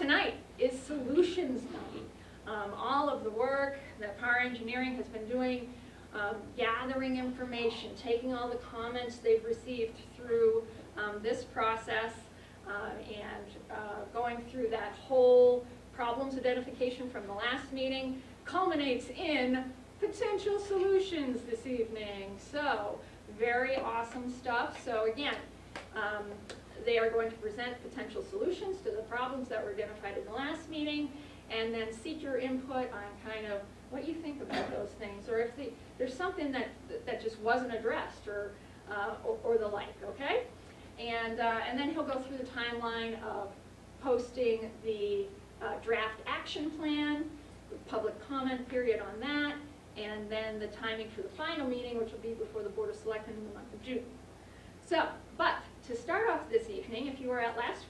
tonight is Solutions Night. All of the work that Power Engineering has been doing, gathering information, taking all the comments they've received through this process, and going through that whole problems identification from the last meeting, culminates in potential solutions this evening. So, very awesome stuff. So again, they are going to present potential solutions to the problems that were identified in the last meeting, and then seek your input on kind of what you think about those things, or if there's something that just wasn't addressed, or the like, okay? And then he'll go through the timeline of posting the draft action plan, the public comment period on that, and then the timing for the final meeting, which will be before the Board of Selectmen in the month of June. So, but to start off this evening, if you were at last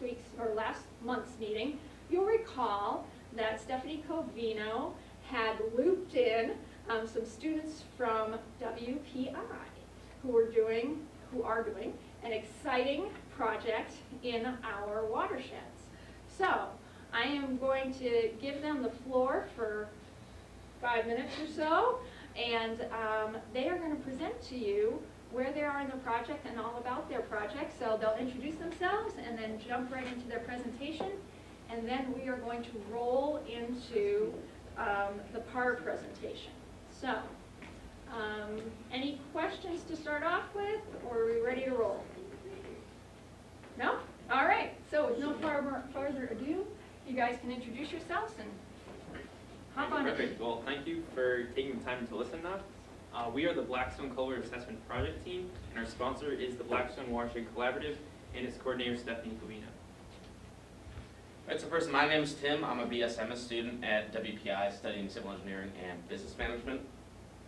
month's meeting, you'll recall that Stephanie Covino had looped in some students from WPI who are doing an exciting project in our watersheds. So, I am going to give them the floor for 5 minutes or so, and they are going to present to you where they are in the project and all about their project. So they'll introduce themselves and then jump right into their presentation, and then we are going to roll into the PAR presentation. So, any questions to start off with, or are we ready to roll? No? All right, so with no further ado, you guys can introduce yourselves and hop on in. Perfect. Well, thank you for taking the time to listen to us. We are the Blackstone Culvert Assessment Project Team, and our sponsor is the Blackstone Watershed Collaborative and its coordinator, Stephanie Covino. Alright, so first, my name is Tim. I'm a BSMS student at WPI studying civil engineering and business management.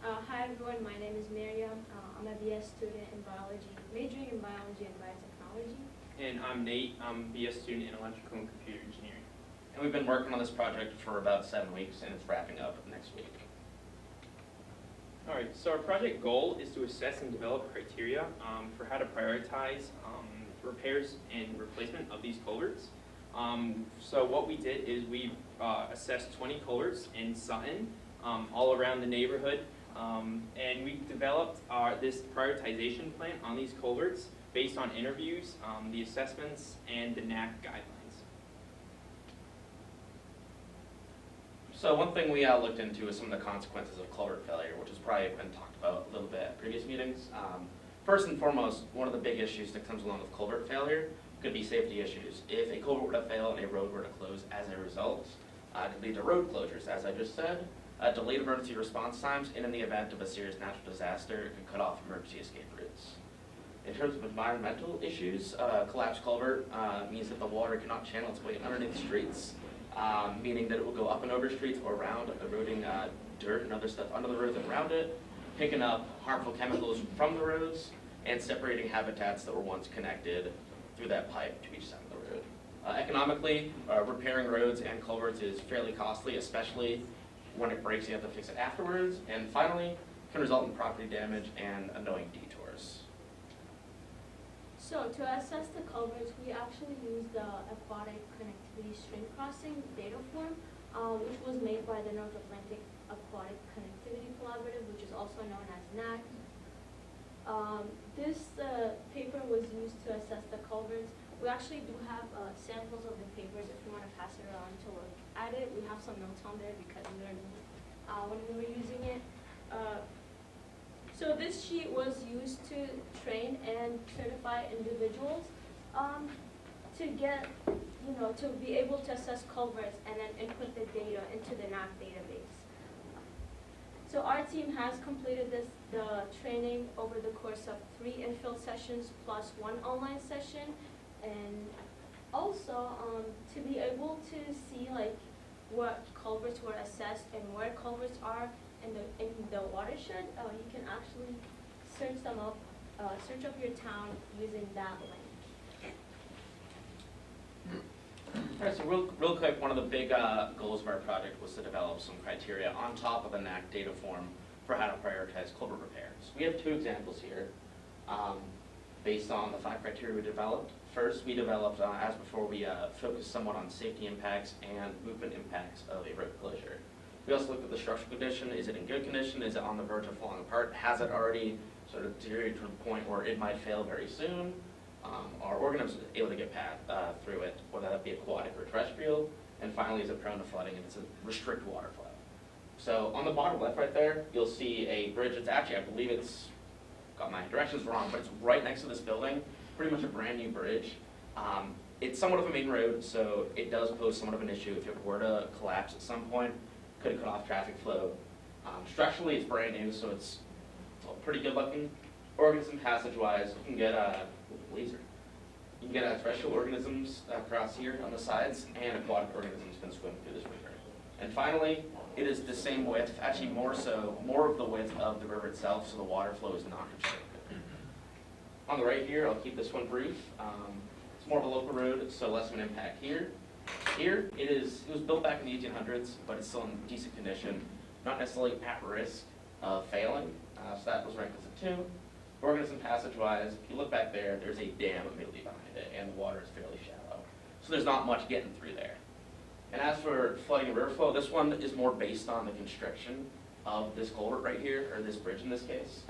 Hi everyone, my name is Miriam. I'm a BS student in biology, majoring in biology and biotechnology. And I'm Nate. I'm a BS student in electrical and computer engineering. And we've been working on this project for about 7 weeks, and it's wrapping up next week. Alright, so our project goal is to assess and develop criteria for how to prioritize repairs and replacement of these culverts. So what we did is we assessed 20 culverts in Sutton, all around the neighborhood, and we developed this prioritization plan on these culverts based on interviews, the assessments, and the NAC guidelines. So one thing we looked into is some of the consequences of culvert failure, which has probably been talked about a little bit at previous meetings. First and foremost, one of the big issues that comes along with culvert failure could be safety issues. If a culvert were to fail and a road were to close as a result, it could lead to road closures, as I just said, delayed emergency response times, and in the event of a serious natural disaster, it could cut off emergency escape routes. In terms of environmental issues, collapsed culvert means that the water cannot channel its way underneath streets, meaning that it will go up and over streets or around, eroding dirt and other stuff under the roads and around it, picking up harmful chemicals from the roads, and separating habitats that were once connected through that pipe to each side of the road. Economically, repairing roads and culverts is fairly costly, especially when it breaks, you have to fix it afterwards, and finally, can result in property damage and annoying detours. So to assess the culverts, we actually used the Aquatic Connectivity Stream Crossing data form, which was made by the North Atlantic Aquatic Connectivity Collaborative, which is also known as NAC. This paper was used to assess the culverts. We actually do have samples of the papers if you want to pass it around to look at it. We have some notes on there because we learned when we were using it. So this sheet was used to train and certify individuals to get, to be able to assess culverts and then input the data into the NAC database. So our team has completed the training over the course of 3 infill sessions plus 1 online session, and also to be able to see what culverts were assessed and where culverts are in the watershed. You can actually search them up, search up your town using that link. All right, so real quick, one of the big goals of our project was to develop some criteria on top of the NAC data form for how to prioritize culvert repairs. We have 2 examples here based on the 5 criteria we developed. First, we developed, as before, we focused somewhat on safety impacts and movement impacts of a road closure. We also looked at the structural condition. Is it in good condition? Is it on the verge of falling apart? Has it already sort of deteriorated to the point where it might fail very soon? Are organisms able to get through it, whether that be aquatic or terrestrial? And finally, is it prone to flooding, and it's a restrict water flow? So on the bottom left right there, you'll see a bridge. It's actually, I believe it's, got my directions wrong, but it's right next to this building, pretty much a brand new bridge. It's somewhat of a main road, so it does pose somewhat of an issue. If it were to collapse at some point, could cut off traffic flow. Structurally, it's brand new, so it's pretty good looking. Organism passage-wise, you can get laser. You can get terrestrial organisms across here on the sides, and aquatic organisms can swim through this river. And finally, it is the same width, actually more of the width of the river itself, so the water flow is not restricted. On the right here, I'll keep this one brief. It's more of a local road, so less of an impact here. Here, it was built back in the 1800s, but it's still in decent condition, not necessarily at risk of failing, so that was ranked as a 2. Organism passage-wise, if you look back there, there's a dam immediately behind it, and the water is fairly shallow. So there's not much getting through there. And as for flooding and river flow, this one is more based on the construction of this culvert right here, or this bridge in this case.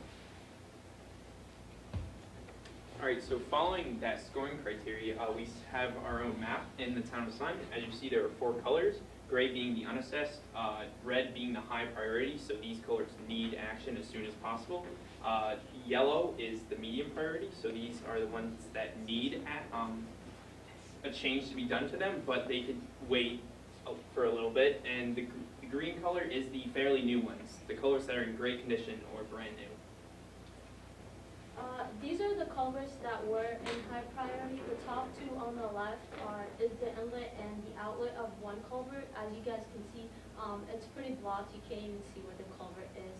All right, so following that scoring criteria, we have our own map in the town of Simon. As you see, there are 4 colors, gray being the unassessed, red being the high priority, so these colors need action as soon as possible. Yellow is the medium priority, so these are the ones that need a change to be done to them, but they could wait for a little bit. And the green color is the fairly new ones, the colors that are in great condition or brand new. These are the culverts that were in high priority. The top 2 on the left is the inlet and the outlet of one culvert. As you guys can see, it's pretty blocked. You can't even see where the culvert is.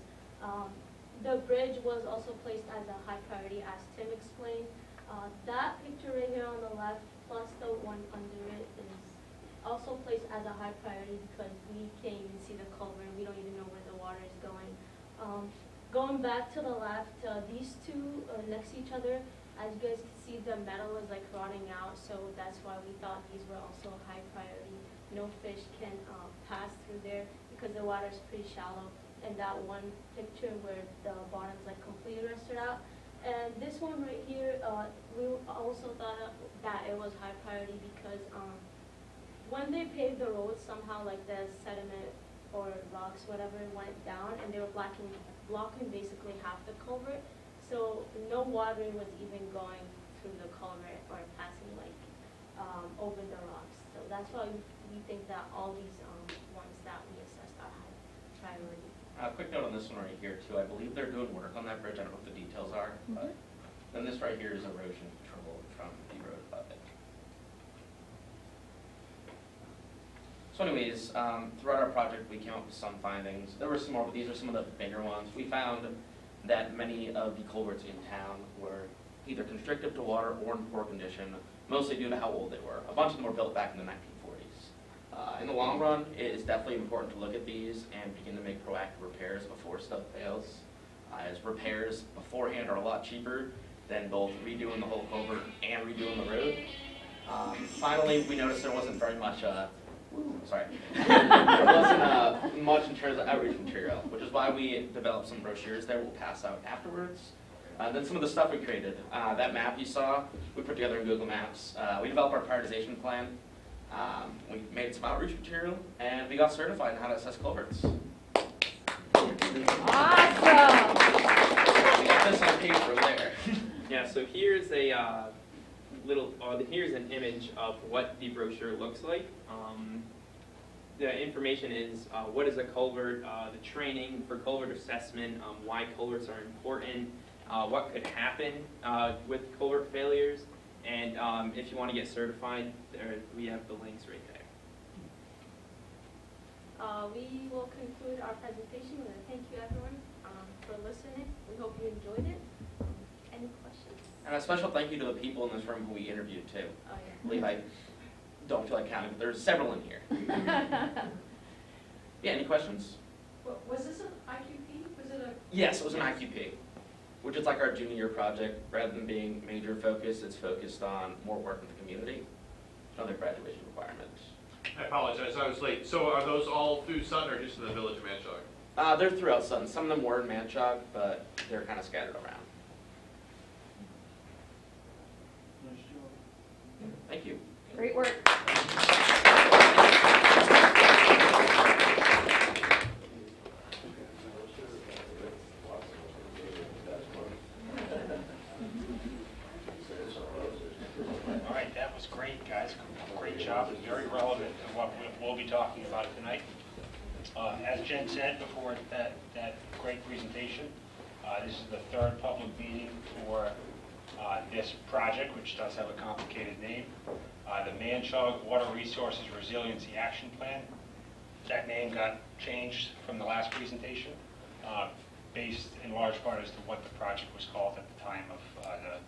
The bridge was also placed as a high priority, as Tim explained. That picture right here on the left, plus the one under it, is also placed as a high priority because we can't even see the culvert. We don't even know where the water is going. Going back to the left, these 2 are next to each other. As you guys can see, the metal is like rotting out, so that's why we thought these were also high priority. No fish can pass through there because the water is pretty shallow. And that one picture where the bottom's like completely rusted out. And this one right here, we also thought that it was high priority because when they paved the road, somehow like the sediment or rocks, whatever, went down, and they were blocking basically half the culvert. So no water was even going through the culvert or passing like over the rocks. So that's why we think that all these ones that we assessed are high priority. Quick note on this one right here too. I believe they're doing work on that bridge. I don't know what the details are, but then this right here is erosion control from the road above it. So anyways, throughout our project, we came up with some findings. There were some more, but these are some of the bigger ones. We found that many of the culverts in town were either constrictive to water or in poor condition, mostly due to how old they were. A bunch of them were built back in the 1940s. In the long run, it is definitely important to look at these and begin to make proactive repairs before stuff fails, as repairs beforehand are a lot cheaper than both redoing the whole culvert and redoing the road. Finally, we noticed there wasn't very much there wasn't much in terms of outreach material, which is why we developed some brochures that we'll pass out afterwards. Then some of the stuff we created. That map you saw, we put together in Google Maps. We developed our prioritization plan. We made some outreach material, and we got certified in how to assess culverts. Awesome! We got this on paper over there. Yeah, so here's here's an image of what the brochure looks like. The information is what is a culvert, the training for culvert assessment, why culverts are important, what could happen with culvert failures, and if you want to get certified, we have the links right there. We will conclude our presentation with a thank you everyone for listening. We hope you enjoyed it. Any questions? And a special thank you to the people in this room who we interviewed too. Oh yeah. I believe I don't feel like counting, but there's several in here. Yeah, any questions? Was this an IQP? Was it a? Yes, it was an IQP. which is like our junior year project. Rather than being major focused, it's focused on more work with the community and other graduation requirements. I apologize, I was late. So are those all through Sutton or just in the village of Manchog? They're throughout Sutton. Some of them were in Manchog, but they're kind of scattered around. Thank you. Great work. All right, that was great, guys. Great job. It's very relevant to what we'll be talking about tonight. As Jen said before that great presentation, this is the third public meeting for this project, which does have a complicated name. The Manchog Water Resources Resiliency Action Plan. That name got changed from the last presentation, based in large part as to what the project was called at the time of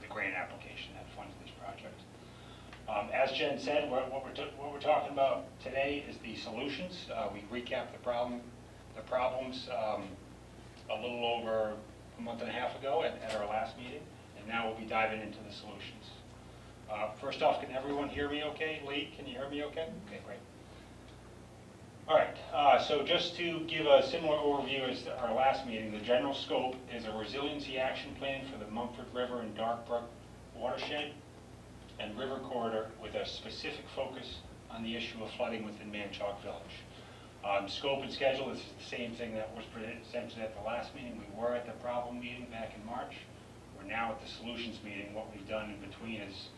the grant application that funds this project. As Jen said, what we're talking about today is the solutions. We recapped the problems a little over a month and a half ago at our last meeting, and now we'll be diving into the solutions. First off, can everyone hear me okay? Lee, can you hear me okay? Okay, great. All right, so just to give a similar overview as to our last meeting, the general scope is a resiliency action plan for the Mumford River and Dark Brook watershed and river corridor with a specific focus on the issue of flooding within Manchog Village. Scope and schedule is the same thing that was presented at the last meeting. We were at the problem meeting back in March. We're now at the solutions meeting. What we've done in between is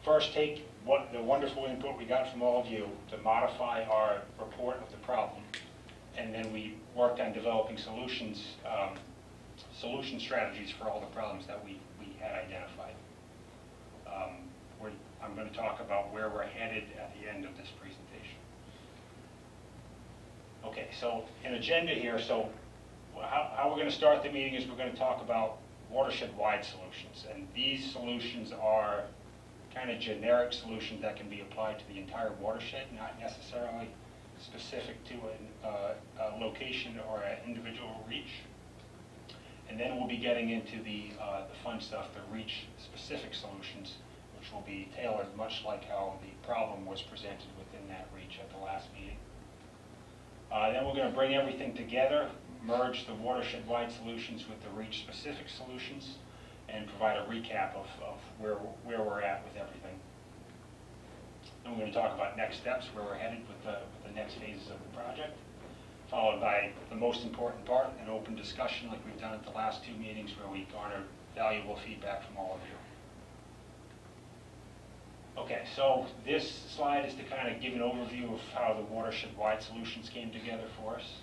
first take the wonderful input we got from all of you to modify our report of the problem, and then we worked on developing solution strategies for all the problems that we had identified. I'm going to talk about where we're headed at the end of this presentation. Okay, so an agenda here. So how we're going to start the meeting is we're going to talk about watershed-wide solutions, and these solutions are kind of generic solutions that can be applied to the entire watershed, not necessarily specific to a location or an individual reach. And then we'll be getting into the fun stuff, the reach-specific solutions, which will be tailored much like how the problem was presented within that reach at the last meeting. Then we're going to bring everything together, merge the watershed-wide solutions with the reach-specific solutions, and provide a recap of where we're at with everything. Then we're going to talk about next steps, where we're headed with the next phases of the project, followed by the most important part, an open discussion like we've done at the last two meetings, where we garnered valuable feedback from all of you. Okay, so this slide is to kind of give an overview of how the watershed-wide solutions came together for us.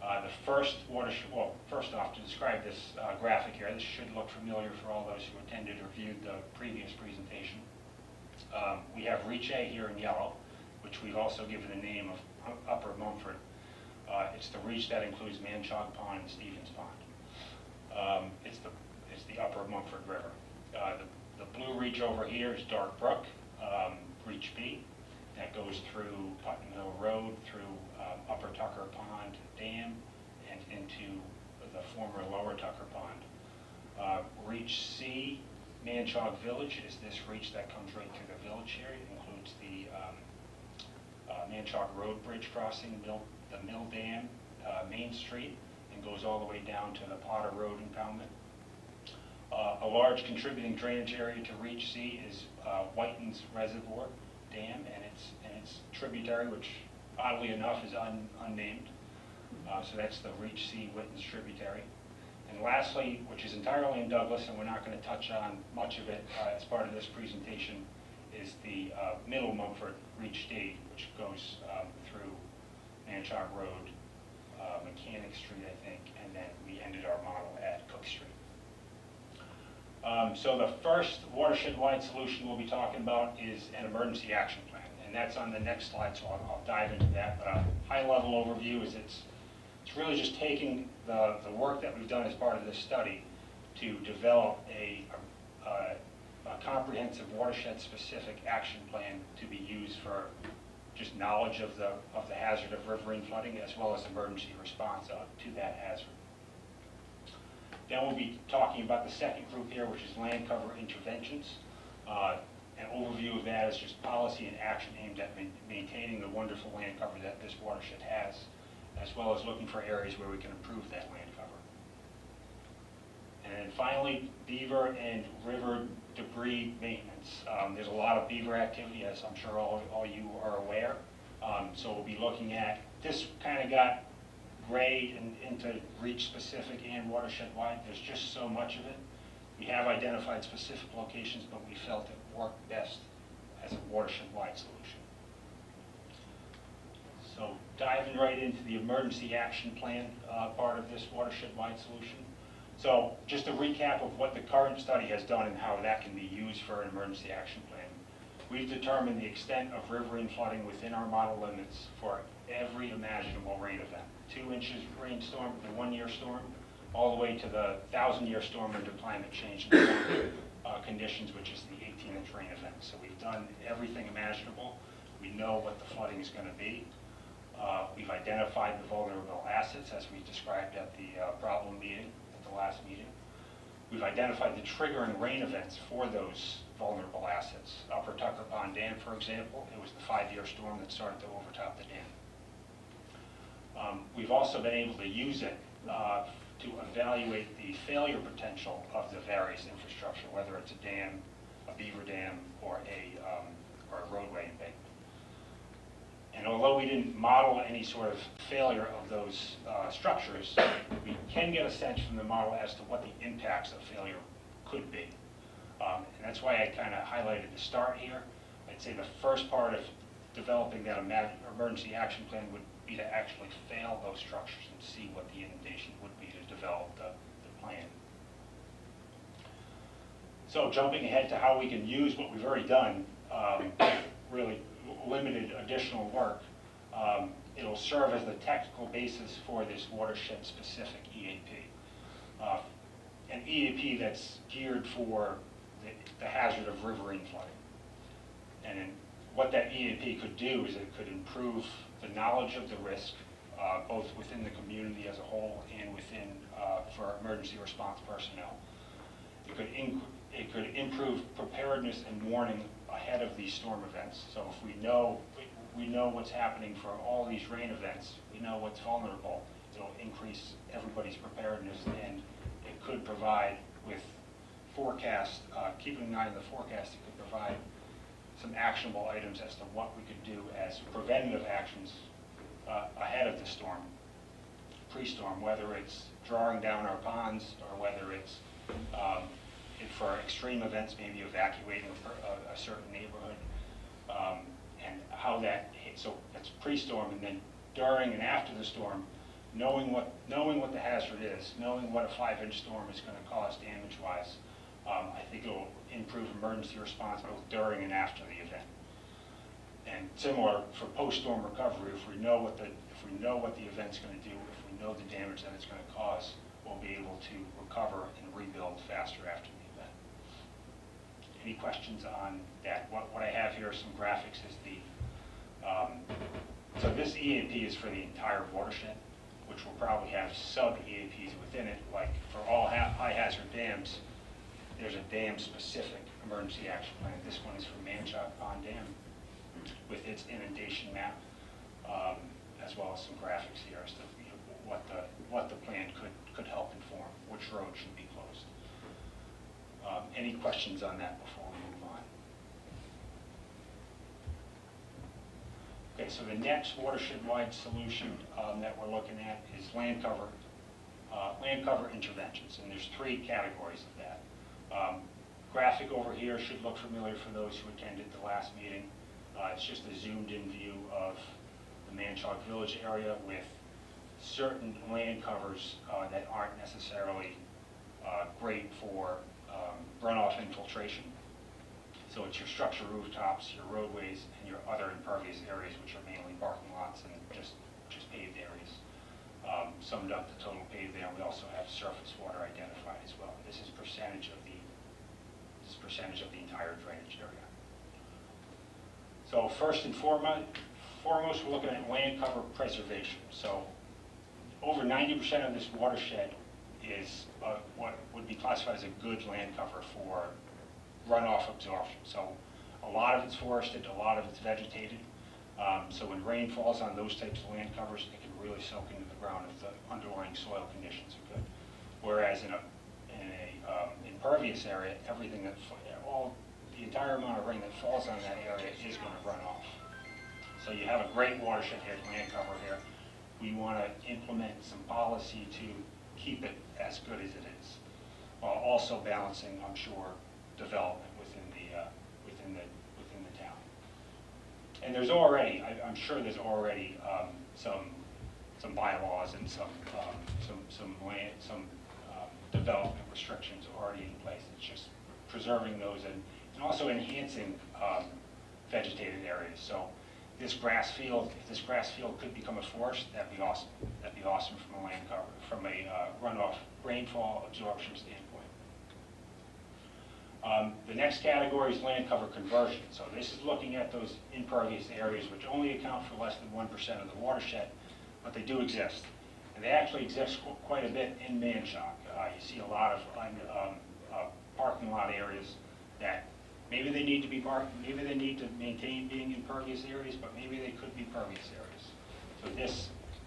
The first watershed, well, first off, to describe this graphic here, this should look familiar for all those who attended or viewed the previous presentation. We have Reach A here in yellow, which we've also given the name of Upper Mumford. It's the reach that includes Manchog Pond and Stevens Pond. It's the Upper Mumford River. The blue reach over here is Dark Brook, Reach B. That goes through Putnam Hill Road, through Upper Tucker Pond Dam, and into the former Lower Tucker Pond. Reach C, Manchog Village, is this reach that comes right through the village here. It includes the Manchog Road Bridge crossing, the Mill Dam, Main Street, and goes all the way down to the Potter Road impoundment. A large contributing drainage area to Reach C is Whiten's Reservoir Dam and its tributary, which oddly enough is unnamed. So that's the Reach C Whiten's tributary. And lastly, which is entirely in Douglas, and we're not going to touch on much of it as part of this presentation, is the Middle Mumford Reach D, which goes through Manchog Road, Mechanic Street, I think, and then we ended our model at Cook Street. So the first watershed-wide solution we'll be talking about is an emergency action plan, and that's on the next slide, so I'll dive into that. But a high-level overview is it's really just taking the work that we've done as part of this study to develop a comprehensive watershed-specific action plan to be used for just knowledge of the hazard of riverine flooding as well as emergency response to that hazard. Then we'll be talking about the second group here, which is land cover interventions. An overview of that is just policy and action aimed at maintaining the wonderful land cover that this watershed has, as well as looking for areas where we can improve that land cover. And then finally, beaver and river debris maintenance. There's a lot of beaver activity, as I'm sure all you are aware. So we'll be looking at, this kind of got grayed into reach specific and watershed wide. There's just so much of it. We have identified specific locations, but we felt it worked best as a watershed wide solution. So diving right into the emergency action plan part of this watershed wide solution. So just a recap of what the current study has done and how that can be used for an emergency action plan. We've determined the extent of riverine flooding within our model limits for every imaginable rain event. 2 inches rainstorm, the 1-year storm, all the way to the 1,000-year storm under climate change conditions, which is the 18-inch rain event. So we've done everything imaginable. We know what the flooding is going to be. We've identified the vulnerable assets as we described at the problem meeting, at the last meeting. We've identified the triggering rain events for those vulnerable assets. Upper Tucker Pond Dam, for example, it was the 5-year storm that started to overtop the dam. We've also been able to use it to evaluate the failure potential of the various infrastructure, whether it's a dam, a beaver dam, or a roadway embankment. And although we didn't model any sort of failure of those structures, we can get a sense from the model as to what the impacts of failure could be. And that's why I kind of highlighted the start here. I'd say the first part of developing that emergency action plan would be to actually fail those structures and see what the inundation would be to develop the plan. So jumping ahead to how we can use what we've already done, really limited additional work, it'll serve as the technical basis for this watershed-specific EAP. An EAP that's geared for the hazard of riverine flooding. And what that EAP could do is it could improve the knowledge of the risk, both within the community as a whole and within, for emergency response personnel. It could improve preparedness and warning ahead of these storm events. So if we know what's happening for all these rain events, we know what's vulnerable, it'll increase everybody's preparedness, and it could provide, with forecast, keeping an eye on the forecast, it could provide some actionable items as to what we could do as preventative actions ahead of the storm, pre-storm, whether it's drawing down our ponds or whether it's for extreme events, maybe evacuating a certain neighborhood, and how that hits. So that's pre-storm, and then during and after the storm, knowing what the hazard is, knowing what a 5-inch storm is going to cause damage-wise, I think it will improve emergency response both during and after the event. And similar for post-storm recovery, if we know what the event's going to do, if we know the damage that it's going to cause, we'll be able to recover and rebuild faster after the event. Any questions on that? What I have here are some graphics. So this EAP is for the entire watershed, which will probably have sub-EAPs within it. Like for all high-hazard dams, there's a dam-specific emergency action plan. This one is for Manchac Pond Dam with its inundation map, as well as some graphics here as to what the plan could help inform, which road should be closed. Any questions on that before we move on? Okay, so the next watershed-wide solution that we're looking at is land cover interventions, and there's 3 categories of that. Graphic over here should look familiar for those who attended the last meeting. It's just a zoomed-in view of the Manchac Village area with certain land covers that aren't necessarily great for runoff infiltration. So it's your structure rooftops, your roadways, and your other impervious areas, which are mainly parking lots and just paved areas. Summed up the total paved there. We also have surface water identified as well. This is percentage of the entire drainage area. So first and foremost, we're looking at land cover preservation. So over 90% of this watershed is what would be classified as a good land cover for runoff absorption. So a lot of it's forested, a lot of it's vegetated. So when rain falls on those types of land covers, it can really soak into the ground if the underlying soil conditions are good. Whereas in a impervious area, everything the entire amount of rain that falls on that area is going to run off. So you have a great watershed here, land cover here. We want to implement some policy to keep it as good as it is, while also balancing, I'm sure, development within the town. And there's already, I'm sure there's already some bylaws and some development restrictions already in place. It's just preserving those and also enhancing vegetated areas. So this grass field, if this grass field could become a forest, that'd be awesome. That'd be awesome from a land cover, from a runoff rainfall absorption standpoint. The next category is land cover conversion. So this is looking at those impervious areas which only account for less than 1% of the watershed, but they do exist. And they actually exist quite a bit in Manchac. You see a lot of parking lot areas that maybe they need to be maybe they need to maintain being impervious areas, but maybe they could be pervious areas. So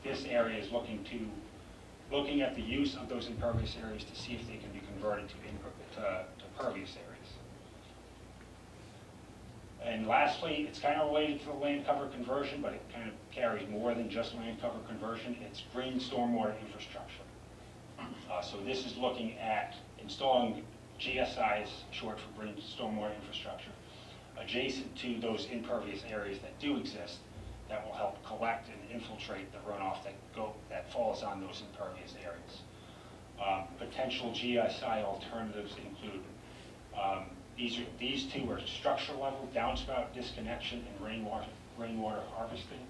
this area is looking at the use of those impervious areas to see if they can be converted to pervious areas. And lastly, it's kind of related to the land cover conversion, but it kind of carries more than just land cover conversion. It's green stormwater infrastructure. So this is looking at installing GSIs, short for green stormwater infrastructure, adjacent to those impervious areas that do exist that will help collect and infiltrate the runoff that falls on those impervious areas. Potential GSI alternatives include these two are structure level, downspout disconnection, and rainwater harvesting.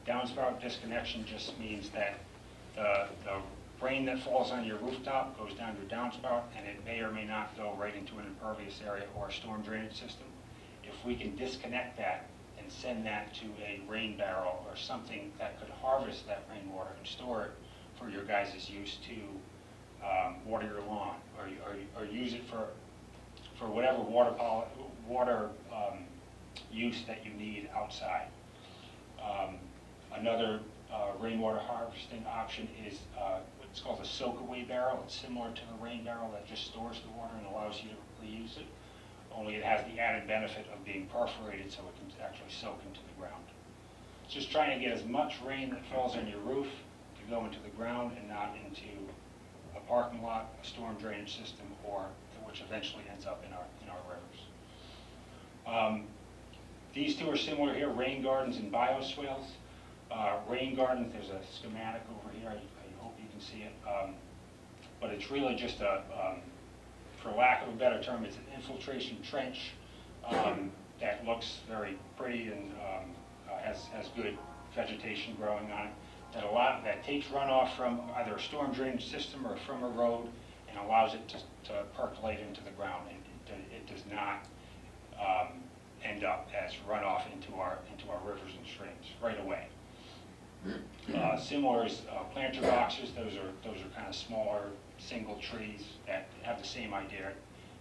Downspout disconnection just means that the rain that falls on your rooftop goes down your downspout, and it may or may not go right into an impervious area or a storm drainage system. If we can disconnect that and send that to a rain barrel or something that could harvest that rainwater and store it for your guys' use to water your lawn or use it for whatever water use that you need outside. Another rainwater harvesting option is what's called a soak-away barrel. It's similar to the rain barrel that just stores the water and allows you to reuse it, only it has the added benefit of being perforated so it can actually soak into the ground. It's just trying to get as much rain that falls on your roof to go into the ground and not into a parking lot, a storm drainage system, or which eventually ends up in our rivers. These two are similar here, rain gardens and bioswales. Rain gardens, there's a schematic over here, I hope you can see it, but it's really just for lack of a better term, it's an infiltration trench that looks very pretty and has good vegetation growing on it, that takes runoff from either a storm drainage system or from a road and allows it to percolate into the ground, and it does not end up as runoff into our rivers and streams right away. Similar is planter boxes. Those are kind of smaller single trees that have the same idea.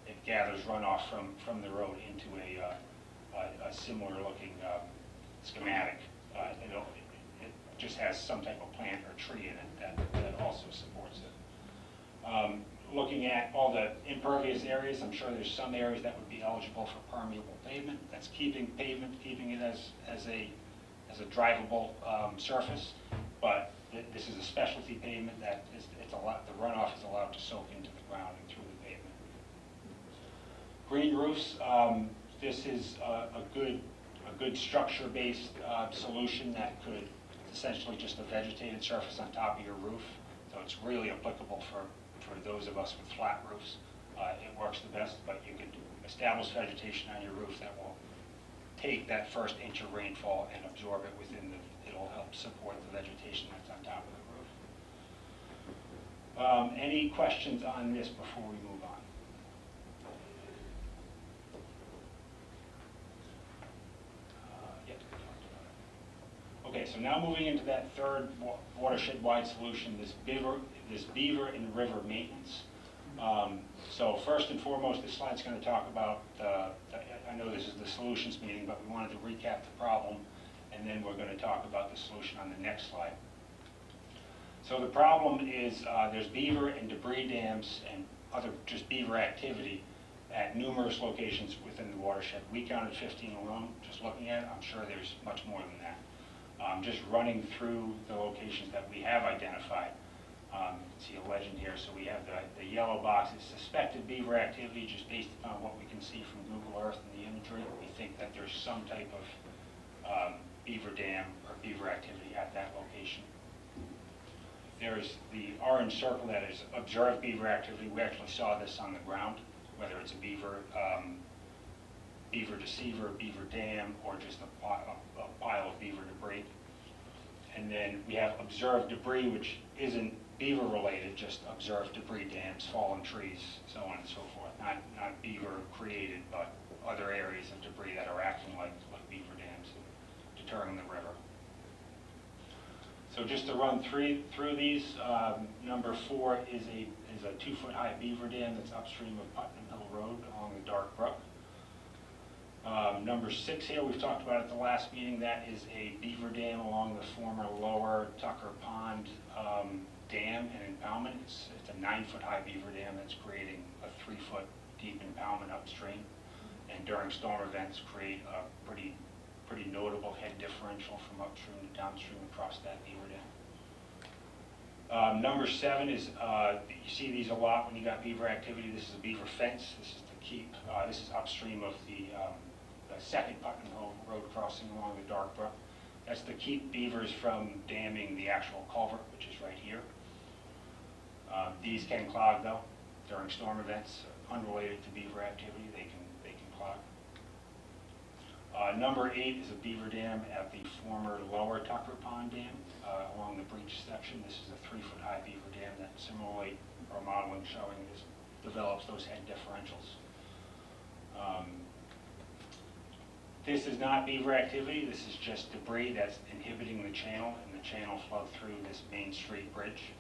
It gathers runoff from the road into a similar looking schematic. It just has some type of plant or tree in it that also supports it. Looking at all the impervious areas, I'm sure there's some areas that would be eligible for permeable pavement. That's keeping it as a drivable surface, but this is a specialty pavement that the runoff is allowed to soak into the ground and through the pavement. Green roofs, this is a good structure-based solution that could essentially just a vegetated surface on top of your roof. So it's really applicable for those of us with flat roofs. It works the best, but you can establish vegetation on your roof that will take that first inch of rainfall and absorb it it'll help support the vegetation that's on top of the roof. Any questions on this before we move on? Yeah, we talked about it. Okay, so so now moving into that third watershed-wide solution, this beaver and river maintenance. So first and foremost, this slide's going to talk about, I know this is the solutions meeting, but we wanted to recap the problem, and then we're going to talk about the solution on the next slide. So the problem is there's beaver and debris dams and other just beaver activity at numerous locations within the watershed. We counted 15 alone, just looking at it. I'm sure there's much more than that. Just running through the locations that we have identified. You can see a legend here. So we have the yellow box is suspected beaver activity, just based upon what we can see from Google Earth and the imagery. We think that there's some type of beaver dam or beaver activity at that location. There's the orange circle that is observed beaver activity. We actually saw this on the ground, whether it's a beaver deceiver, beaver dam, or just a pile of beaver debris. And then we have observed debris, which isn't beaver related, just observed debris, dams, fallen trees, so on and so forth. Not beaver created, but other areas of debris that are acting like beaver dams, deterring the river. So just to run through these, number 4 is a 2-foot high beaver dam that's upstream of Putnam Hill Road along the Dark Brook. Number 6 here, we've talked about at the last meeting, that is a beaver dam along the former Lower Tucker Pond dam and impoundment. It's a 9-foot high beaver dam that's creating a 3-foot deep impoundment upstream, and during storm events create a pretty notable head differential from upstream to downstream across that beaver dam. Number 7 is, you see these a lot when you got beaver activity. This is a beaver fence. This is the keep. This is upstream of the second Putnam Hill Road crossing along the Dark Brook. That's to keep beavers from damming the actual culvert, which is right here. These can clog though during storm events unrelated to beaver activity. They can clog. Number 8 is a beaver dam at the former Lower Tucker Pond Dam along the breach section. This is a 3-foot high beaver dam that similarly our modeling showing develops those head differentials. This is not beaver activity. This is just debris that's inhibiting the channel, and the channel flowed through this Main Street bridge.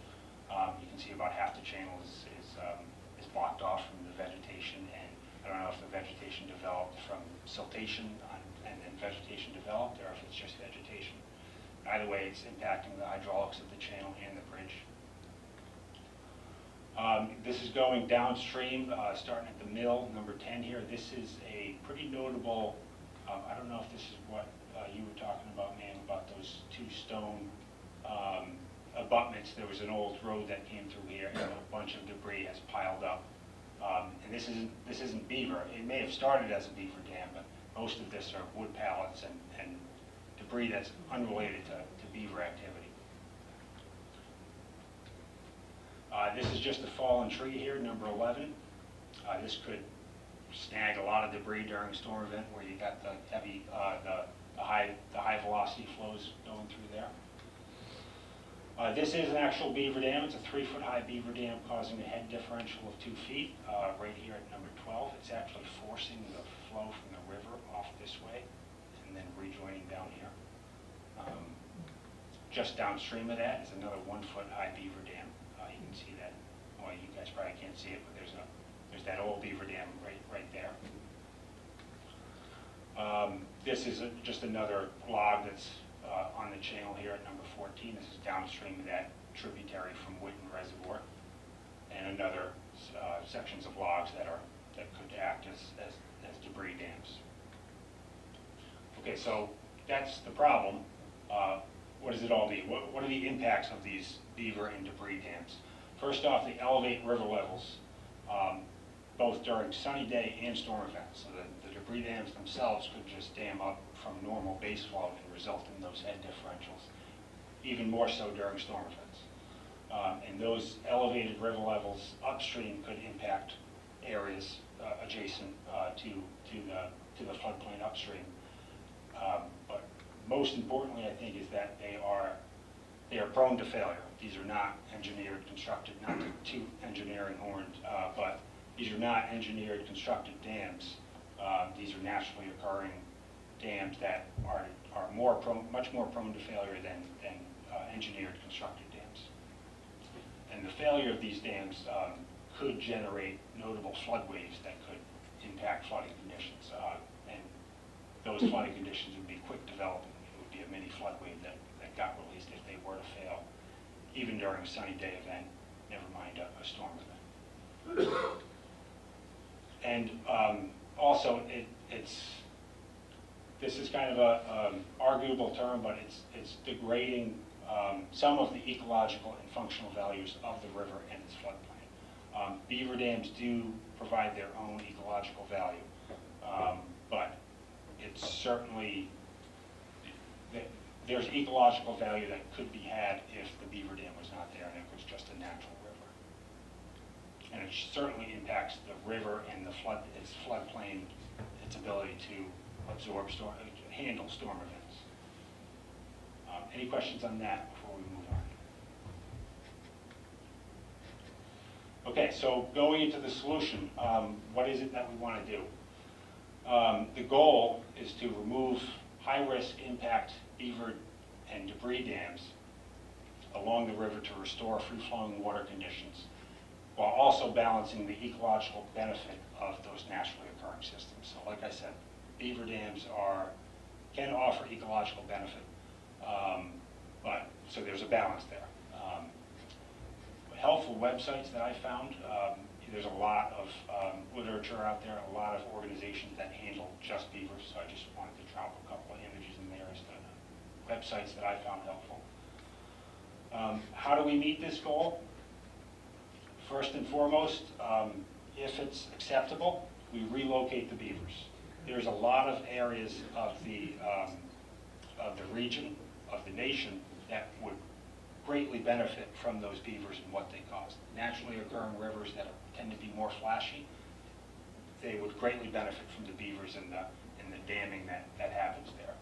You can see about half the channel is blocked off from the vegetation, and I don't know if the vegetation developed from siltation and then vegetation developed, or if it's just vegetation. Either way, it's impacting the hydraulics of the channel and the bridge. This is going downstream, starting at the mill, number 10 here. This is a pretty notable, I don't know if this is what you were talking about, ma'am, about those 2 stone abutments. There was an old road that came through here, and a bunch of debris has piled up. And this isn't beaver. It may have started as a beaver dam, but most of this are wood pallets and debris that's unrelated to beaver activity. This is just a fallen tree here, number 11. This could snag a lot of debris during a storm event where you got the heavy, the high velocity flows going through there. This is an actual beaver dam. It's a 3-foot high beaver dam causing a head differential of 2 feet right here at number 12. It's actually forcing the flow from the river off this way and then rejoining down here. Just downstream of that is another 1-foot high beaver dam. You can see that. Well, you guys probably can't see it, but there's that old beaver dam right there. This is just another log that's on the channel here at number 14. This is downstream of that tributary from Whitten Reservoir, and another sections of logs that could act as debris dams. Okay, so that's the problem. What does it all mean? What are the impacts of these beaver and debris dams? First off, they elevate river levels, both during sunny day and storm events. So the debris dams themselves could just dam up from normal base flow and result in those head differentials, even more so during storm events. And those elevated river levels upstream could impact areas adjacent to the floodplain upstream. But most importantly, I think, is that they are prone to failure. These are not engineered, constructed, not to toot engineering horns, but these are not engineered, constructed dams. These are naturally occurring dams that are much more prone to failure than engineered constructed dams. And the failure of these dams could generate notable flood waves that could impact flooding conditions. And those flooding conditions would be quick developing. It would be a mini flood wave that got released if they were to fail, even during a sunny day event, never mind a storm event. And also, this is kind of a arguable term, but it's degrading some of the ecological and functional values of the river and its floodplain. Beaver dams do provide their own ecological value, but it's certainly, there's ecological value that could be had if the beaver dam was not there and it was just a natural river. And it certainly impacts the river and its floodplain, its ability to absorb handle storm events. Any questions on that before we move on? Okay, so going into the solution, what is it that we want to do? The goal is to remove high-risk impact beaver and debris dams along the river to restore free-flowing water conditions, while also balancing the ecological benefit of those naturally occurring systems. So like I said, beaver dams can offer ecological benefit, but so there's a balance there. Helpful websites that I found, there's a lot of literature out there, a lot of organizations that handle just beavers, so I just wanted to drop a couple of images in there as the websites that I found helpful. How do we meet this goal? First and foremost, if it's acceptable, we relocate the beavers. There's a lot of areas of the region, of the nation, that would greatly benefit from those beavers and what they cause. Naturally occurring rivers that tend to be more flashy, they would greatly benefit from the beavers and the damming that happens there.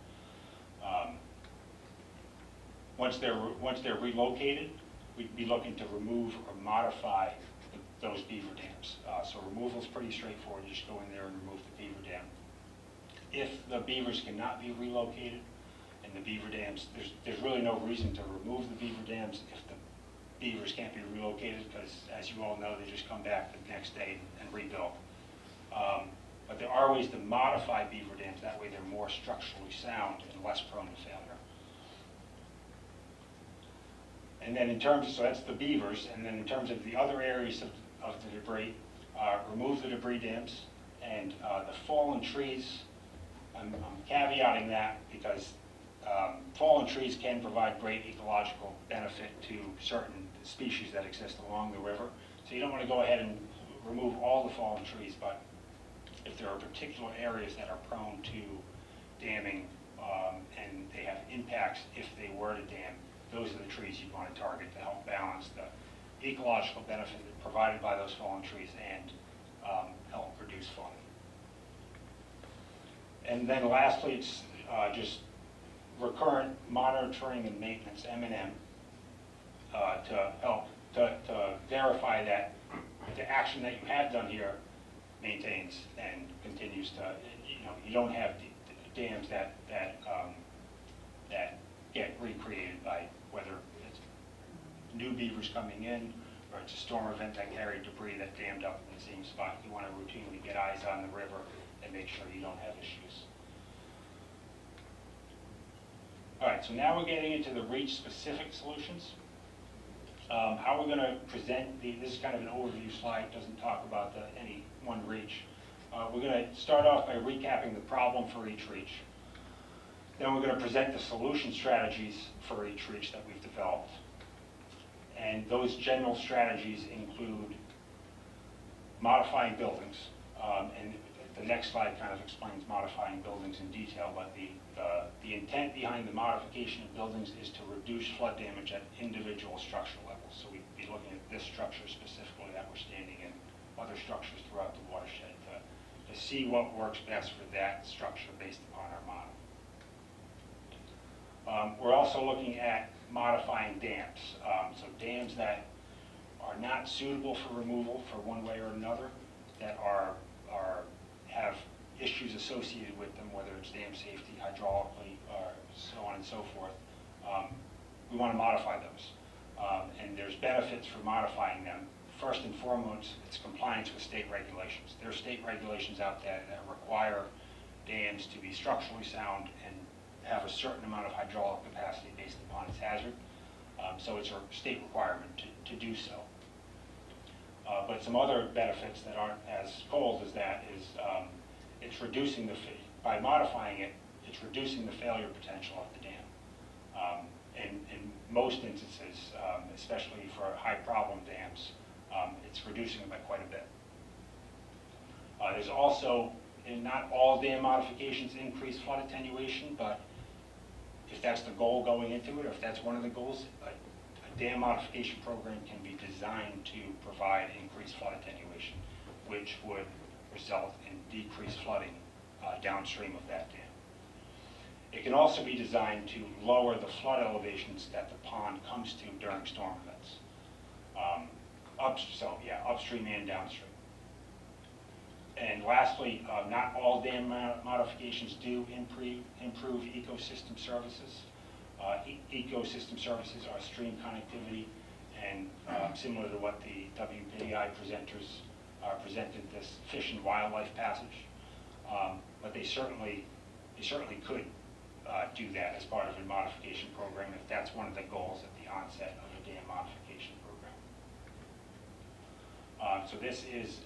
Once they're relocated, we'd be looking to remove or modify those beaver dams. So removal is pretty straightforward. You just go in there and remove the beaver dam. If the beavers cannot be relocated and the beaver dams, there's really no reason to remove the beaver dams if the beavers can't be relocated, because as you all know, they just come back the next day and rebuild. But there are ways to modify beaver dams. That way they're more structurally sound and less prone to failure. And then in terms of, so that's the beavers, and then in terms of the other areas of the debris, remove the debris dams, and the fallen trees, I'm caveating that because fallen trees can provide great ecological benefit to certain species that exist along the river. So you don't want to go ahead and remove all the fallen trees, but if there are particular areas that are prone to damming and they have impacts if they were to dam, those are the trees you want to target to help balance the ecological benefit provided by those fallen trees and help reduce flooding. And then lastly, it's just recurrent monitoring and maintenance, M&M, to help to verify that the action that you have done here maintains and continues to, you don't have dams that get recreated by whether it's new beavers coming in or it's a storm event that carried debris that dammed up in the same spot. You want to routinely get eyes on the river and make sure you don't have issues. All right, so now we're getting into the REACH-specific solutions. How we're going to present this is kind of an overview slide, doesn't talk about any one REACH. We're going to start off by recapping the problem for each REACH. Then we're going to present the solution strategies for each REACH that we've developed. And those general strategies include modifying buildings. And the next slide kind of explains modifying buildings in detail, but the intent behind the modification of buildings is to reduce flood damage at individual structural levels. So we'd be looking at this structure specifically that we're standing in, other structures throughout the watershed to see what works best for that structure based upon our model. We're also looking at modifying dams. So dams that are not suitable for removal for one way or another, that have issues associated with them, whether it's dam safety, hydraulically, or so on and so forth, we want to modify those. And there's benefits for modifying them. First and foremost, it's compliance with state regulations. There are state regulations out there that require dams to be structurally sound and have a certain amount of hydraulic capacity based upon its hazard. So it's a state requirement to do so. But some other benefits that aren't as cold as that is it's reducing by modifying it, it's reducing the failure potential of the dam. In most instances, especially for high problem dams, it's reducing it by quite a bit. There's also, and not all dam modifications increase flood attenuation, but if that's the goal going into it, or if that's one of the goals, a dam modification program can be designed to provide increased flood attenuation, which would result in decreased flooding downstream of that dam. It can also be designed to lower the flood elevations that the pond comes to during storm events. Upstream and downstream. And lastly, not all dam modifications do improve ecosystem services. Ecosystem services are stream connectivity, and similar to what the WPI presenters presented, this fish and wildlife passage. But they certainly could do that as part of a modification program if that's one of the goals at the onset of a dam modification program. So this is,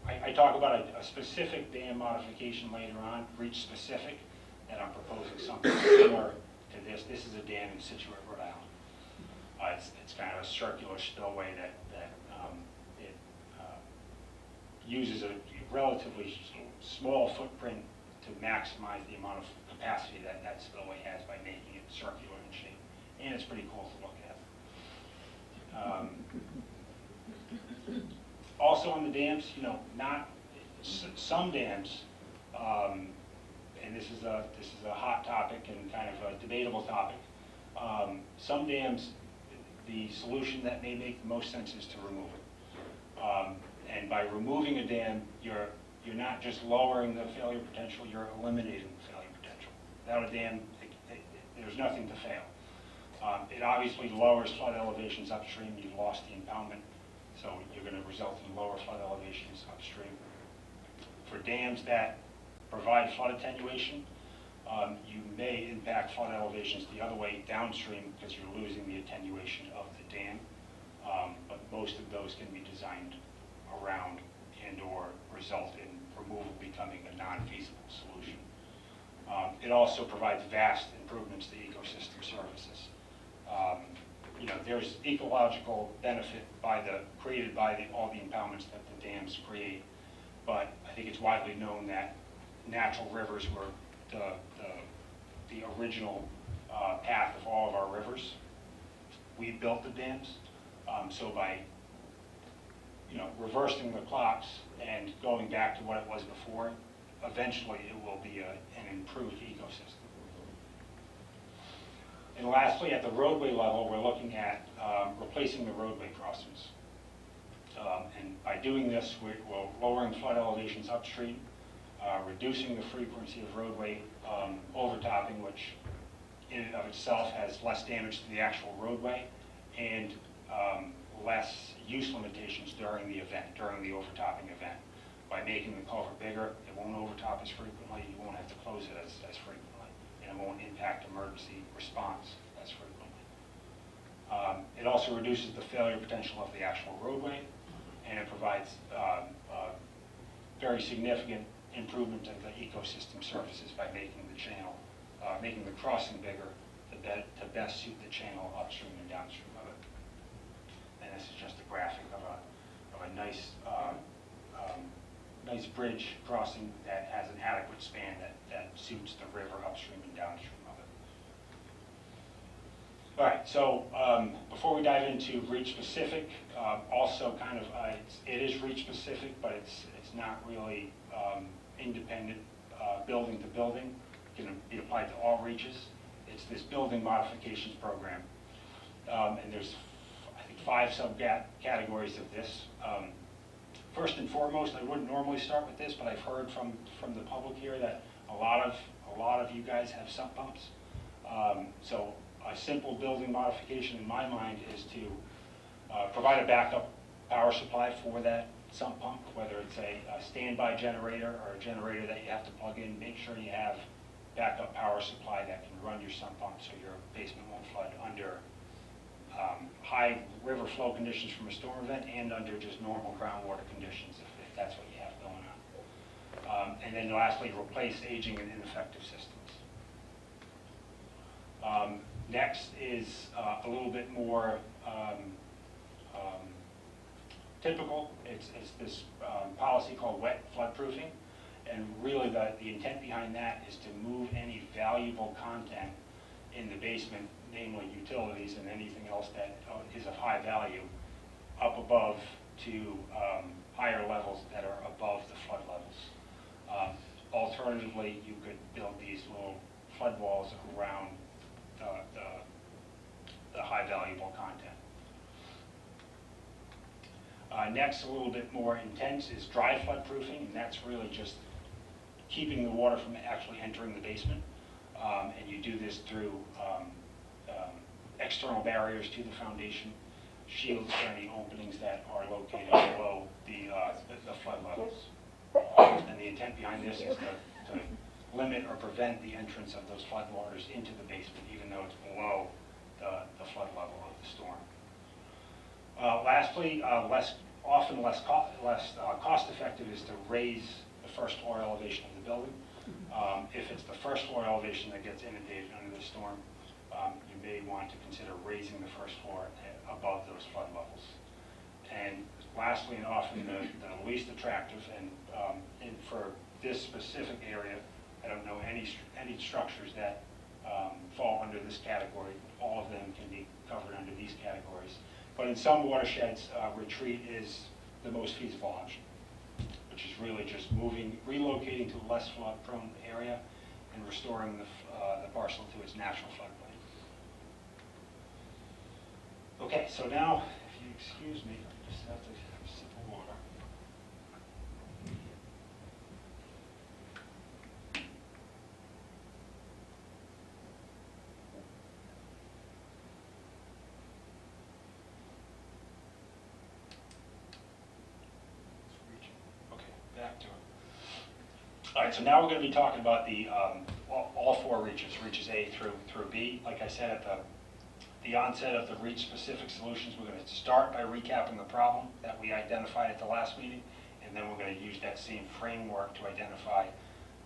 I talk about a specific dam modification later on, reach specific, and I'm proposing something similar to this. This is a dam in Situate, Rhode Island. It's kind of a circular spillway that it uses a relatively small footprint to maximize the amount of capacity that that spillway has by making it circular in shape. And it's pretty cool to look at. Also on the dams, some dams, and this is a hot topic and kind of a debatable topic. Some dams, the solution that may make the most sense is to remove it. And by removing a dam, you're not just lowering the failure potential, you're eliminating the failure potential. Without a dam, there's nothing to fail. It obviously lowers flood elevations upstream. You've lost the impoundment, so you're going to result in lower flood elevations upstream. For dams that provide flood attenuation, you may impact flood elevations the other way downstream because you're losing the attenuation of the dam. But most of those can be designed around and or result in removal becoming a non-feasible solution. It also provides vast improvements to ecosystem services. There's ecological benefit created by all the impoundments that the dams create, but I think it's widely known that natural rivers were the original path of all of our rivers. We built the dams, so by reversing the clocks and going back to what it was before, eventually it will be an improved ecosystem. And lastly, at the roadway level, we're looking at replacing the roadway crossings. And by doing this, we're lowering flood elevations upstream, reducing the frequency of roadway overtopping, which in and of itself has less damage to the actual roadway, and less use limitations during the overtopping event. By making the culvert bigger, it won't overtop as frequently, you won't have to close it as frequently, and it won't impact emergency response as frequently. It also reduces the failure potential of the actual roadway, and it provides very significant improvement to the ecosystem services by making the channel, making the crossing bigger to best suit the channel upstream and downstream of it. And this is just a graphic of a nice nice bridge crossing that has an adequate span that suits the river upstream and downstream of it. All right, so before we dive into reach specific, also kind of it is reach specific, but it's not really independent building to building. It can be applied to all reaches. It's this building modifications program, and there's I think 5 subcategories of this. First and foremost, I wouldn't normally start with this, but I've heard from the public here that a lot of you guys have sump pumps. So a simple building modification in my mind is to provide a backup power supply for that sump pump, whether it's a standby generator or a generator that you have to plug in. Make sure you have backup power supply that can run your sump pump so your basement won't flood under high river flow conditions from a storm event and under just normal groundwater conditions if that's what you have going on. And then lastly, replace aging and ineffective systems. Next is a little bit more typical. It's this policy called wet floodproofing. And really the intent behind that is to move any valuable content in the basement, namely utilities and anything else that is of high value, up above to higher levels that are above the flood levels. Alternatively, you could build these little flood walls around the high valuable content. Next, a little bit more intense is dry floodproofing, and that's really just keeping the water from actually entering the basement. And you do this through external barriers to the foundation, shields for any openings that are located below the flood levels. And the intent behind this is to limit or prevent the entrance of those flood waters into the basement, even though it's below the flood level of the storm. Lastly, less cost-effective is to raise the first floor elevation of the building. If it's the first floor elevation that gets inundated under the storm, you may want to consider raising the first floor above those flood levels. And lastly, and often the least attractive, and for this specific area, I don't know any structures that fall under this category. All of them can be covered under these categories. But in some watersheds, retreat is the most feasible option, which is really just relocating to a less flood-prone area and restoring the parcel to its natural floodplain. Okay, so now, if you excuse me, I just have to have a sip of water. Okay, back to it. All right, so now we're going to be talking about the all four reaches A through B. Like I said at the onset of the reach-specific solutions, we're going to start by recapping the problem that we identified at the last meeting, and then we're going to use that same framework to identify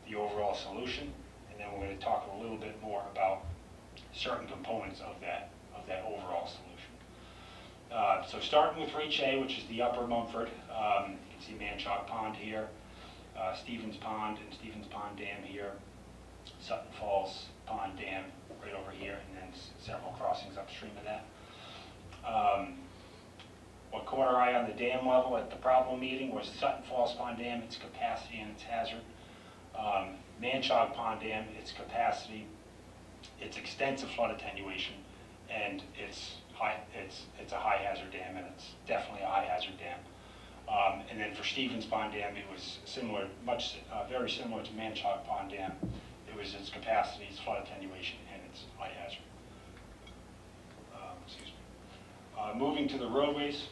the overall solution, and then we're going to talk a little bit more about certain components of that overall solution. So starting with Reach A, which is the Upper Mumford, you can see Manchac Pond here, Stevens Pond and Stevens Pond Dam here, Sutton Falls Pond Dam right over here, and then several crossings upstream of that. What caught our eye on the dam level at the problem meeting was Sutton Falls Pond Dam, its capacity and its hazard. Manchac Pond Dam, its capacity, its extensive flood attenuation, and it's a high hazard dam, and it's definitely a high hazard dam. And then for Stevens Pond Dam, it was similar, very similar to Manchac Pond Dam. It was its capacity, its flood attenuation, and its high hazard. Moving to the roadways,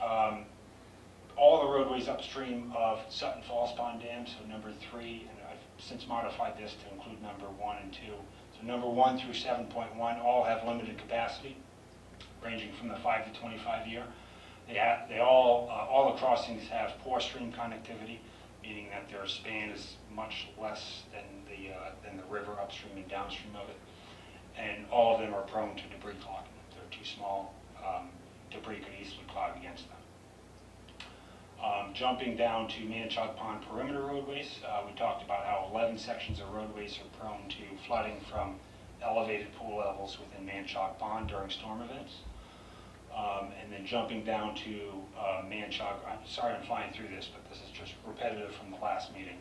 all the roadways upstream of Sutton Falls Pond Dam, so number 3, and I've since modified this to include number 1 and 2. So number 1 through 7.1 all have limited capacity, ranging from the 5 to 25 year. All the crossings have poor stream connectivity, meaning that their span is much less than the river upstream and downstream of it. And all of them are prone to debris clogging. If they're too small, debris could easily clog against them. Jumping down to Manchac Pond perimeter roadways, we talked about how 11 sections of roadways are prone to flooding from elevated pool levels within Manchac Pond during storm events. And then jumping down to Manchac, I'm sorry I'm flying through this, but this is just repetitive from the last meeting.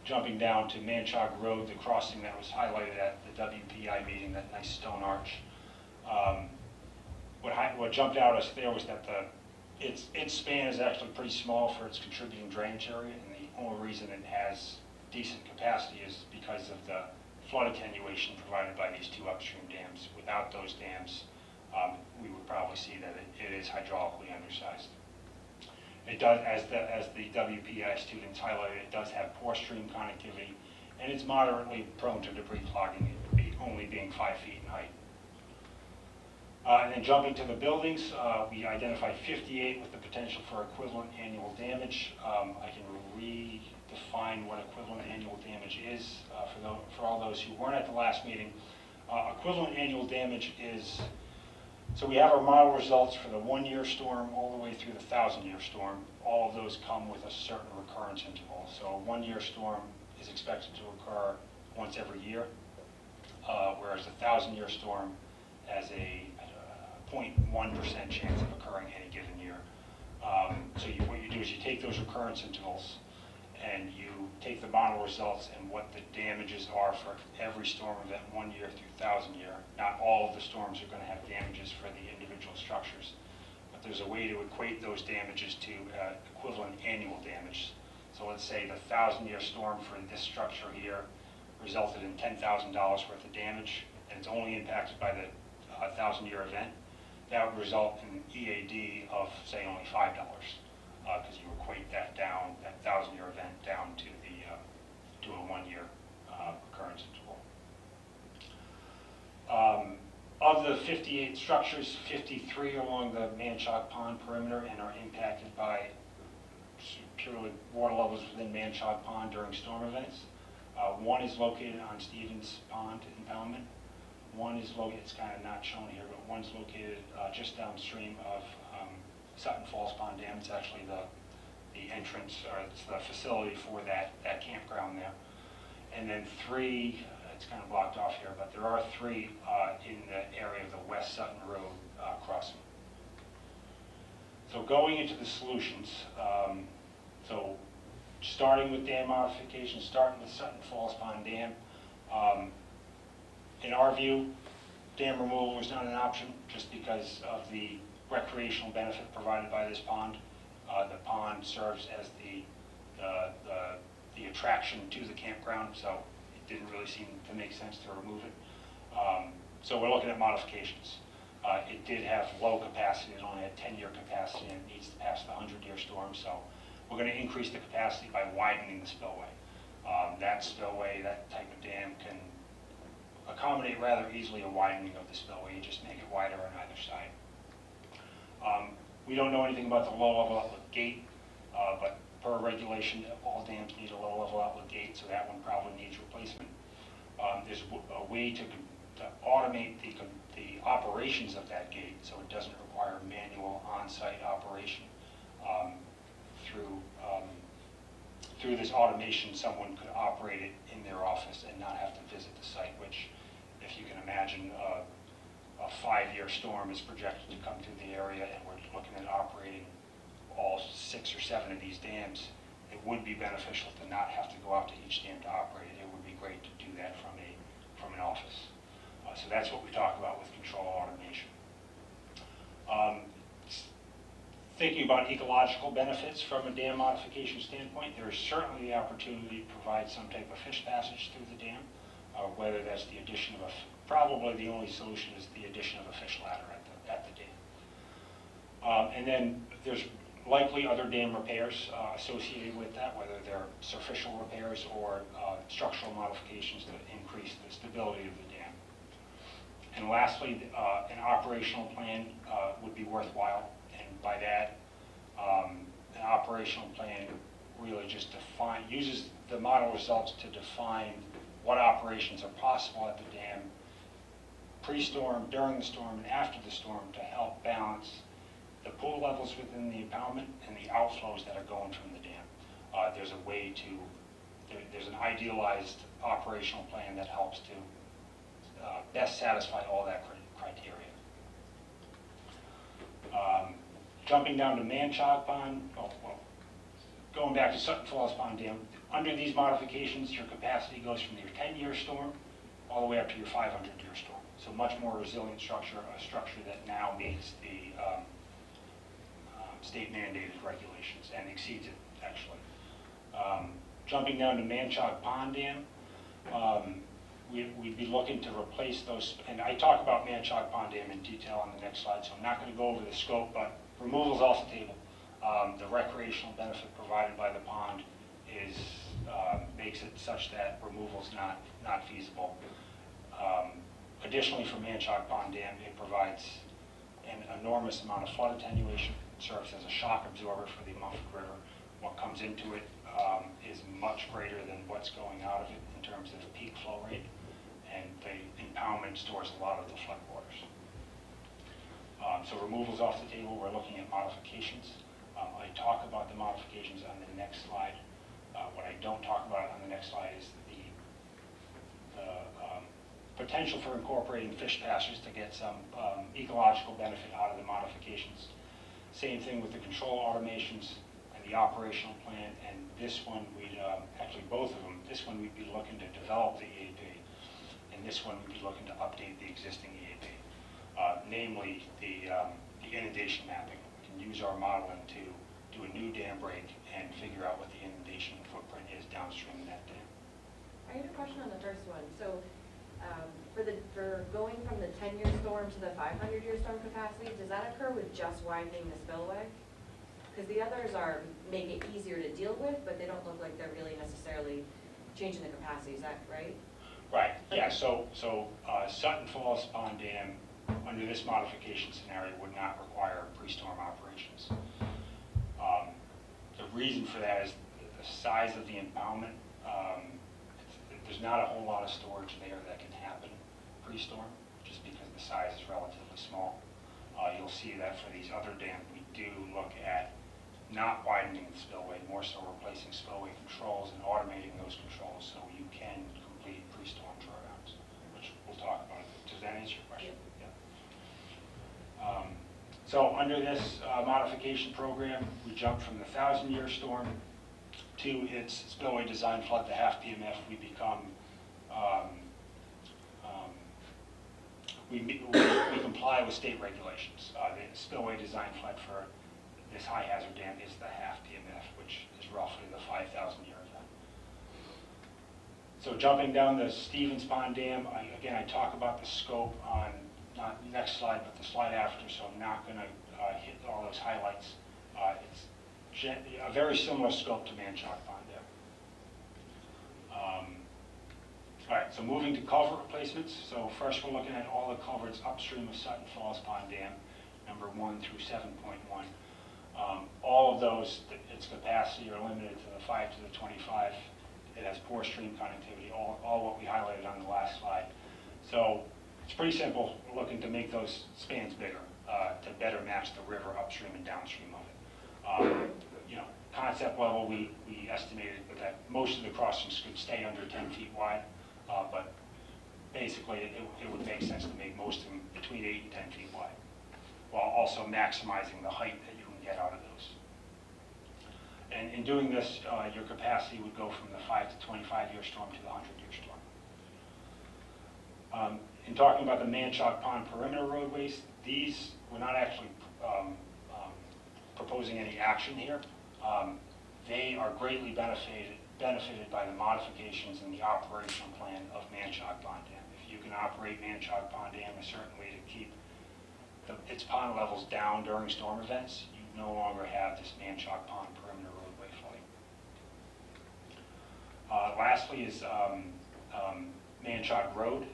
Jumping down to Manchac Road, the crossing that was highlighted at the WPI meeting, that nice stone arch. What jumped out at us there was that its span is actually pretty small for its contributing drainage area, and the only reason it has decent capacity is because of the flood attenuation provided by these two upstream dams. Without those dams, we would probably see that it is hydraulically undersized. It does, as the WPI students highlighted, it does have poor stream connectivity, and it's moderately prone to debris clogging, only being 5 feet in height. And then jumping to the buildings, we identified 58 with the potential for equivalent annual damage. I can redefine what equivalent annual damage is for all those who weren't at the last meeting. Equivalent annual damage is, so we have our model results for the 1-year storm all the way through the 1,000-year storm. All of those come with a certain recurrence interval. So a 1-year storm is expected to occur once every year, whereas a 1,000-year storm has a 0.1% chance of occurring any given year. So what you do is you take those recurrence intervals and you take the model results and what the damages are for every storm event 1 year through 1,000 year. Not all of the storms are going to have damages for the individual structures, but there's a way to equate those damages to equivalent annual damage. So let's say the 1,000-year storm for this structure here resulted in $10,000 worth of damage, and it's only impacted by the 1,000-year event. That would result in EAD of, say, only $5, because you equate that down, that 1,000-year event down to a 1-year occurrence interval. Of the 58 structures, 53 are along the Manchac Pond perimeter and are impacted by purely water levels within Manchac Pond during storm events. One is located on Stevens Pond impoundment. One is located, it's kind of not shown here, but one's located just downstream of Sutton Falls Pond Dam. It's actually the entrance, or it's the facility for that campground there. And then 3, it's kind of blocked off here, but there are 3 in the area of the West Sutton Road crossing. So going into the solutions, so starting with dam modification, starting with Sutton Falls Pond Dam. In our view, dam removal is not an option just because of the recreational benefit provided by this pond. The pond serves as the attraction to the campground, so it didn't really seem to make sense to remove it. So we're looking at modifications. It did have low capacity, it only had 10-year capacity, and it needs to pass the 100-year storm, so we're going to increase the capacity by widening the spillway. That spillway, that type of dam, can accommodate rather easily a widening of the spillway. You just make it wider on either side. We don't know anything about the low-level outlet gate, but per regulation, all dams need a low-level outlet gate, so that one probably needs replacement. There's a way to automate the operations of that gate so it doesn't require manual on-site operation. Through this automation, someone could operate it in their office and not have to visit the site, which, if you can imagine, a 5-year storm is projected to come through the area, and we're looking at operating all 6 or 7 of these dams. It would be beneficial to not have to go out to each dam to operate it. It would be great to do that from an office. So that's what we talk about with control automation. Thinking about ecological benefits from a dam modification standpoint, there is certainly the opportunity to provide some type of fish passage through the dam, whether that's the addition of probably the only solution is the addition of a fish ladder at the dam. And then there's likely other dam repairs associated with that, whether they're superficial repairs or structural modifications that increase the stability of the dam. And lastly, an operational plan would be worthwhile. And by that, an operational plan really just uses the model results to define what operations are possible at the dam pre-storm, during the storm, and after the storm to help balance the pool levels within the impoundment and the outflows that are going from the dam. There's a way there's an idealized operational plan that helps to best satisfy all that criteria. Jumping down to Manchac Pond, going back to Sutton Falls Pond Dam, under these modifications, your capacity goes from your 10-year storm all the way up to your 500-year storm. So much more resilient structure, a structure that now meets the state mandated regulations and exceeds it, actually. Jumping down to Manchog Pond Dam, we'd be looking to replace those, and I talk about Manchog Pond Dam in detail on the next slide, so I'm not going to go over the scope, but removal's off the table. The recreational benefit provided by the pond is, makes it such that removal's not feasible. Additionally, for Manchog Pond Dam, it provides an enormous amount of flood attenuation, serves as a shock absorber for the Mumford River. What comes into it is much greater than what's going out of it in terms of peak flow rate, and the impoundment stores a lot of the floodwaters. So removal's off the table. We're looking at modifications. I talk about the modifications on the next slide. What I don't talk about on the next slide is the potential for incorporating fish pastures to get some ecological benefit out of the modifications. Same thing with the control automations and the operational plan, and this one we'd, actually both of them, this one we'd be looking to develop the EAP, and this one we'd be looking to update the existing EAP. Namely, the inundation mapping. We can use our modeling to do a new dam break and figure out what the inundation footprint is downstream of that dam. I had a question on the first one. So for going from the 10-year storm to the 500-year storm capacity, does that occur with just widening the spillway? Because the others make it easier to deal with, but they don't look like they're really necessarily changing the capacity. Is that right? Right, yeah, so Sutton Falls Pond Dam, under this modification scenario, would not require pre-storm operations. The reason for that is the size of the impoundment. There's not a whole lot of storage there that can happen pre-storm, just because the size is relatively small. You'll see that for these other dams, we do look at not widening the spillway, more so replacing spillway controls and automating those controls so you can complete pre-storm drawdowns, which we'll talk about. Does that answer your question? Yeah. So under this modification program, we jump from the 1,000-year storm to its spillway design flood to half PMF. We become, we comply with state regulations. The spillway design flood for this high hazard dam is the half PMF, which is roughly the 5,000-year event. So jumping down the Stevens Pond Dam, again, I talk about the scope on, not the next slide, but the slide after, so I'm not going to hit all those highlights. It's a very similar scope to Manchog Pond Dam. All right, so moving to culvert replacements. So first we're looking at all the culverts upstream of Sutton Falls Pond Dam, number 1 through 7.1. All of those, its capacity are limited to the 5 to the 25. It has poor stream connectivity, all what we highlighted on the last slide. So it's pretty simple. We're looking to make those spans bigger to better match the river upstream and downstream of it. Concept level, we estimated that most of the crossings could stay under 10 feet wide, but basically it would make sense to make most of them between 8 and 10 feet wide, while also maximizing the height that you can get out of those. And in doing this, your capacity would go from the 5 to 25-year storm to the 100-year storm. In talking about the Manchog Pond perimeter roadways, these, we're not actually proposing any action here. They are greatly benefited by the modifications in the operational plan of Manchog Pond Dam. If you can operate Manchog Pond Dam a certain way to keep its pond levels down during storm events, you no longer have this Manchog Pond perimeter roadway flooding. Lastly is Manchog Road.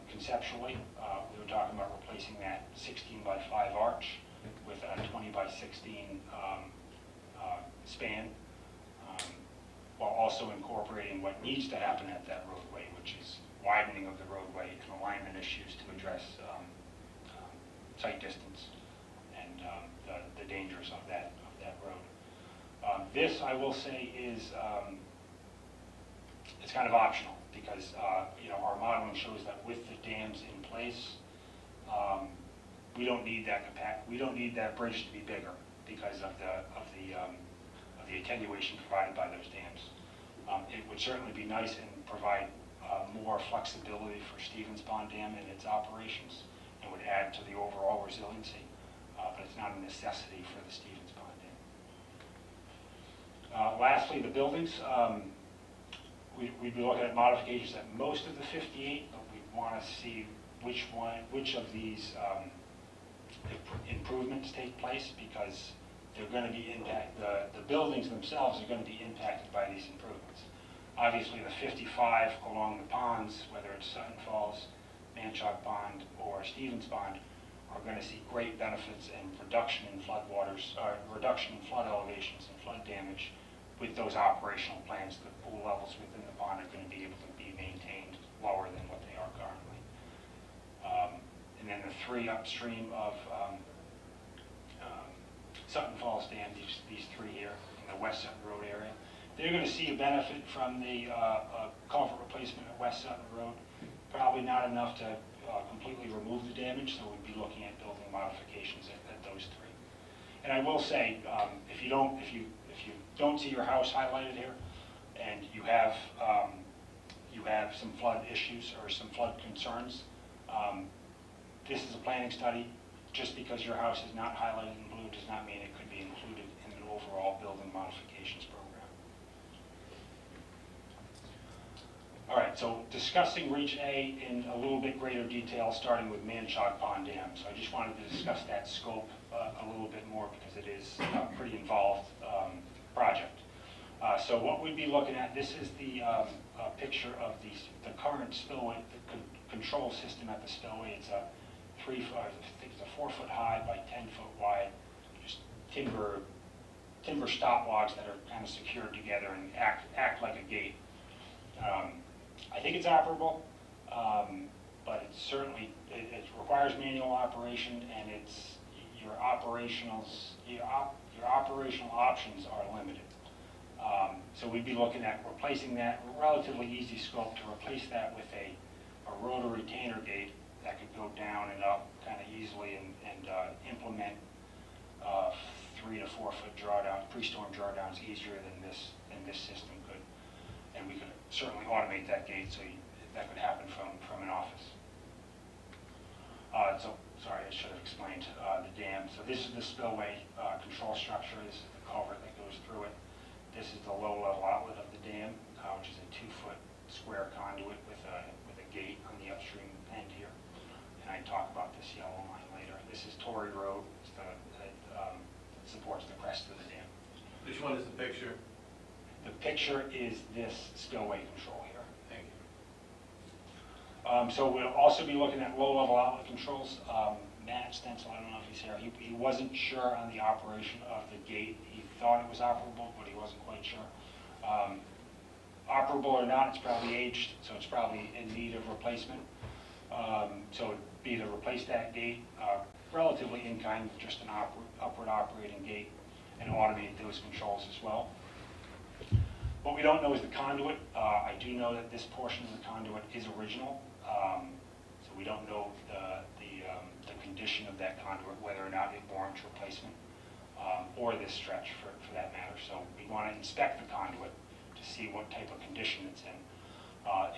Conceptually, we were talking about replacing that 16 by 5 arch with a 20 by 16 span, while also incorporating what needs to happen at that roadway, which is widening of the roadway and alignment issues to address sight distance and the dangers of that road. This, I will say, is it's kind of optional because our modeling shows that with the dams in place, we don't need that bridge to be bigger because of the attenuation provided by those dams. It would certainly be nice and provide more flexibility for Stevens Pond Dam and its operations, and would add to the overall resiliency. But but it's not a necessity for the Stevens Pond Dam. Lastly, the buildings. We'd be looking at modifications at most of the 58, but we want to see which of these improvements take place, because they're going to be the buildings themselves are going to be impacted by these improvements. Obviously, the 55 along the ponds, whether it's Sutton Falls, Manchog Pond, or Stevens Pond, are going to see great benefits and reduction in floodwaters, reduction in flood elevations and flood damage with those operational plans. The pool levels within the pond are going to be able to be maintained lower than what they are currently. And then the 3 upstream of Sutton Falls Dam, these 3 here in the West Sutton Road area, they're going to see a benefit from the culvert replacement at West Sutton Road. Probably not enough to completely remove the damage, so we'd be looking at building modifications at those 3. And I will say, if you don't see your house highlighted here, and you have some flood issues or some flood concerns, this is a planning study. Just because your house is not highlighted in blue does not mean it could be included in an overall building modifications program. All right, so discussing Reach A in a little bit greater detail, starting with Manchog Pond Dam. So I just wanted to discuss that scope a little bit more, because it is a pretty involved project. So what we'd be looking at, this is the picture of the current spillway, the control system at the spillway. It's a 4 foot high by 10 foot wide, just timber stop logs that are kind of secured together and act like a gate. I think it's operable, but it's certainly, it requires manual operation, and it's your operational options are limited. So we'd be looking at replacing that, relatively easy scope to replace that with a rotary retainer gate that could go down and up kind of easily and implement 3 to 4 foot drawdown, pre-storm drawdowns easier than this system could. And we could certainly automate that gate, so that could happen from an office. So, sorry, I should have explained the dam. So this is the spillway control structure. This is the culvert that goes through it. This is the low-level outlet of the dam, which is a 2 foot square conduit with a gate on the upstream end here. And I talk about this yellow line later. This is Torrey Road. It's that supports the crest of the dam. Which one is the picture? The picture is this spillway control here. Thank you. So we'll also be looking at low-level outlet controls. Matt Stencil, I don't know if he's here, he wasn't sure on the operation of the gate. He thought it was operable, but he wasn't quite sure. Operable or not, it's probably aged, so it's probably in need of replacement. So it'd be to replace that gate, relatively in kind, with just an upward operating gate, and automate those controls as well. What we don't know is the conduit. I do know that this portion of the conduit is original, so we don't know the condition of that conduit, whether or not it warrants replacement, or this stretch for that matter. So we want to inspect the conduit to see what type of condition it's in.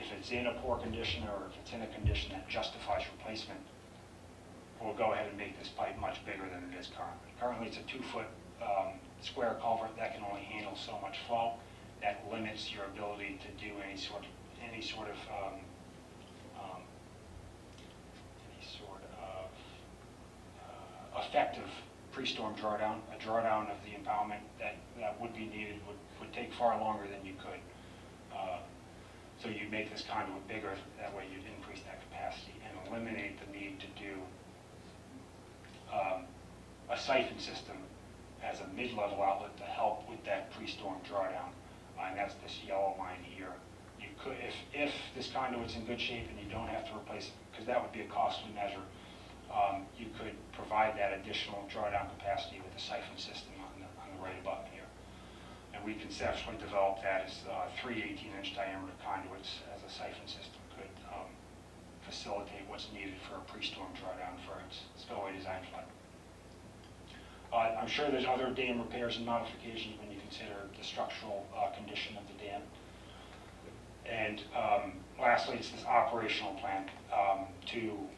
If it's in a poor condition, or if it's in a condition that justifies replacement, we'll go ahead and make this pipe much bigger than it is currently. Currently it's a 2 foot square culvert that can only handle so much flow. That limits your ability to do any sort of effective pre-storm drawdown. A drawdown of the impoundment that would be needed would take far longer than you could. So you'd make this conduit bigger. That way you'd increase that capacity and eliminate the need to do a siphon system as a mid-level outlet to help with that pre-storm drawdown. And that's this yellow line here. You could, if this conduit's in good shape and you don't have to replace it, because that would be a costly measure, you could provide that additional drawdown capacity with a siphon system on the right above here. And we conceptually developed that as 3 18-inch diameter conduits as a siphon system could facilitate what's needed for a pre-storm drawdown for its spillway design flood. I'm sure there's other dam repairs and modifications when you consider the structural condition of the dam. And lastly, it's this operational plan to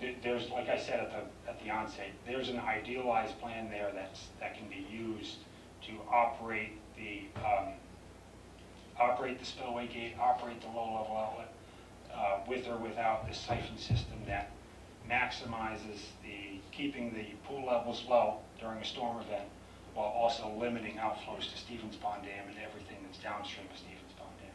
There's, like I said at the onset, there's an idealized plan there that can be used to operate the spillway gate, operate the low-level outlet, with or without this siphon system that maximizes keeping the pool levels low during a storm event, while also limiting outflows to Stevens Pond Dam and everything that's downstream of Stevens Pond Dam.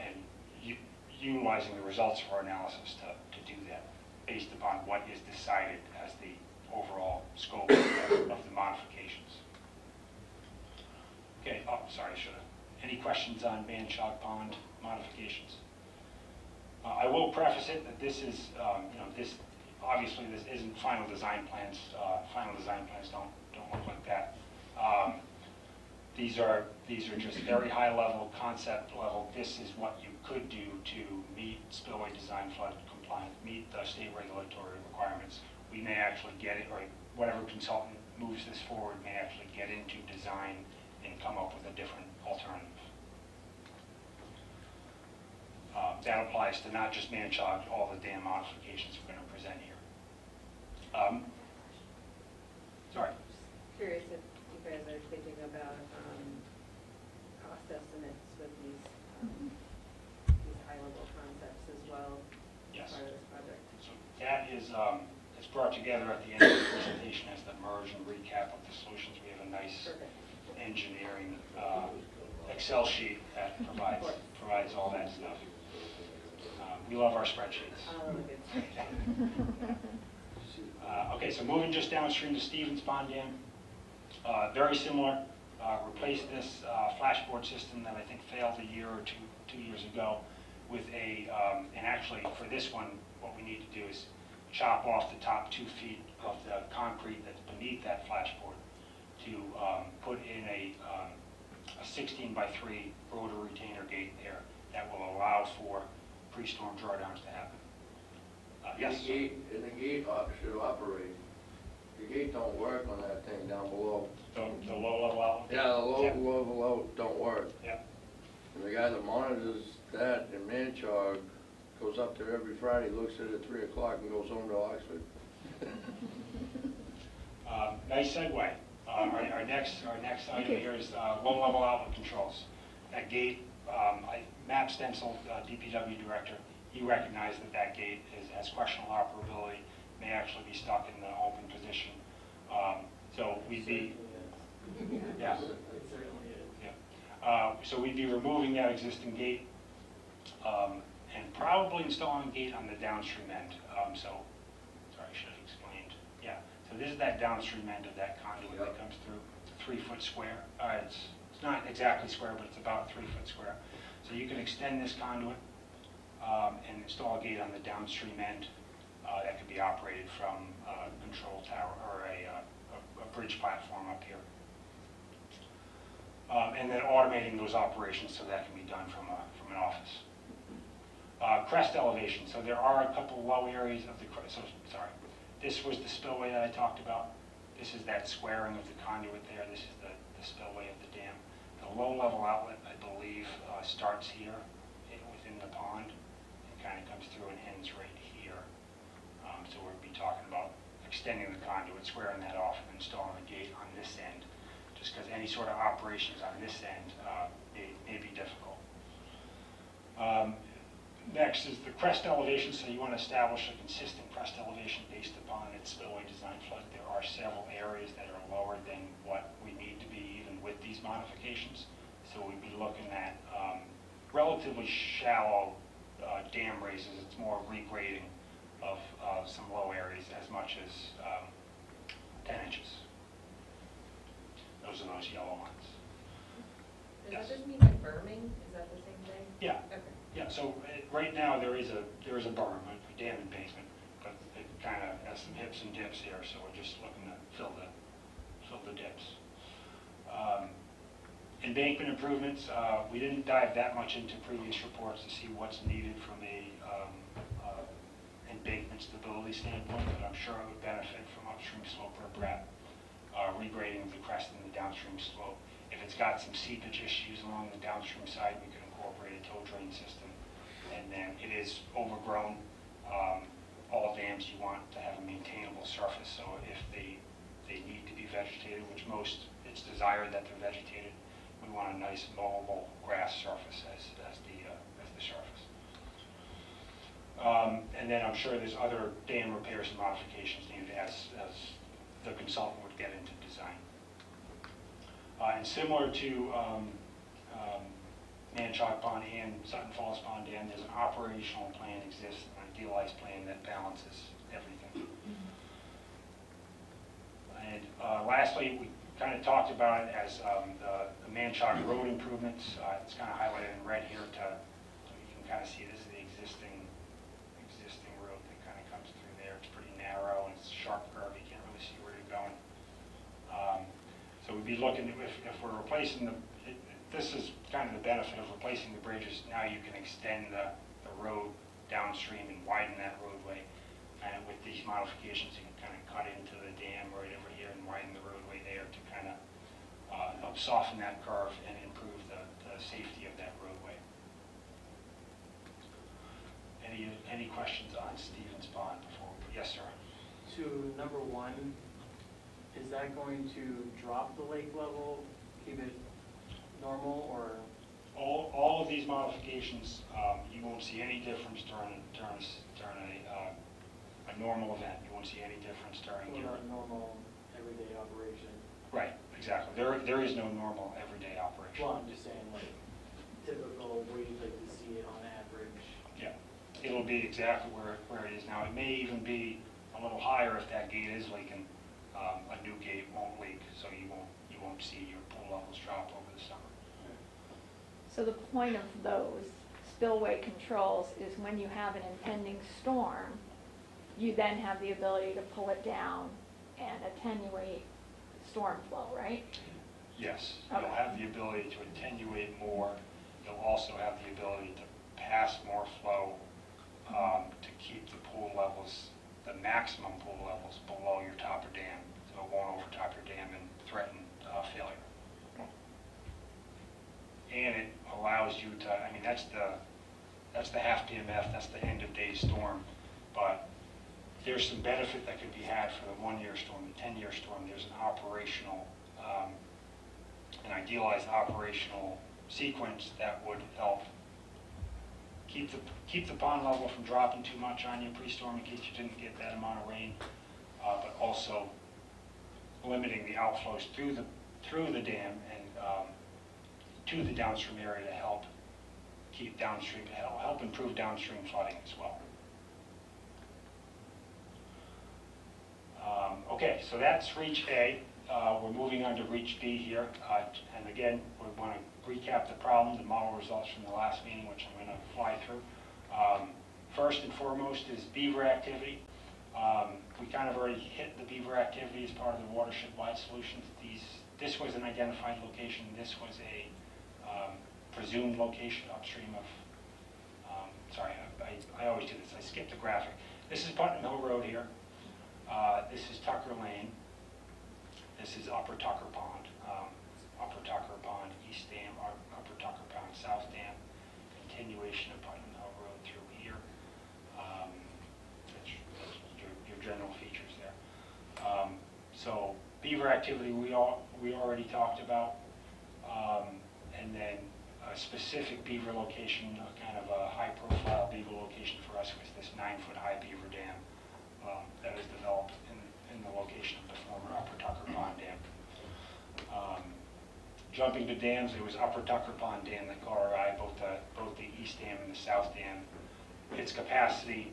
And utilizing the results of our analysis to do that, based upon what is decided as the overall scope of the modifications. Okay, sorry, any questions on Manchog Pond modifications? I will preface it that this is, obviously this isn't final design plans. Final design plans don't look like that. These are just very high level, concept level. This is what you could do to meet spillway design flood compliance, meet the state regulatory requirements. We may actually get it, or whatever consultant moves this forward may actually get into design and come up with a different alternative. That applies to not just Manchog, all the dam modifications we're going to present here. Sorry. Curious if you guys are thinking about cost estimates with these high-level concepts as well as Yes. part of this project. So that is, it's brought together at the end of the presentation as the merge and recap of the solutions. We have a nice Perfect. engineering Excel sheet that provides all that stuff. We love our spreadsheets. Good. Okay, so moving just downstream to Stevens Pond Dam. Very similar. Replaced this flashboard system that I think failed a year or two years ago with and actually for this one, what we need to do is chop off the top 2 feet of the concrete that's beneath that flashboard to put in a 16 by 3 rotor retainer gate there that will allow for pre-storm drawdowns to happen. Yes? And the gate should operate. The gate don't work on that thing down below. The low-level outlet? Yeah, the low Yep. level out don't work. Yep. And the guy that monitors that in Manchog goes up there every Friday, looks at it at 3 o'clock and goes home to Oxford. Nice segue. Our next item here is low-level outlet controls. That gate, Matt Stencil, DPW director, he recognized that gate has questionable operability, may actually be stuck in the open position. So we'd be, yeah. So we'd be removing that existing gate and probably installing a gate on the downstream end. Sorry, I should have explained. Yeah, so this is that downstream end of that conduit that comes through. It's a 3-foot square. It's not exactly square, but it's about 3-foot square. So you can extend this conduit and install a gate on the downstream end that could be operated from a control tower or a bridge platform up here. And then automating those operations so that can be done from an office. Crest elevation. So there are a couple low areas of the crest. So, sorry. This was the spillway that I talked about. This is that squaring of the conduit there. This is the spillway of the dam. The low-level outlet, I believe, starts here within the pond and kind of comes through and ends right here. So we'll be talking about extending the conduit, squaring that off, and installing a gate on this end, just because any sort of operations on this end may be difficult. Next is the crest elevation. So you want to establish a consistent crest elevation based upon its spillway design flood. There are several areas that are lower than what we need to be even with these modifications. So we'd be looking at relatively shallow dam raises. It's more regrading of some low areas as much as 10 inches. Those are those yellow ones. Does Yes. that just mean like berming? Is that the same thing? Yeah. Okay. Yeah, so right now there is a berm, a dam embankment, but it kind of has some hips and dips here, so we're just looking to fill the dips. Embankment improvements, we didn't dive that much into previous reports to see what's needed from a embankment stability standpoint, but I'm sure it would benefit from upstream slope riprap, regrading of the crest and the downstream slope. If it's got some seepage issues along the downstream side, we could incorporate a tow drain system. And then it is overgrown. all dams you want to have a maintainable surface, so if they need to be vegetated, which most, it's desired that they're vegetated, we want a nice mowable grass surface as the surface. And then I'm sure there's other dam repairs and modifications needed as the consultant would get into design. And similar to Manchog Pond and Sutton Falls Pond Dam, there's an operational plan exists, an idealized plan that balances everything. And lastly, we kind of talked about it as the Manchog road improvements. It's kind of highlighted in red here so you can kind of see this is the existing road that kind of comes through there. It's pretty narrow and it's a sharp curve. You can't really see where you're going. So we'd be looking, if we're replacing this is kind of the benefit of replacing the bridges. Now you can extend the road downstream and widen that roadway. And with these modifications, you can kind of cut into the dam right over here and widen the roadway there to kind of help soften that curve and improve the safety of that roadway. Any questions on Stevens Pond before? Yes, sir. To number one, is that going to drop the lake level, keep it normal, or? All of these modifications, you won't see any difference during a normal event. You won't see any difference during What about normal everyday operation? Right, exactly. There is no normal everyday operation. Well, I'm just saying, like, typical where you'd like to see it on average. Yeah, it'll be exactly where it is now. It may even be a little higher if that gate is leaking. A new gate won't leak, so you won't see your pool levels drop over the summer. So the point of those spillway controls is when you have an impending storm, you then have the ability to pull it down and attenuate storm flow, right? Yes, Okay. you'll have the ability to attenuate more. You'll also have the ability to pass more flow to keep the pool levels, the maximum pool levels below your topper dam, so it won't overtop your dam and threaten failure. And it allows you to, I mean, that's the half PMF, that's the end of day storm, but there's some benefit that could be had for the 1-year storm, the 10-year storm. There's an operational, an idealized operational sequence that would help keep the pond level from dropping too much on you pre-storm in case you didn't get that amount of rain, but also limiting the outflows through the dam and to the downstream area to help keep downstream, help improve downstream flooding as well. Okay, so that's Reach A. We're moving on to Reach B here. And again, we want to recap the problem, the model results from the last meeting, which I'm going to fly through. First and foremost is beaver activity. We kind of already hit the beaver activity as part of the watershed-wide solutions. This was an identified location. This was a presumed location upstream of, sorry, I always do this. I skip the graphic. This is Putnam Hill Road here. This is Tucker Lane. This is Upper Tucker Pond. Upper Tucker Pond, East Dam, Upper Tucker Pond, South Dam. Continuation of Putnam Hill Road through here. That's your general features there. So beaver activity we already talked about. And then a specific beaver location, kind of a high-profile beaver location for us was this 9-foot high beaver dam that was developed in the location of the former Upper Tucker Pond Dam. Jumping to dams, there was Upper Tucker Pond Dam that caught our eye, both the East Dam and the South Dam. Its capacity,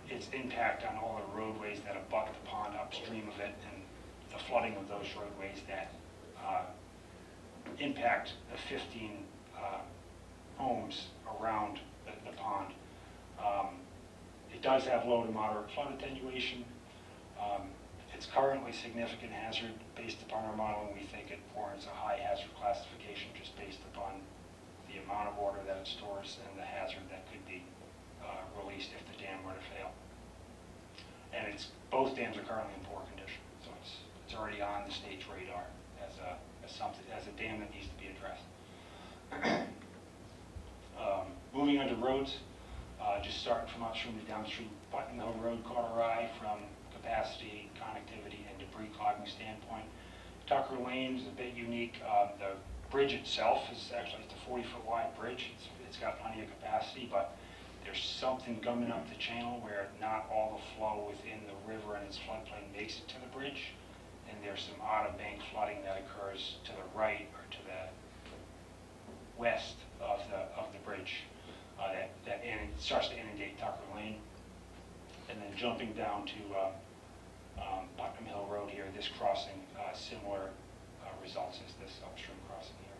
its impact on all the roadways that abut the pond upstream of it, and the flooding of those roadways that impact the 15 homes around the pond. It does have low to moderate flood attenuation. It's currently significant hazard. Based upon our modeling, we think it warrants a high hazard classification just based upon the amount of water that it stores and the hazard that could be released if the dam were to fail. And both dams are currently in poor condition, so it's already on the state's radar as a dam that needs to be addressed. Moving on to roads, just starting from upstream to downstream, Putnam Hill Road caught our eye from capacity, connectivity, and debris clogging standpoint. Tucker Lane is a bit unique. The bridge itself is actually, it's a 40-foot wide bridge. It's got plenty of capacity, but there's something gumming up the channel where not all the flow within the river and its floodplain makes it to the bridge. And there's some out-of-bank flooding that occurs to the right or to the west of the bridge that starts to inundate Tucker Lane. And then jumping down to Putnam Hill Road here, this crossing, similar results as this upstream crossing here.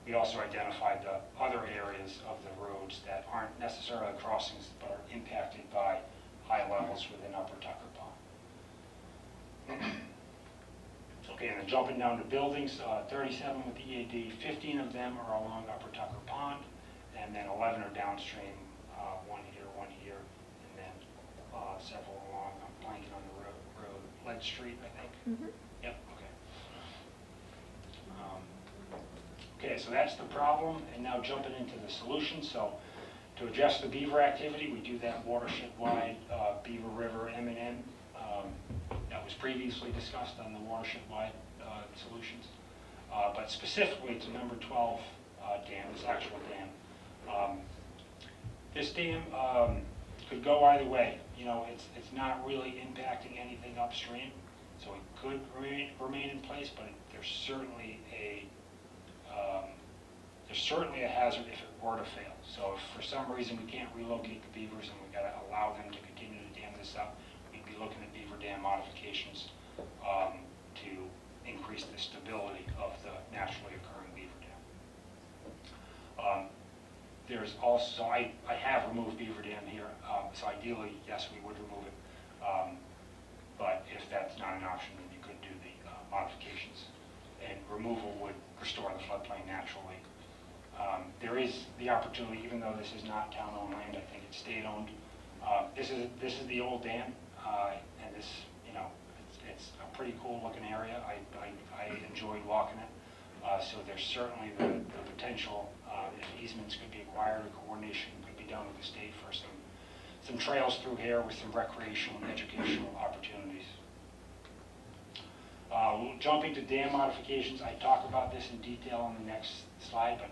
We also identified the other areas of the roads that aren't necessarily crossings but are impacted by high levels within Upper Tucker Pond. Okay, and then jumping down to buildings, 37 with EAD, 15 of them are along Upper Tucker Pond, and then 11 are downstream, one here, and then several along, I'm blanking on the road, Lead Street, I think. Mhm. Yep, okay. Okay, so that's the problem, and now jumping into the solution. So to address the beaver activity, we do that watershed-wide Beaver River M&M that was previously discussed on the watershed-wide solutions. But specifically to number 12 dam, this actual dam. This dam could go either way. You know, it's not really impacting anything upstream, so it could remain in place, but there's certainly a hazard if it were to fail. So if for some reason we can't relocate the beavers and we've got to allow them to continue to dam this up, we'd be looking at beaver dam modifications to increase the stability of the naturally occurring beaver dam. There's also, I have removed beaver dam here, so ideally, yes, we would remove it. But if that's not an option, then you could do the modifications. And removal would restore the floodplain naturally. There is the opportunity, even though this is not town-owned land, I think it's state-owned. This is the old dam, and this, you know, it's a pretty cool-looking area. I enjoyed walking it. So there's certainly the potential, if easements could be acquired or coordination could be done with the state for some trails through here with some recreational and educational opportunities. Jumping to dam modifications, I talk about this in detail on the next slide, but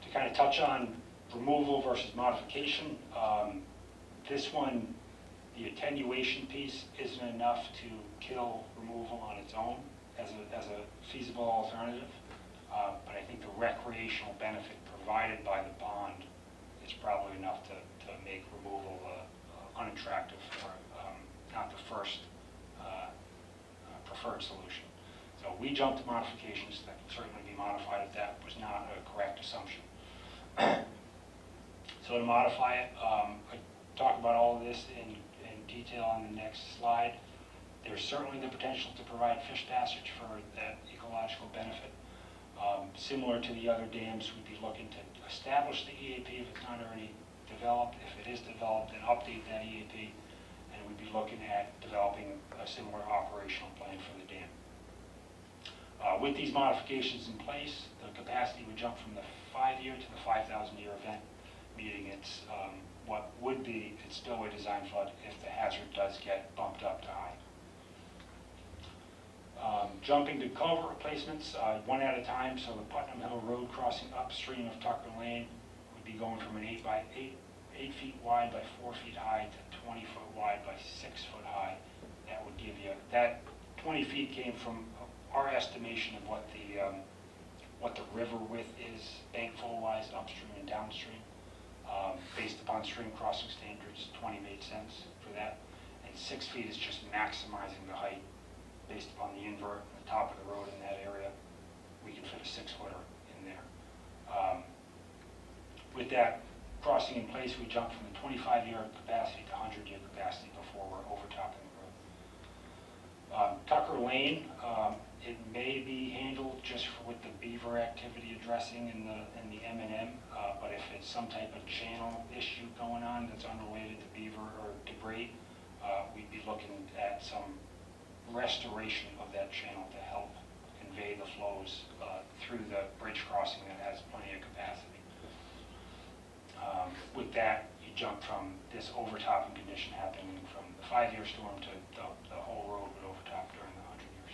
to kind of touch on removal versus modification, this one, the attenuation piece isn't enough to kill removal on its own as a feasible alternative, but I think the recreational benefit provided by the pond is probably enough to make removal unattractive or not the first preferred solution. So we jumped to modifications that can certainly be modified if that was not a correct assumption. So to modify it, I talk about all of this in detail on the next slide. There's certainly the potential to provide fish passage for that ecological benefit. Similar to the other dams, we'd be looking to establish the EAP if it's not already developed. If it is developed, then update that EAP, and we'd be looking at developing a similar operational plan for the dam. With these modifications in place, the capacity would jump from the 5-year to the 5,000-year event, meeting its what would be its spillway design flood if the hazard does get bumped up to high. Jumping to culvert replacements, one at a time. So the Putnam Hill Road crossing upstream of Tucker Lane would be going from an 8 feet wide by 4 feet high to 20 foot wide by 6 foot high. That would give you, that 20 feet came from our estimation of what the river width is, bankful wise, upstream and downstream. Based upon stream crossing standards, 20 made sense for that. And 6 feet is just maximizing the height based upon the invert at the top of the road in that area. We can fit a 6-footer in there. With that crossing in place, we jump from the 25-year capacity to 100-year capacity before we're overtopping the road. Tucker Lane, it may be handled just with the beaver activity addressing in the M&M, but if it's some type of channel issue going on that's unrelated to beaver or debris, we'd be looking at some restoration of that channel to help convey the flows through the bridge crossing that has plenty of capacity. With that, you jump from this overtopping condition happening from the 5-year storm to the whole road would overtop during the 100-year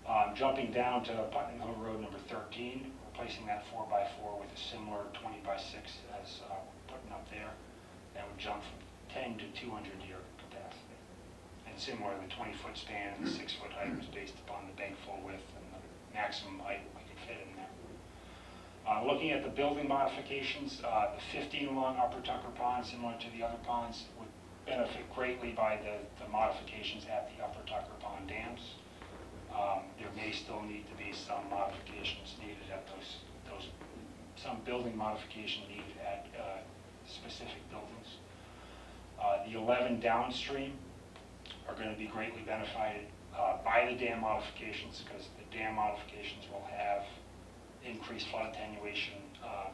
storm. Jumping down to Putnam Hill Road number 13, replacing that 4x4 with a similar 20x6 as we're putting up there. That would jump from 10 to 200-year capacity. And similar, the 20-foot span and the 6-foot height was based upon the bank full width and the maximum height we could fit in there. Looking at the building modifications, the 15 along Upper Tucker Pond, similar to the other ponds, would benefit greatly by the modifications at the Upper Tucker Pond dams. There may still need to be some modifications needed at some building modification needed at specific buildings. The 11 downstream are going to be greatly benefited by the dam modifications, because the dam modifications will have increased flood attenuation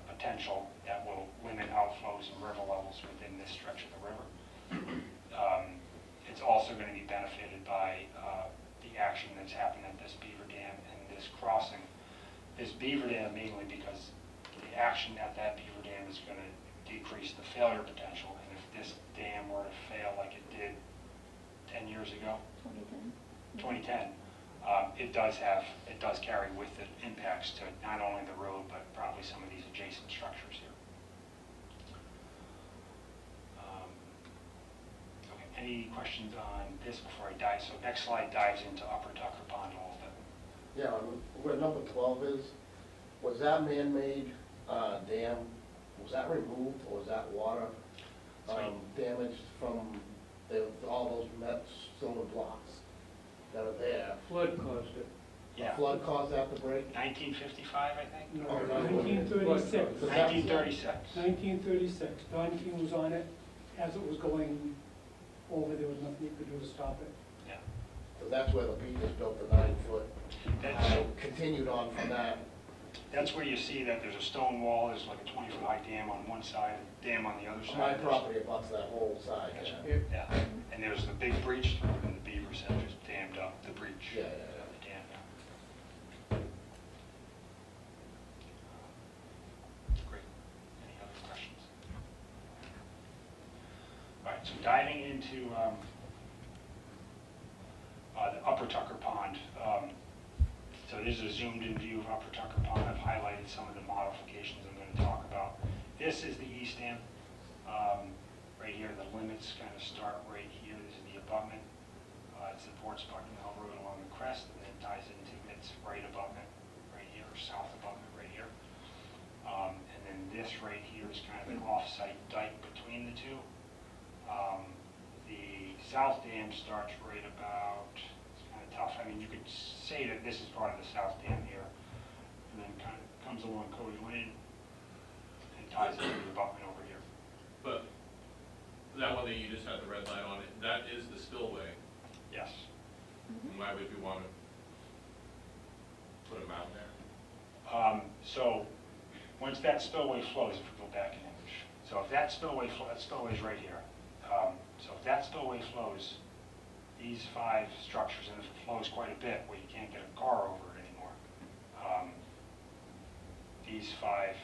potential that will limit outflows and river levels within this stretch of the river. It's also going to be benefited by the action that's happened at this beaver dam and this crossing. This beaver dam mainly because the action at that beaver dam is going to decrease the failure potential, and if this dam were to fail like it did 10 years ago, 2010, it does carry with it impacts to not only the road, but probably some of these adjacent structures here. Okay, any questions on this before I dive? So next slide dives into Upper Tucker Pond a little bit. Yeah, where number 12 is, was that man-made dam, was that removed, or was that water damaged from all those met cylinder blocks that are there? Flood caused it. Yeah. Flood caused that to break? 1955, I think? No, Oh, no. 1936. 1936. 1936. Don King was on it. As it was going over, there was nothing you could do to stop it. Yeah. So that's where the Peters built the 9-foot, That's, continued on from that. that's where you see that there's a stone wall, there's like a 20-foot high dam on one side, a dam on the other side. My property abuts that whole side. Gotcha. Yeah, Yeah, and there's the big breach through, and the beavers have just dammed up the breach. yeah. The dam, yeah. Great. Any other questions? All right, so diving into the Upper Tucker Pond. So this is a zoomed-in view of Upper Tucker Pond. I've highlighted some of the modifications I'm going to talk about. This is the east dam. Right here, the limits kind of start right here. This is the abutment. It supports Putnam Hill Road along the crest, and then ties into its right abutment right here, or south abutment right here. And then this right here is kind of an off-site dike between the two. The south dam starts right about, it's kind of tough. I mean, you could say that this is part of the south dam here, and then kind of comes along Cody Lane and ties into the abutment over here. But that one that you just had the red light on, that is the spillway. Yes. Why would you want to put them out there? So once that spillway flows, if we go back an image, so if that spillway is right here. So if that spillway flows, these 5 structures, and if it flows quite a bit where you can't get a car over it anymore, these 5,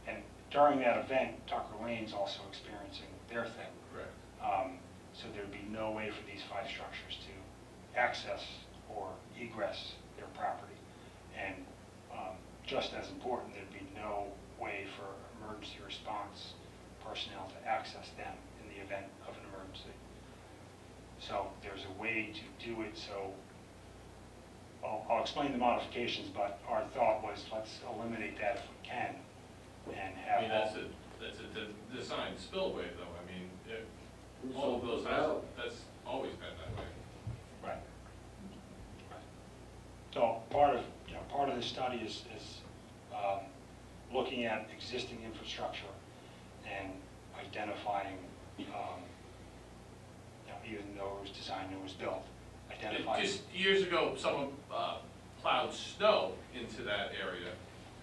and during that event, Tucker Lane's also experiencing their thing. Correct. So there'd be no way for these 5 structures to access or egress their property. And just as important, there'd be no way for emergency response personnel to access them in the event of an emergency. So there's a way to do it. So I'll explain the modifications, but our thought was let's eliminate that if we can and have. I mean, that's a designed spillway, though. I mean, all of those houses, that's always been that way. Right. So part of the study is looking at existing infrastructure and identifying, even though it was designed and it was built, identifying. Just years ago, someone plowed snow into that area,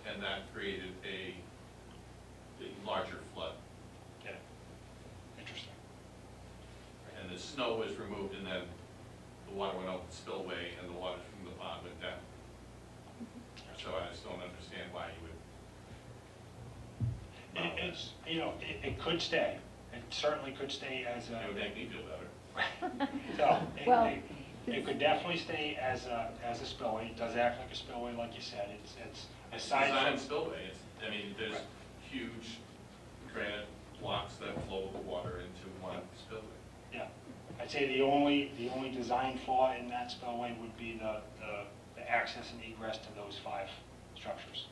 and that created a larger flood. Yeah. Interesting. And the snow was removed, and then the water went out the spillway, and the water from the pond went down. So I just don't understand why you would You know, it could stay. It certainly could stay as It would a, make me feel better. so, Well, it could definitely stay as a spillway. It does act like a spillway, like you said. It's aside Design from, spillway, I mean, there's Right. huge granite blocks that flow the water into one spillway. yeah. I'd say the only design flaw in that spillway would be the access and egress to those 5 structures.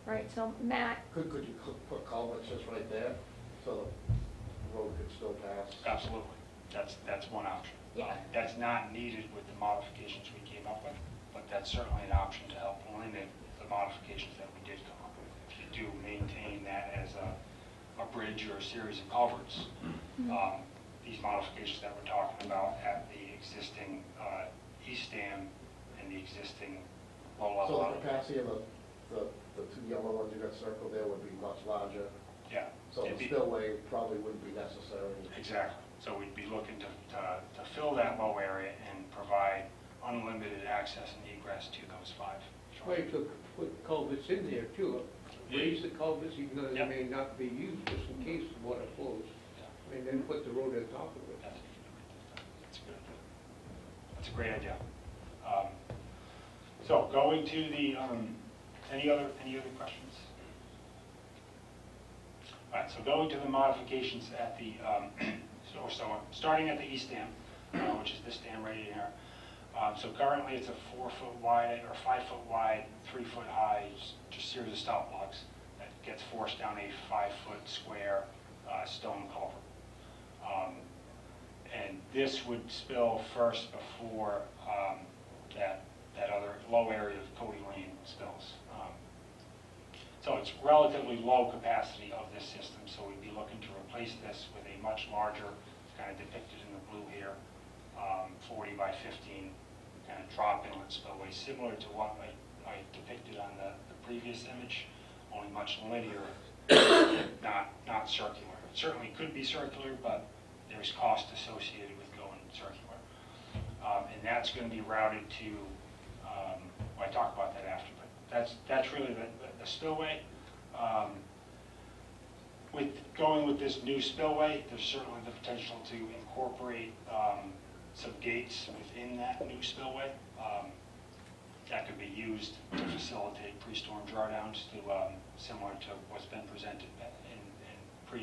right, so Matt, Could you put culverts just right there, so the road could still pass? Absolutely. That's one option. Yeah. That's not needed with the modifications we came up with, but that's certainly an option to help eliminate the modifications that we did come up with. If you do maintain that as a bridge or a series of culverts, these modifications that we're talking about at the existing east dam and the existing low level. So the capacity of the 2 yellow ones you got circled there would be much larger, Yeah. so It'd the be- spillway probably wouldn't be necessary. Exactly. So we'd be looking to fill that low area and provide unlimited access and egress to those 5 Way structures. to put culverts in there too, raise the culverts even though they Yep. may not be used, just in case the water flows. And then put the road on top of it. That's good. That's a great idea. So going to the, any other questions? All right, so going to the modifications at the, starting at the east dam, which is this dam right here. So currently it's a 4-foot wide or 5-foot wide, 3-foot high, just series of stop blocks that gets forced down a 5-foot square stone culvert. And this would spill first before that other low area of Cody Lane spills. So it's relatively low capacity of this system, so we'd be looking to replace this with a much larger, kind of depicted in the blue here, 40 by 15 kind of drop inlet spillway, similar to what I depicted on the previous image, only much linear, not circular. It certainly could be circular, but there's cost associated with going circular. And that's going to be routed to, well, I talk about that after, but that's really the spillway. With going with this new spillway, there's certainly the potential to incorporate some gates within that new spillway. That could be used to facilitate pre-storm drawdowns to, similar to what's been presented for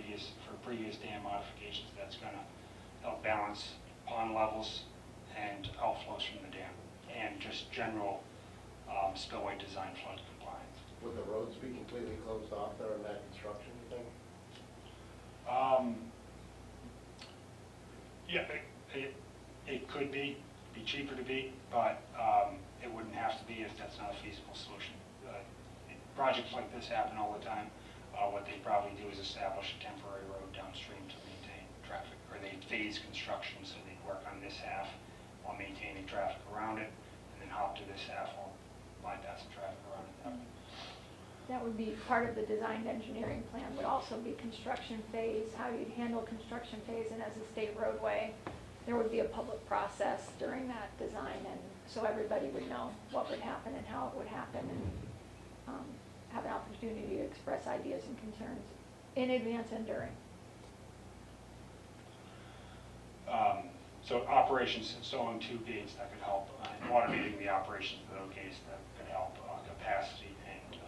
previous dam modifications. That's going to help balance pond levels and outflows from the dam, and just general spillway design flood compliance. Would the roads be completely closed off during that construction, you think? Yeah, it could be cheaper to be, but it wouldn't have to be if that's not a feasible solution. Projects like this happen all the time. What they probably do is establish a temporary road downstream to maintain traffic, or they phase construction, so they work on this half while maintaining traffic around it, and then hop to this half while bypassing traffic around it that way. that would be part of the design engineering plan, would also be construction phase, how you'd handle construction phase, and as a state roadway, there would be a public process during that design, and so everybody would know what would happen and how it would happen, and have an opportunity to express ideas and concerns in advance and during. So operations, installing 2 gates that could help, automating the operations of those gates that could help capacity and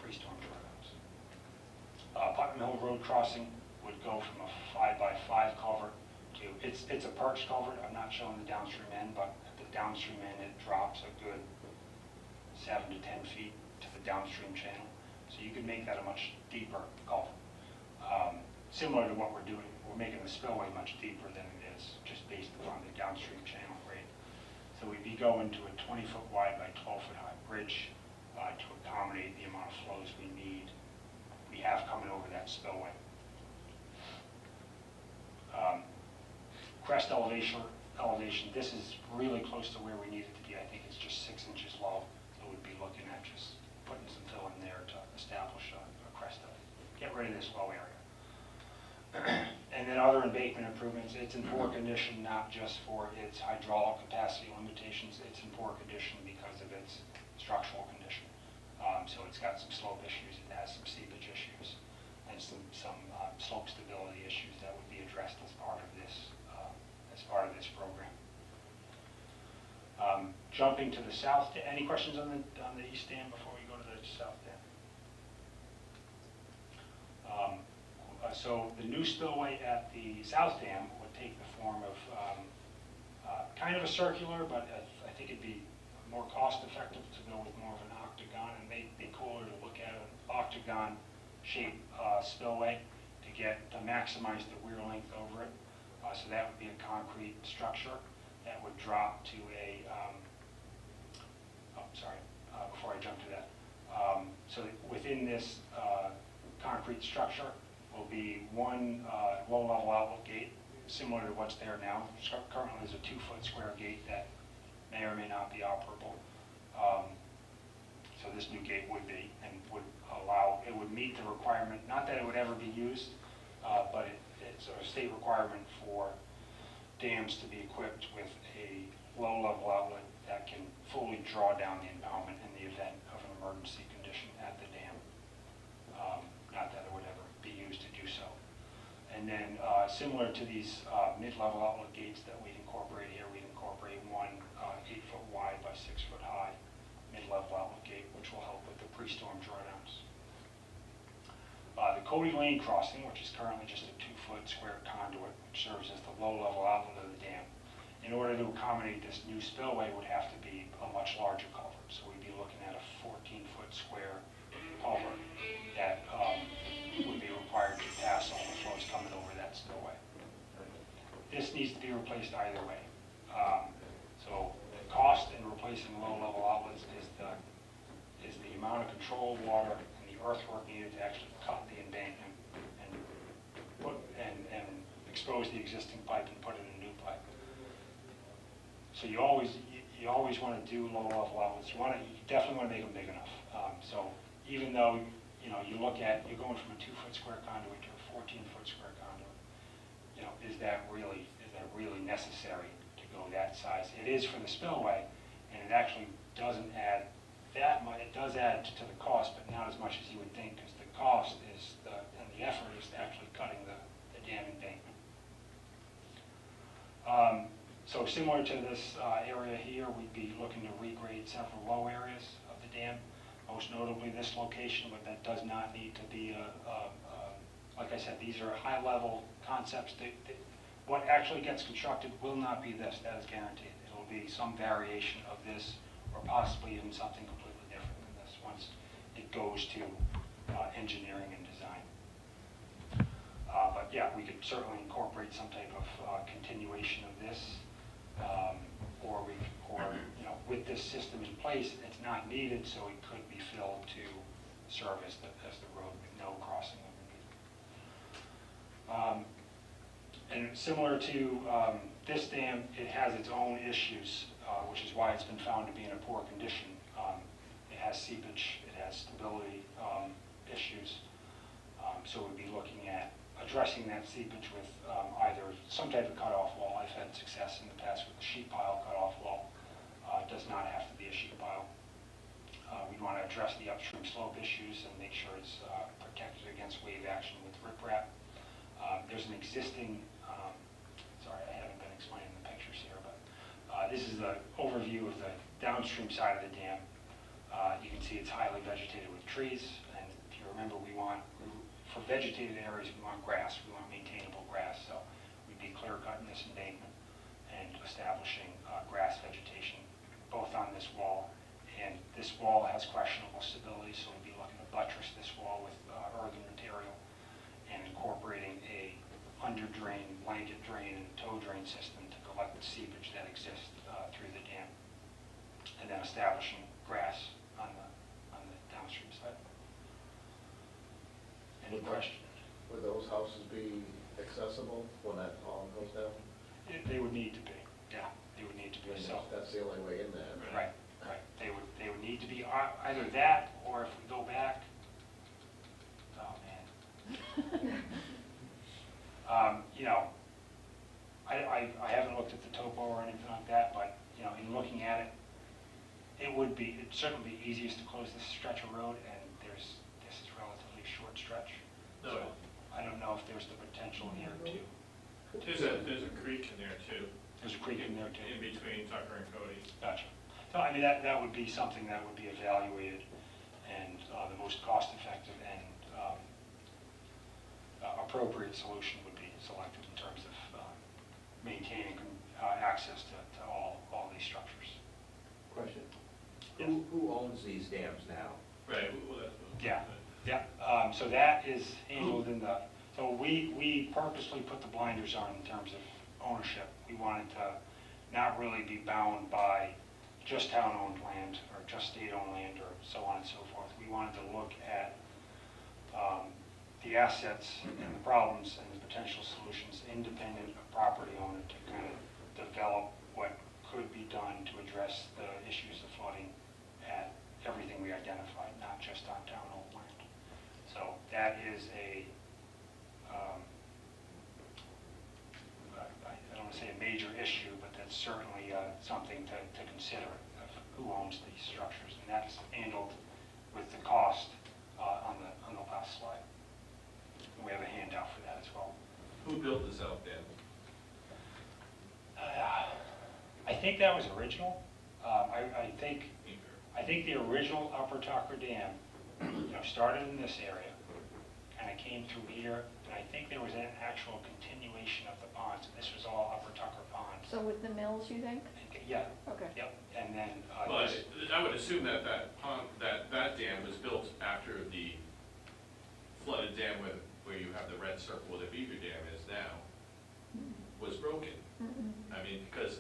pre-storm drawdowns. Putnam Hill Road crossing would go from a 5 by 5 culvert to, it's a perch culvert, I'm not showing the downstream end, but at the downstream end it drops a good 7 to 10 feet to the downstream channel. So you could make that a much deeper culvert. Similar to what we're doing, we're making the spillway much deeper than it is, just based upon the downstream channel grade. So we'd be going to a 20-foot wide by 12-foot high bridge to accommodate the amount of flows we have coming over that spillway. Crest elevation, this is really close to where we need it to be. I think it's just 6 inches low, so we'd be looking at just putting some fill in there to establish a crest of it. Get rid of this low area. And then other embankment improvements, it's in poor condition not just for its hydraulic capacity limitations, it's in poor condition because of its structural condition. So it's got some slope issues, it has some seepage issues. there's some slope stability issues that would be addressed as part of this program. Jumping to the south, any questions on the east dam before we go to the south dam? So the new spillway at the south dam would take the form of kind of a circular, but I think it'd be more cost effective to go with more of an octagon, and may be cooler to look at an octagon shaped spillway to maximize the weir length over it. So that would be a concrete structure that would drop to a, before I jump to that. So within this concrete structure will be one low-level outlet gate, similar to what's there now. Currently there's a 2-foot square gate that may or may not be operable. So this new gate would be, and would allow, it would meet the requirement, not that it would ever be used, but it's a state requirement for dams to be equipped with a low-level outlet that can fully draw down the impoundment in the event of an emergency condition at the dam. Not that it would ever be used to do so. And then similar to these mid-level outlet gates that we incorporate here, we incorporate one 8-foot wide by 6-foot high mid-level outlet gate, which will help with the pre-storm drawdowns. The Cody Lane crossing, which is currently just a 2-foot square conduit, which serves as the low-level outlet of the dam, in order to accommodate this new spillway would have to be a much larger culvert. So we'd be looking at a 14-foot square culvert that would be required to pass all the flows coming over that spillway. This needs to be replaced either way. So the cost in replacing low-level outlets is the amount of controlled water and the earthwork needed to actually cut the embankment and expose the existing pipe and put in a new pipe. So you always want to do low-level outlets. You definitely want to make them big enough. So even though you're going from a 2-foot square conduit to a 14-foot square conduit, is that really necessary to go that size? It is for the spillway, and it actually doesn't add that much. It does add to the cost, but not as much as you would think, because the cost and the effort is actually cutting the dam embankment. So similar to this area here, we'd be looking to regrade several low areas of the dam, most notably this location, but that does not need to be like I said, these are high-level concepts. What actually gets constructed will not be this, that is guaranteed. It will be some variation of this, or possibly even something completely different than this once it goes to engineering and design. But yeah, we could certainly incorporate some type of continuation of this, or with this system in place, it's not needed, so it could be filled to serve as the road with no crossing underneath. And similar to this dam, it has its own issues, which is why it's been found to be in a poor condition. It has seepage, it has stability issues, so we'd be looking at addressing that seepage with either some type of cutoff wall. I've had success in the past with a sheet pile cutoff wall. It does not have to be a sheet pile. We want to address the upstream slope issues and make sure it's protected against wave action with riprap. There's an existing, sorry, I haven't been explaining the pictures here, but this is the overview of the downstream side of the dam. You can see it's highly vegetated with trees, and if you remember, for vegetated areas, we want grass, we want maintainable grass, so we'd be clear cutting this embankment and establishing grass vegetation both on this wall, and this wall has questionable stability, so we'd be looking to buttress this wall with earthen material and incorporating a under drain, blanket drain, and toe drain system to collect the seepage that exists through the dam, and then establishing grass on the downstream side. Any questions? Would those houses be accessible when that column goes down? They would need to be, yeah, they would need to be. And So that's the only way in there. right. They would need to be either that, or if we go back, oh man. I haven't looked at the topo or anything like that, but in looking at it, it'd certainly be easiest to close this stretch of road, and this is a relatively short stretch. No, I don't know if there's the potential here too. there's a creek in there too. There's a creek in there too. In between Tucker and Cody. Gotcha. So, I mean, that would be something that would be evaluated, and the most cost-effective and appropriate solution would be selected in terms of maintaining access to all these structures. Question. Yes. Who owns these dams now? Right, well, that's what. Yeah, yeah. So that is handled in the, so we purposely put the blinders on in terms of ownership. We wanted to not really be bound by just town-owned land or just state-owned land or so on and so forth. We wanted to look at the assets and the problems and the potential solutions independent of property owner to kind of develop what could be done to address the issues of flooding at everything we identified, not just on town-owned land. So that is a, I don't want to say a major issue, but that's certainly something to consider of who owns these structures. And that's handled with the cost on the last slide. And we have a handout for that as well. Who built this out then? I think that was original. I think the original Upper Tucker Dam, started in this area, kind of came through here, and I think there was an actual continuation of the pond. So this was all Upper Tucker Pond. So with the mills, you think? Yeah. Okay. Yep. And then But I would assume that pond, that dam was built after the flooded dam where you have the red circle where the Beaver Dam is now, was broken. I mean, because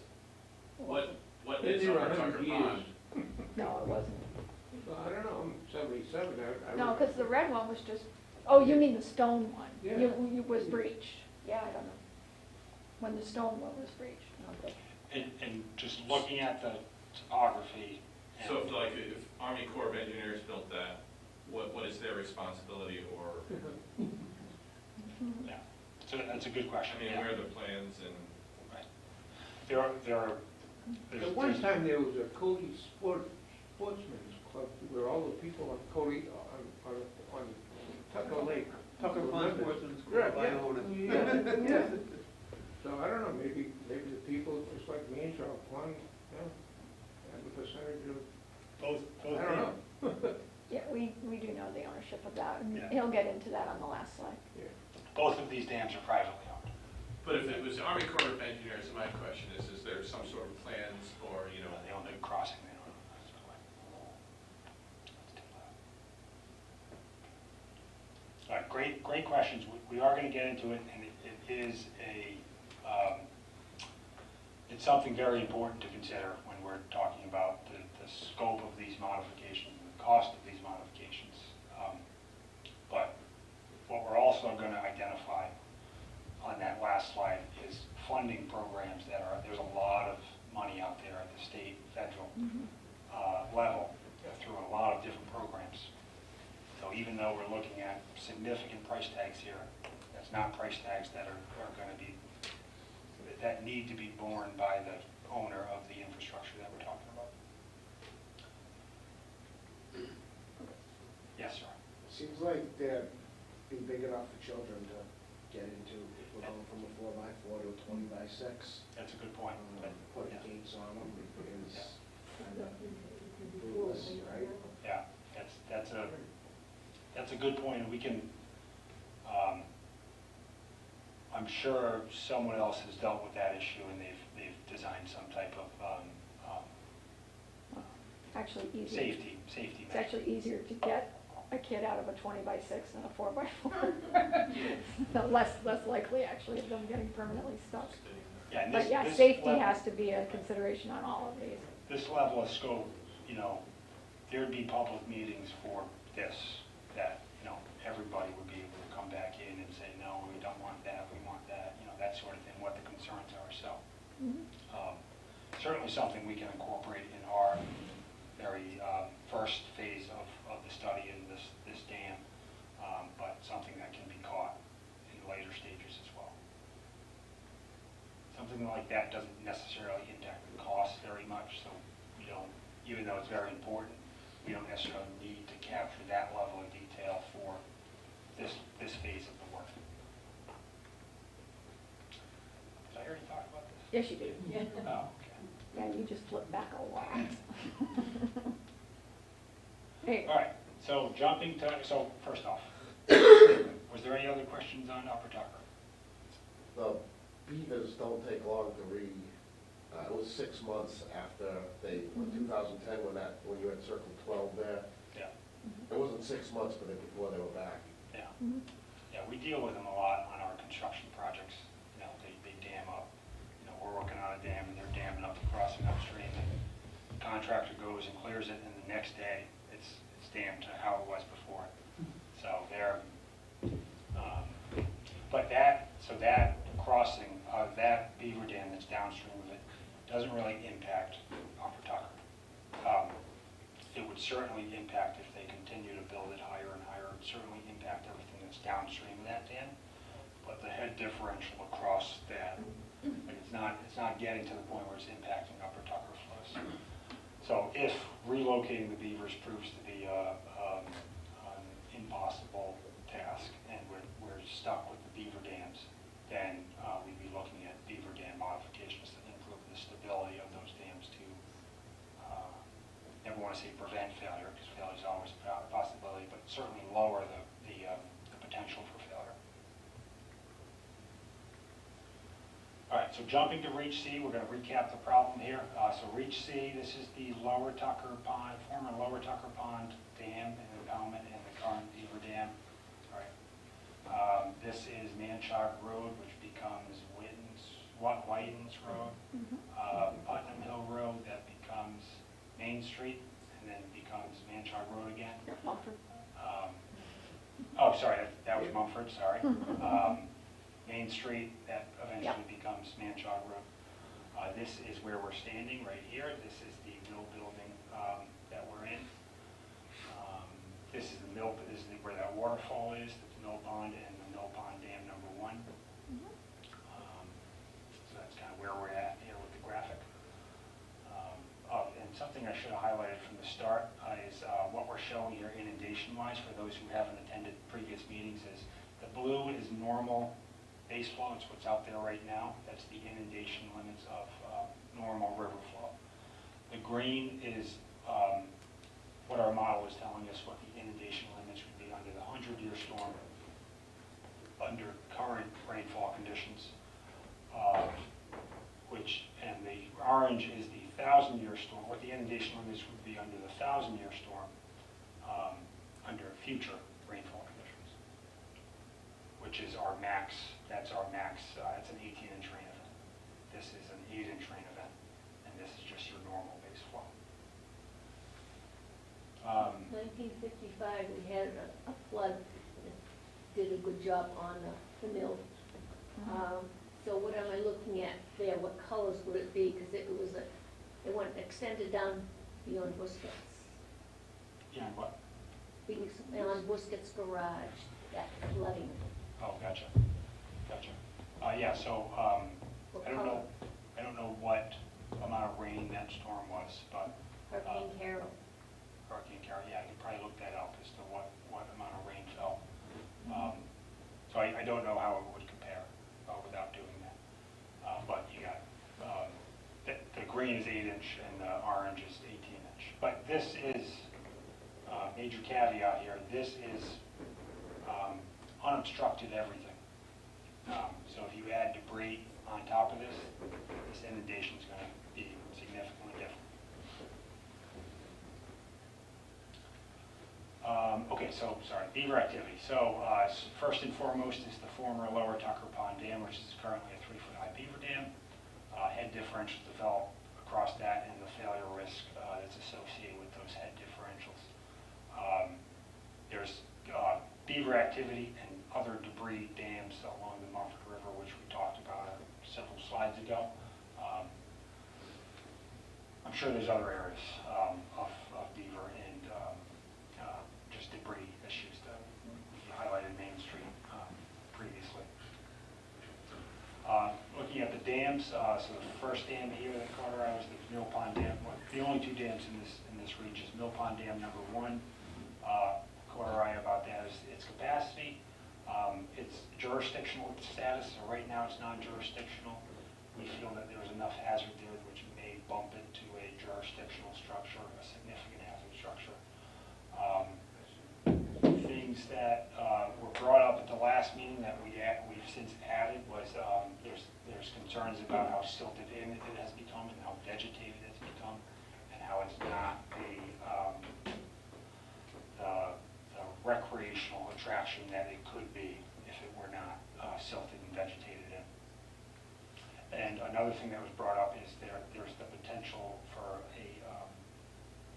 what is Been there Upper 100 Tucker years. Pond? No, it wasn't. Well, I don't know, I'm 77, I. No, because the red one was just, oh, you mean the stone one? Yeah. You was breached. Yeah, I don't know. When the stone one was breached. Okay. and just looking at the topography. and- So if Army Corps of Engineers built that, what is their responsibility, or, Yeah. So that's a good question. I mean, Yeah. where are the plans and? There are, At one time, there was a Cody Sportsman's Club, where all the people on Cody, on Tucker Lake. Tucker Pond Sportsman's Yeah, Club, I yeah. own it. Yeah. So I don't know, maybe the people, just like Manchar Pond, have a percentage of, both. I don't know. Yeah, we do know the ownership of that. And Yeah. he'll get into that on the last slide. Both of these dams are privately owned. But if it was the Army Corps of Engineers, my question is there some sort of plans or, They own the crossing, they own. All right, great questions. We are going to get into it, and it is it's something very important to consider when we're talking about the scope of these modifications and the cost of these modifications. But what we're also going to identify on that last slide is funding programs there's a lot of money out there at the state, federal level through a lot of different programs. So even though we're looking at significant price tags here, that's not price tags that are going to be, that need to be borne by the owner of the infrastructure that we're talking about. Yes, sir. Seems like they'd be big enough for children to get into, if we're going from a 4x4 to a 20x6. That's a good point. Putting Yeah. gates on them is kind of fruitless, right? Yeah, that's a good point, and we can, I'm sure someone else has dealt with that issue and they've designed some type of Actually easier. safety It's measure. actually easier to get a kid out of a 20x6 than a 4x4. Less likely, actually, of them getting permanently stuck. Yeah, and But yeah, this safety level- has to be a consideration on all of these. This level of scope, there'd be public meetings for this, that, everybody would be able to come back in and say, no, we don't want that, we want that, that sort of thing, what the concerns are, so. Certainly something we can incorporate in our very first phase of the study in this dam, but something that can be caught in later stages as well. Something like that doesn't necessarily impact the cost very much, so we don't, even though it's very important, we don't necessarily need to capture that level of detail for this phase Yes, you do. Oh, okay. Yeah, you just flip back a lot. Hey, All right, so so first off, was there any other questions on Upper Tucker? The beavers don't take long to it was 6 months after they, in 2010, when you had Circle 12 there. Yeah. It wasn't 6 months, but before they were back. Yeah. Mhm. Yeah, we deal with them a lot on our construction projects. You know, they dam up. You know, we're working on a dam and they're damming up the crossing upstream. And the contractor goes and clears it, and the next day it's dammed to how it was before. So they're, but that crossing of that beaver dam that's downstream of it doesn't really impact Upper Tucker. It would certainly impact if they continue to build it higher and higher. It would certainly impact everything that's downstream of that dam. But the head differential across that, like it's not getting to the point where it's impacting Upper Tucker flows. So if relocating the beavers proves to be an impossible task and we're stuck with the beaver dams, then we'd be looking at beaver dam modifications to improve the stability of those dams to, never want to say prevent failure, because failure is always a possibility, but certainly lower the potential for failure. All right, so jumping to Reach C, we're going to recap the problem here. So Reach C, this is the Lower Tucker Pond, former Lower Tucker Pond Dam and impoundment and the current beaver dam. All right. This is Manchog Road, which becomes Whitens Road. Putnam Hill Road, that becomes Main Street, and then becomes Manchog Road again. Mumford. Oh, sorry, that was Mumford, sorry. Main Street, that eventually becomes Manchog Road. This is where we're standing, right here. This is the mill building that we're in. This is the mill, this is where that waterfall is, the mill pond and the mill pond dam number 1. So that's kind of where we're at here with the graphic. And something I should have highlighted from the start is what we're showing here inundation-wise for those who haven't attended previous meetings is the blue is normal base flow. It's what's out there right now. That's the inundation limits of normal river flow. The green is what our model is telling us what the inundation limits would be under the 100-year storm, under current rainfall conditions, and the orange is the 1,000-year storm, what the inundation limits would be under the 1,000-year storm, under future rainfall conditions, which is our max, that's our max, that's an 18-inch rain event. This is an 8-inch rain event, and this is just your normal base flow. 1955, we had a flood that did a good job on the mill. So what am I looking at there? What colors would it be? Because it went extended down beyond Busquets. Yeah, what? Beyond Busquets Garage, that flooding. Oh, gotcha. Yeah, so What I don't color? know what amount of rain that storm was, but Hurricane Carol. Hurricane Carol, yeah, you could probably look that up as to what amount of rain fell. So I don't know how it would compare without doing that. But you got, the green is 8-inch and the orange is 18-inch. But this is, major caveat here, this is unobstructed everything. So if you add debris on top of this inundation is going to be significantly different. Okay, so, sorry, beaver activity. So first and foremost is the former Lower Tucker Pond Dam, which is currently a 3-foot high beaver dam. Head differentials develop across that and the failure risk that's associated with those head differentials. There's beaver activity and other debris dams along the Mumford River, which we talked about several slides ago. I'm sure there's other areas of beaver and just debris issues that we highlighted Main Street previously. Looking at the dams, so the first dam here that caught our eye was the Mill Pond Dam. The only two dams in this reach is Mill Pond Dam number 1. Caught our eye about that is its capacity, its jurisdictional status. So right now it's non-jurisdictional. we feel that there was enough hazard there which may bump it to a jurisdictional structure, a significant hazard structure. Things that were brought up at the last meeting that we've since added was there's concerns about how silted in it has become and how vegetated it's become, and how it's not the recreational attraction that it could be if it were not silted and vegetated in. And another thing that was brought up is there's the potential for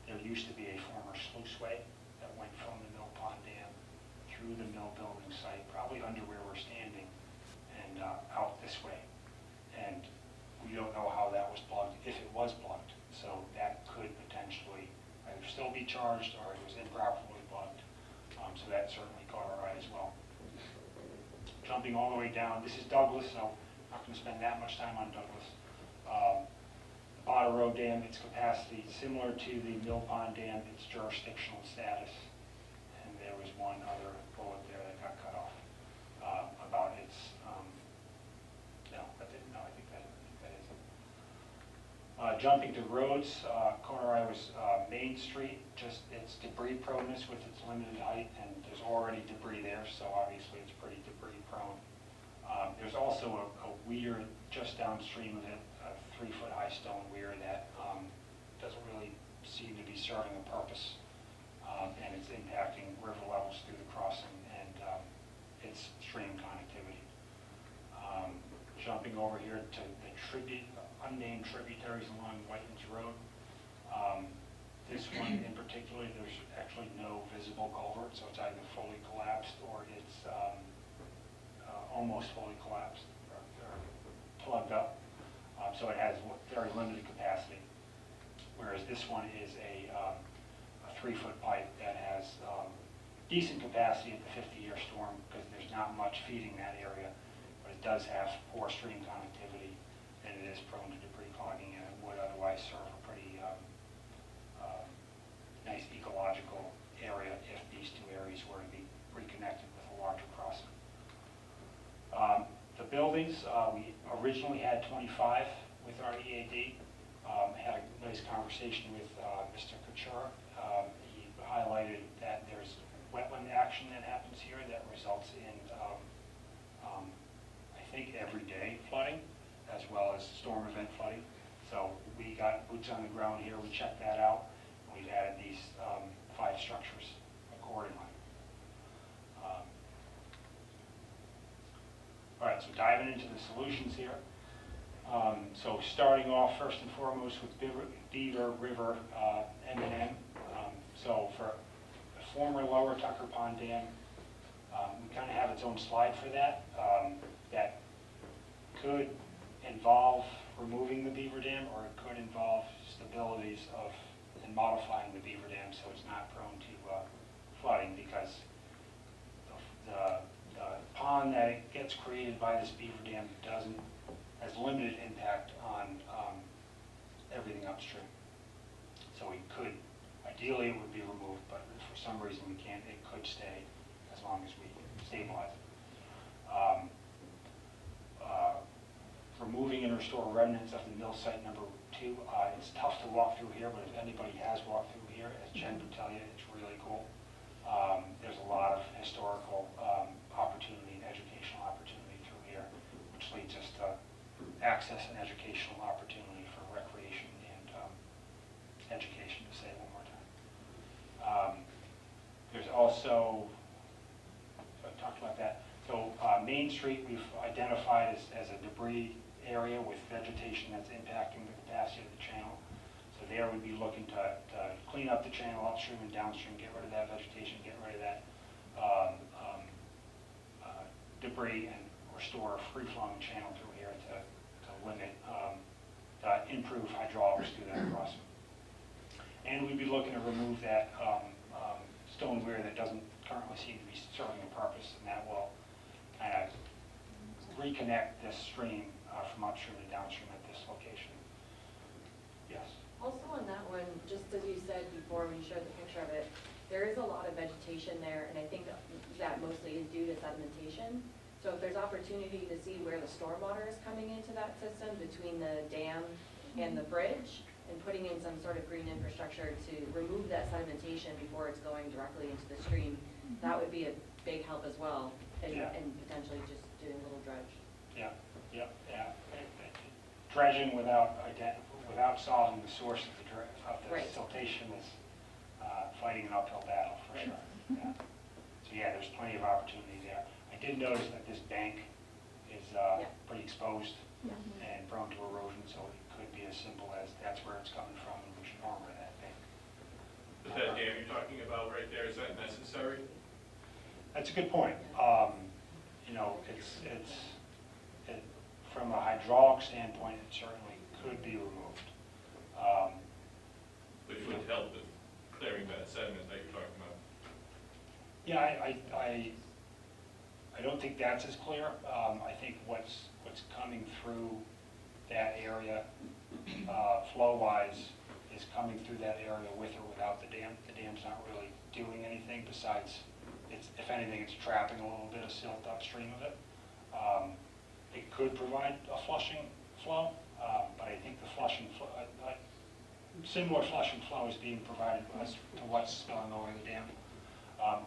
there used to be a former sluiceway that went from the Mill Pond Dam through the mill building site, probably under where we're standing, and out this way. And we don't know how that was plugged, if it was plugged. So that could potentially either still be charged or it was improperly plugged. So that certainly caught our eye as well. Jumping all the way down, this is Douglas, so I'm not going to spend that much time on Douglas. The Potter Road Dam, its capacity similar to the Mill Pond Dam, its jurisdictional status. And there was one other bullet there that got cut off about its, I think that is it. Jumping to roads, corner I was Main Street, just its debris proneness with its limited height, and there's already debris there, so obviously it's pretty debris prone. There's also a weir just downstream of it, a 3-foot high stone weir that doesn't really seem to be serving a purpose, and it's impacting river levels through the crossing and its stream connectivity. Jumping over here to the unnamed tributaries along Whitens Road. This one in particular, there's actually no visible culvert, so it's either fully collapsed or it's almost fully collapsed or plugged up. So it has very limited capacity. Whereas this one is a 3-foot pipe that has decent capacity at the 50-year storm because there's not much feeding that area, but it does have poor stream connectivity and it is prone to debris clogging, and it would otherwise serve a pretty nice ecological area if these two areas were to be reconnected with a larger crossing. The buildings, we originally had 25 with our EAD. Had a nice conversation with Mr. Couture. He highlighted that there's wetland action that happens here that results in, I think, everyday flooding, as well as storm event flooding. So we got boots on the ground here. We checked that out. We've added these 5 structures accordingly. All right, so diving into the solutions here. So starting off first and foremost with Beaver River M&M. So for the former Lower Tucker Pond Dam, we kind of have its own slide for that. That could involve removing the Beaver Dam, or it could involve stabilities of and modifying the Beaver Dam so it's not prone to flooding, because the pond that it gets created by this Beaver Dam has limited impact on everything upstream. So we could, ideally it would be removed, but if for some reason we can't, it could stay as long as we stabilize it. Removing and restore remnants of the mill site number 2. It's tough to walk through here, but if anybody has walked through here, as Jen would tell you, it's really cool. There's a lot of historical opportunity and educational opportunity through here, which leads us to access and educational opportunity for recreation and education, to say it one more time. There's also, I talked about that. So Main Street we've identified as a debris area with vegetation that's impacting the capacity of the channel. So there we'd be looking to clean up the channel upstream and downstream, get rid of that vegetation, get rid of that debris, and restore a free-flowing channel through here to limit, improve hydraulics through that crossing. And we'd be looking to remove that stone weir that doesn't currently seem to be serving a purpose, and that will kind of reconnect this stream from upstream to downstream at this location. Yes? Also on that one, just as you said before when you showed the picture of it, there is a lot of vegetation there, and I think that mostly is due to sedimentation. So if there's opportunity to see where the stormwater is coming into that system between the dam and the bridge, and putting in some sort of green infrastructure to remove that sedimentation before it's going directly into the stream, that would be a big help as well, and, Yeah. and potentially just doing a little dredge. Yeah. Dredging without solving the source of the Right. siltation is fighting an uphill battle, for sure. Yeah. So yeah, there's plenty of opportunity there. I did notice that this bank is pretty exposed and prone to erosion, so it could be as simple as that's where it's coming from, and we should armor that bank. But that dam you're talking about right there, is that necessary? That's a good point. You know, from a hydraulic standpoint, it certainly could be removed. Which would help with clearing that sediment that you're talking about. Yeah, I don't think that's as clear. I think what's coming through that area, flow-wise, is coming through that area with or without the dam. The dam's not really doing anything besides, if anything, it's trapping a little bit of silt upstream of it. It could provide a flushing flow, but I think the flushing flow, similar flushing flow is being provided to what's spilling over the dam.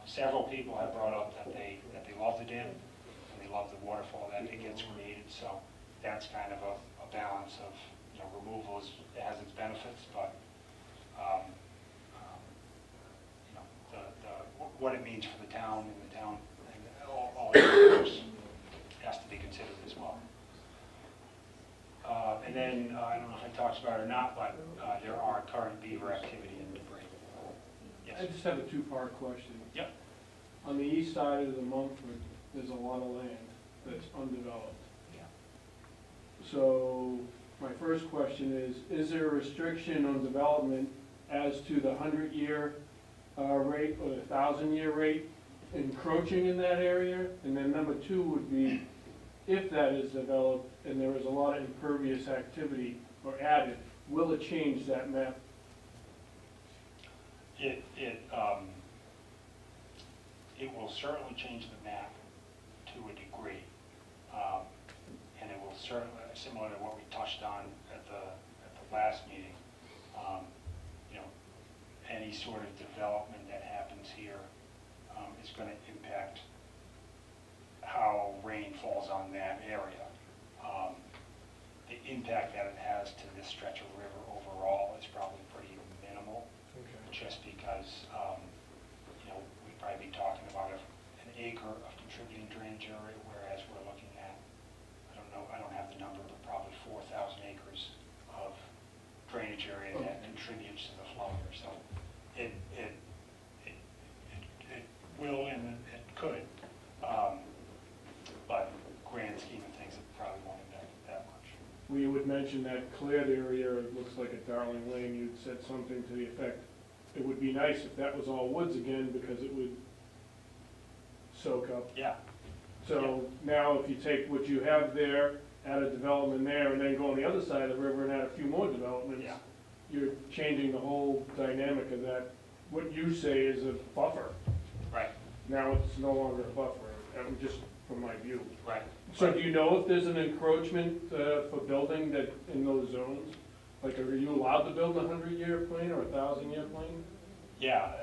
Several people have brought up that they love the dam and they love the waterfall that it gets created. So that's kind of a balance of, you know, removal it has its benefits, but you know, what it means for the town and all the others has to be considered as well. And then I don't know if I talked about it or not, but there are current beaver activity in Debris. Yes. I just have a two-part question. Yep. On the east side of the Mumford, there's a lot of land that's undeveloped. Yeah. So my first question is there a restriction on development as to the 100-year rate or the 1,000-year rate encroaching in that area? And then number two would be, if that is developed and there is a lot of impervious activity or added, will it change that map? It will certainly change the map to a degree, and it will certainly, similar to what we touched on at the last meeting. You know, any sort of development that happens here is going to impact how rain falls on that area. The impact that it has to this stretch of river overall is probably pretty minimal, just because you know, we'd probably be talking about an acre of contributing drainage area, whereas we're looking at, I don't have the number, but probably 4,000 acres of drainage area that contributes to the flow here. So it will and it could, but grand scheme of things, it probably won't impact it that much. When you would mention that cleared area, it looks like a Darling Lane, you'd said something to the effect, it would be nice if that was all woods again because it would soak up. Yeah. So now if you take what you have there, add a development there, and then go on the other side of the river and add a few more developments, Yeah. you're changing the whole dynamic of that. What you say is a buffer. Right. Now it's no longer a buffer, just from my view. Right. So do you know if there's an encroachment for building that in those zones? Like, are you allowed to build a 100-year plane or a 1,000-year plane? Yeah,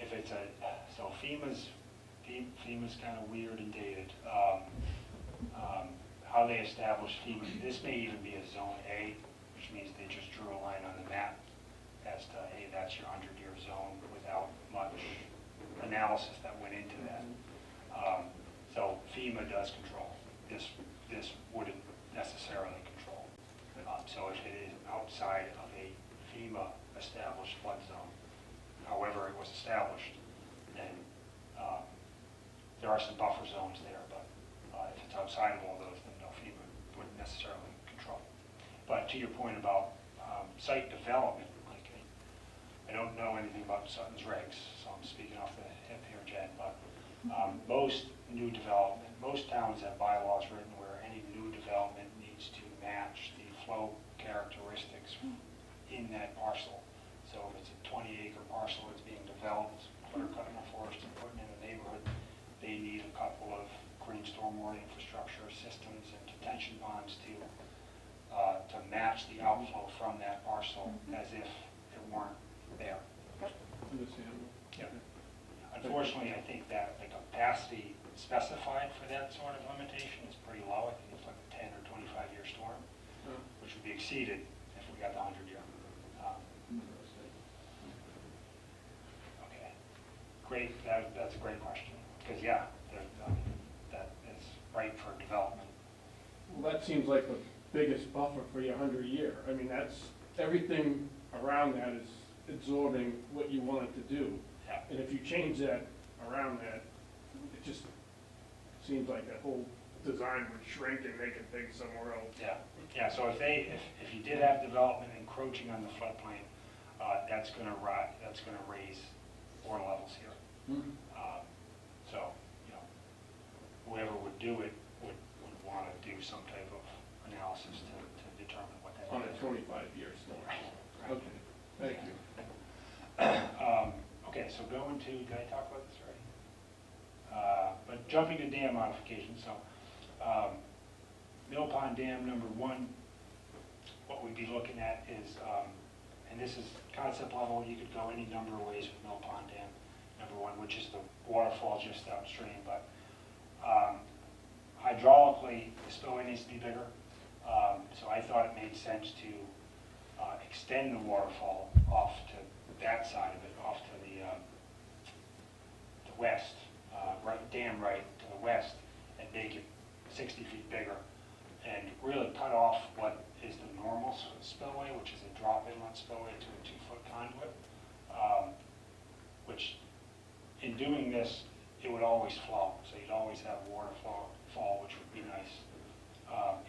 if it's so FEMA's kind of weird and dated. How they establish FEMA, this may even be a zone A, which means they just drew a line on the map as to, hey, that's your 100-year zone without much analysis that went into that. So FEMA does control. This wouldn't necessarily control. So if it is outside of a FEMA established flood zone, however it was established, then there are some buffer zones there, but if it's outside of all those, then no, FEMA wouldn't necessarily control. But to your point about site development, like, I don't know anything about Sutton's regs, so I'm speaking off the hip here, Jen, but most new development, most towns have bylaws written where any new development needs to match the flow characteristics in that parcel. So if it's a 20-acre parcel that's being developed, or cutting a forest and putting in a neighborhood, they need a cut building stormwater infrastructure systems and detention ponds to match the outflow from that parcel as if it weren't there. Understandable. Yeah. Unfortunately, I think that the capacity specified for that sort of limitation is pretty low. I think it's like a 10 or 25-year storm, which would be exceeded if we got the 100-year. Okay, great. That's a great question because that is right for development. Well, that seems like the biggest buffer for your 100-year. I mean, that's, everything around that is absorbing what you want it to do. Yeah. And if you change that around that, it just seems like that whole design would shrink and make it big somewhere else. Yeah, yeah. So if you did have development encroaching on the floodplain, that's going to raise water levels here. So whoever would do it would want to do some type of analysis to determine what that On a is. 25-year storm. Right. Okay, thank you. Okay, so going to, did I talk about this already? But jumping to dam modification, so Mill Pond Dam number 1, what we'd be looking at is, and this is concept level, you could go any number of ways with Mill Pond Dam number 1, which is the waterfall just upstream, but hydraulically, the spillway needs to be bigger. So I thought it made sense to extend the waterfall off to that side of it, off to the west, dam right to the west, and make it 60 feet bigger, and really cut off what is the normal spillway, which is a drop inlet spillway to a 2-foot conduit, which in doing this, it would always flow, so you'd always have water fall, which would be nice.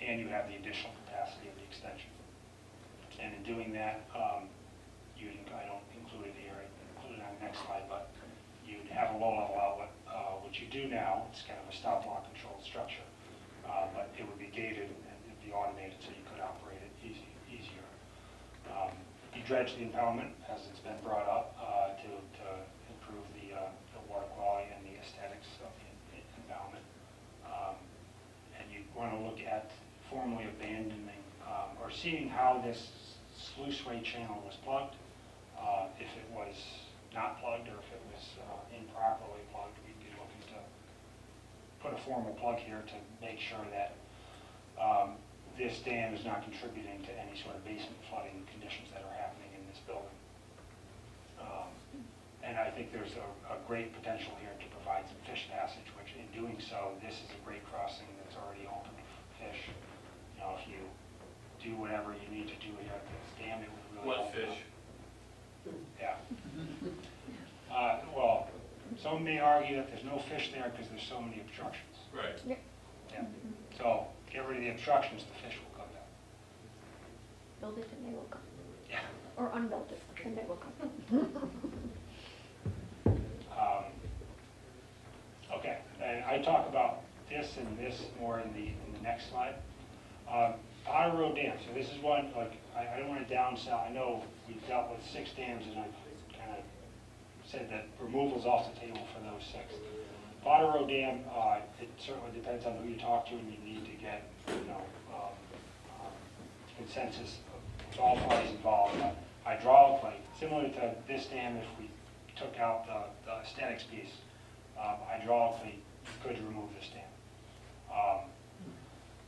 And you have the additional capacity of the extension. And in doing that, I don't include it here, I include it on the next slide, but you'd have a low-level outlet, which you do now. It's kind of a stop block controlled structure, but it would be gated and it'd be automated so you could operate it easier. You dredge the impoundment, as it's been brought up, to improve the water quality and the aesthetics of the impoundment. And you want to look at formally abandoning or seeing how this sluiceway channel was plugged. If it was not plugged or if it was improperly plugged, we'd be looking to put a formal plug here to make sure that this dam is not contributing to any sort of basement flooding conditions that are happening in this building. And I think there's a great potential here to provide some fish passage, which in doing so, this is a great crossing that's already open for fish. If you do whatever you need to do here at this dam, it would really What help. fish? Yeah. Well, some may argue that there's no fish there because there's so many obstructions. Right. Yeah. So get rid of the obstructions, the fish will come down. Build it and they will come. Yeah. Or unbuild it and they will come. Okay, and I talk about this and this more in the next slide. Potter Road Dam, so this is one, like, I don't want to downsell. I know we've dealt with 6 dams and I've kind of said that removal's off the table for those 6. Potter Road Dam, it certainly depends on who you talk to, and you need to get, consensus with all parties involved. Hydraulically, similar to this dam, if we took out the aesthetics piece, hydraulically, you could remove this dam.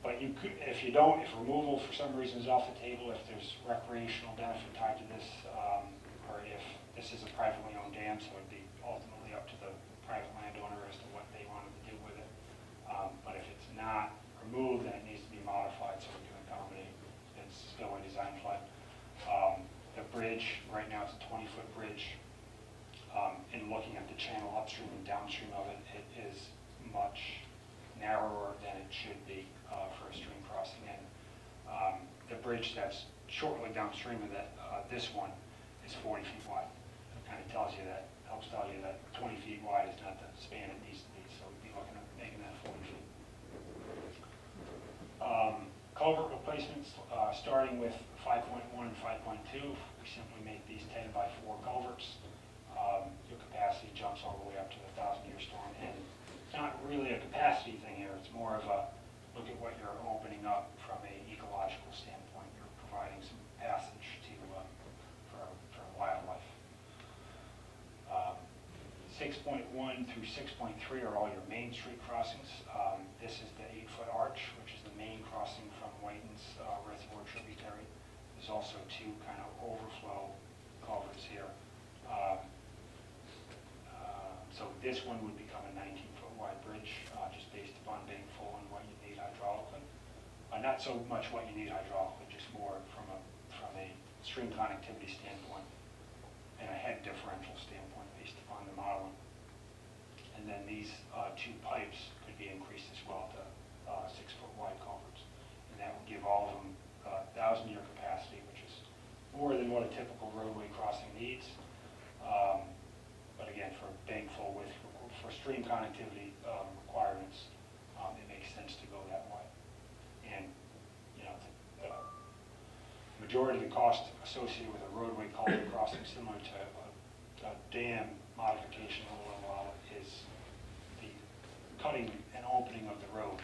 But you could, if removal for some reason is off the table, if there's recreational benefit tied to this, or if this is a privately owned dam, so it'd be ultimately up to the private landowner as to what they wanted to do with it. But if it's not removed, then it needs to be modified so we can accommodate its spillway design flood. The bridge, right now it's a 20-foot bridge. In looking at the channel upstream and downstream of it, it is much narrower than it should be for a stream crossing. And the bridge that's shortly downstream of that, this one, is 40 feet wide. It kind of tells you that, helps tell you that 20 feet wide is not the span it needs to be, so we'd be looking at making that 40 feet. Culvert replacements, starting with 5.1 and 5.2, we simply make these 10 by 4 culverts. Your capacity jumps all the way up to the 1,000-year storm and not really a capacity thing here, it's more of a, look at what you're opening up from a ecological standpoint. You're providing some passage to, for wildlife. 6.1 through 6.3 are all your main street crossings. This is the 8-foot arch, which is the main crossing from Whiting's Reservoir tributary. There's also two kind of overflow culverts here. So this one would become a 19-foot wide bridge, just based upon being full and what you need hydraulically. Not so much what you need hydraulically, just more from a stream connectivity standpoint and a head differential standpoint based upon the modeling. And then these two pipes could be increased as well to 6-foot wide culverts. And that would give all of them 1,000-year capacity, which is more than what a typical roadway crossing needs. But again, for bank full width, for stream connectivity requirements, it makes sense to go that way. And, you know, the majority of the cost associated with a roadway culvert crossing, similar to a dam modification of a lot, is the cutting and opening of the road.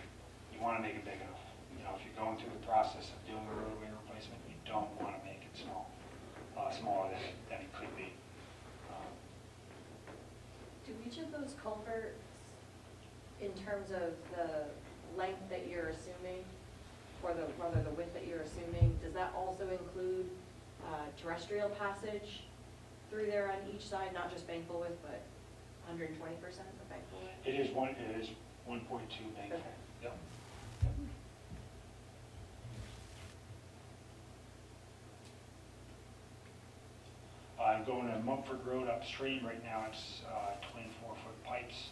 You want to make it big enough. You know, if you're going through the process of doing a roadway replacement, you don't want to make it smaller than it could be. Do each of those culverts, in terms of the length that you're assuming, or rather the width that you're assuming, does that also include terrestrial passage through there on each side, not just bankable width, but 120% of bankable width? It is 1.2 bank. Okay. Yep. I'm going to Mumford Road upstream right now. It's 24-foot pipes,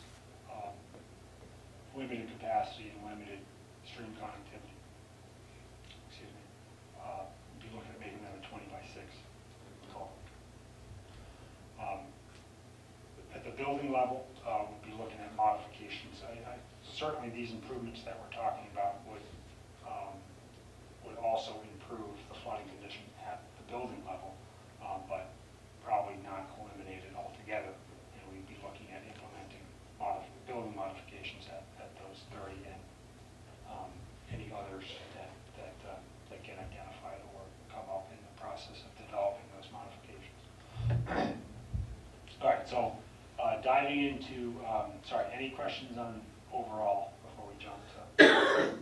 limited capacity and limited stream connectivity. Excuse me. Be looking at making that a 20-by-6 call. At the building level, we'll be looking at modifications. Certainly these improvements that we're talking about would also improve the flooding condition at the building level, but probably not eliminate it altogether. And we'd be looking at implementing building modifications at those 30 and any others that get identified or come up in the process of developing those modifications. All right, so diving into, any questions on overall before we jump to?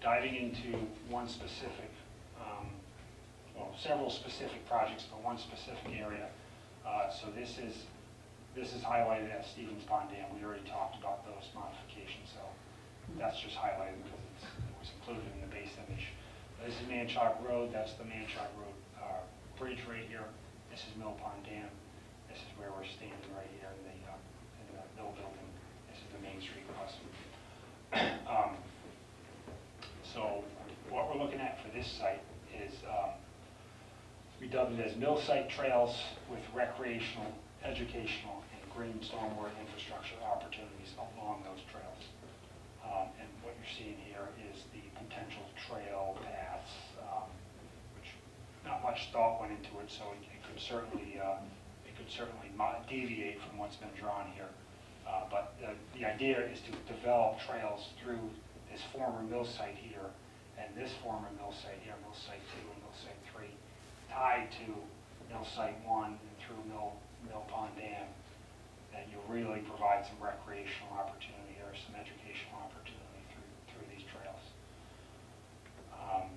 Diving into one specific, several specific projects, but one specific area. So this is highlighted as Stevens Pond Dam. We already talked about those modifications, so that's just highlighted because it was included in the base image. This is Manchog Road. That's the Manchog Road bridge right here. This is Mill Pond Dam. This is where we're standing right here in the mill building. This is the Main Street crossing. So what we're looking at for this site is we dubbed it as mill site trails with recreational, educational, and green stormwater infrastructure opportunities along those trails. And what you're seeing here is the potential trail paths, which not much thought went into it, so it could certainly deviate from what's been drawn here. But the idea is to develop trails through this former mill site here, and this former mill site here, Mill Site 2 and Mill Site 3, tied to Mill Site 1 and through Mill Pond Dam, that you'll really provide some recreational opportunity or some educational opportunity through these trails. Kind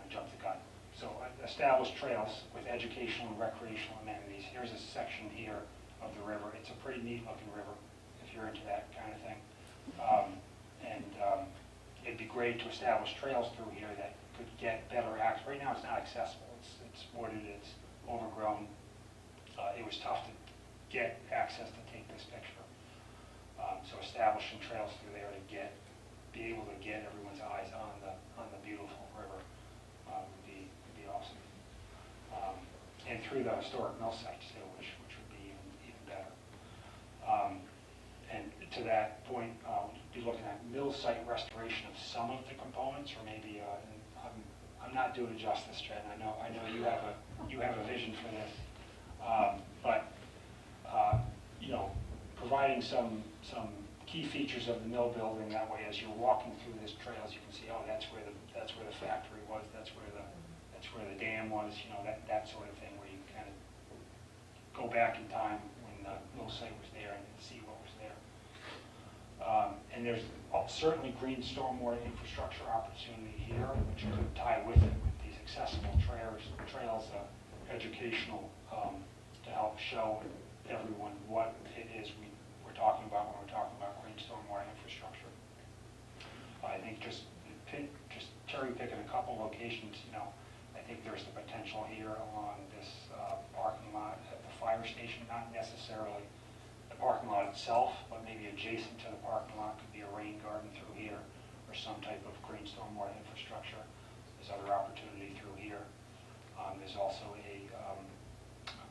of jumped the gun. So established trails with educational and recreational amenities. Here's a section here of the river. It's a pretty neat looking river if you're into that kind of thing. It'd be great to establish trails through here that could get better access. Right now it's not accessible. It's wooded, it's overgrown. It was tough to get access to take this picture. So establishing trails through there to be able to get everyone's eyes on the beautiful river would be awesome. And through the historic mill sites too, which would be even better. And to that point, be looking at mill site restoration of some of the components, or maybe I'm not doing it justice, Chad. I know you have a vision for this, but you know, providing some key features of the mill building. That way, as you're walking through this trails, you can see, oh, that's where the factory was, that's where the dam was, you know, that sort of thing, where you kind of go back in time when the mill site was there and see what was there. And there's certainly green stormwater infrastructure opportunity here, which could tie with it, with these accessible trails, educational, to help show everyone what it is we're talking about when we're talking about green stormwater infrastructure. I think just cherry picking a couple locations, you know, I think there's the potential here along this parking lot at the fire station, not necessarily the parking lot itself, but maybe adjacent to the parking lot could be a rain garden through here or some type of green stormwater infrastructure. There's other opportunity through here. There's also a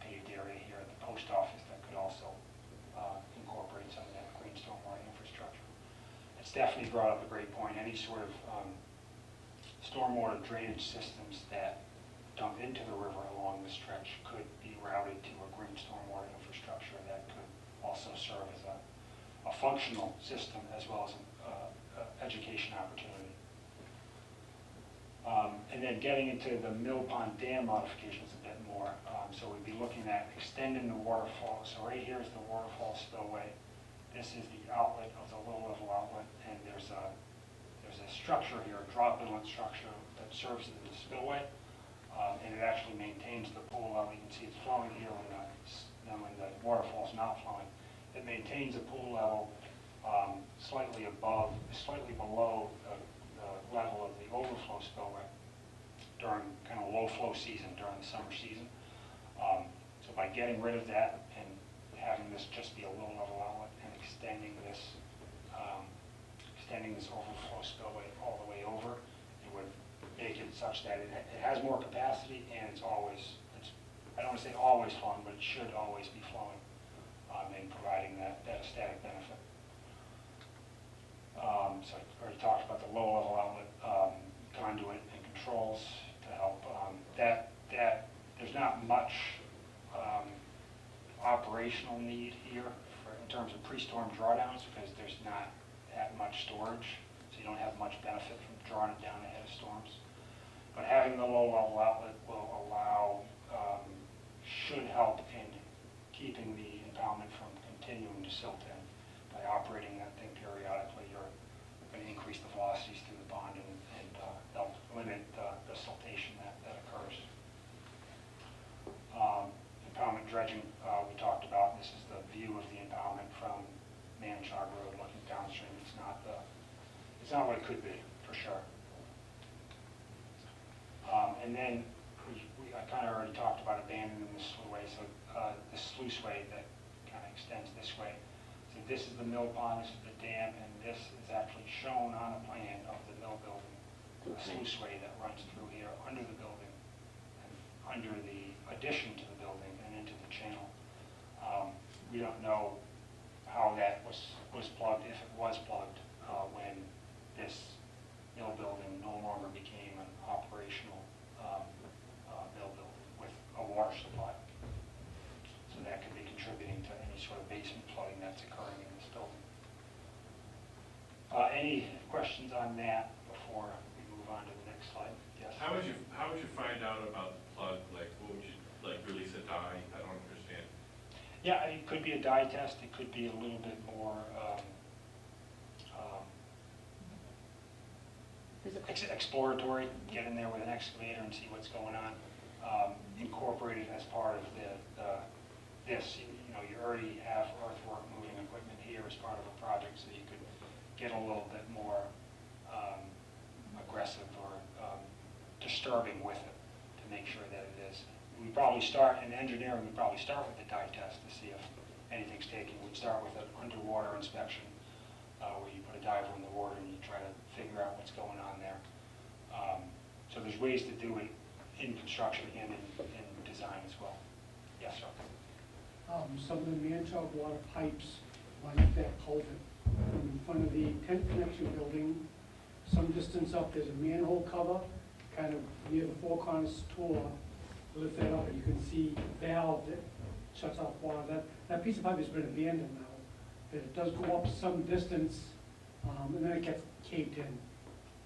paved area here at the post office that could also incorporate some of that green stormwater infrastructure. It's definitely brought up a great point. Any sort of stormwater drainage systems that dump into the river along the stretch could be routed to a green stormwater infrastructure that could also serve as a functional system as well as an education opportunity. And then getting into the Mill Pond Dam modifications a bit more. So we'd be looking at extending the waterfall. So right here is the waterfall spillway. This is the outlet of the low-level outlet, and there's a structure here, a drop inlet structure that serves as the spillway, and it actually maintains the pool level. You can see it's flowing here when the waterfall's not flowing. It maintains a pool level slightly below the level of the overflow spillway during kind of low flow season, during the summer season. So by getting rid of that and having this just be a low level outlet and extending this overflow spillway all the way over, it would make it such that it has more capacity and I don't want to say always flowing, but it should always be flowing and providing that aesthetic benefit. So I already talked about the low level outlet conduit and controls to help. There's not much operational need here in terms of pre-storm drawdowns because there's not that much storage, so you don't have much benefit from drawing it down ahead of storms. But having the low level outlet will should help in keeping the impoundment from continuing to silt in. By operating that thing periodically, you're going to increase the velocities through the pond and help limit the siltation that occurs. Impoundment dredging, we talked about. This is the view of the impoundment from Manchog Road looking downstream. It's not what it could be, for sure. And then I kind of already talked about abandoning the sluiceway. So the sluiceway that kind of extends this way. So this is the mill pond, this is the dam, and this is actually shown on a plan of the mill building. A sluiceway that runs through here under the building, and under the addition to the building and into the channel. We don't know how that was plugged, if it was plugged, when this mill building no longer became an operational mill building with a water supply. So that could be contributing to any sort of basement flooding that's occurring in this building. Any questions on that before we move on to the next slide? Yes? How would you find out about the plug? Like, what would you, release a dye? I don't understand. Yeah, it could be a dye test. It could be a little bit more exploratory. Get in there with an excavator and see what's going on. Incorporate it as part of this. You know, you already have earthwork moving equipment here as part of a project, so you could get a little bit more aggressive or disturbing with it to make sure that it is. We probably start in engineering. We probably start with the dye test to see if anything's taken. We'd start with an underwater inspection where you put a diver in the water and you try to figure out what's going on there. So there's ways to do it in construction and in design as well. Yes, sir. Some of the Manchog water pipes line up that culvert in front of the tent connection building. Some distance up, there's a manhole cover, kind of near the Four Corners store. Lift that up and you can see a valve that shuts off water. That piece of pipe has been abandoned now, but it does go up some distance, and then it gets caved in.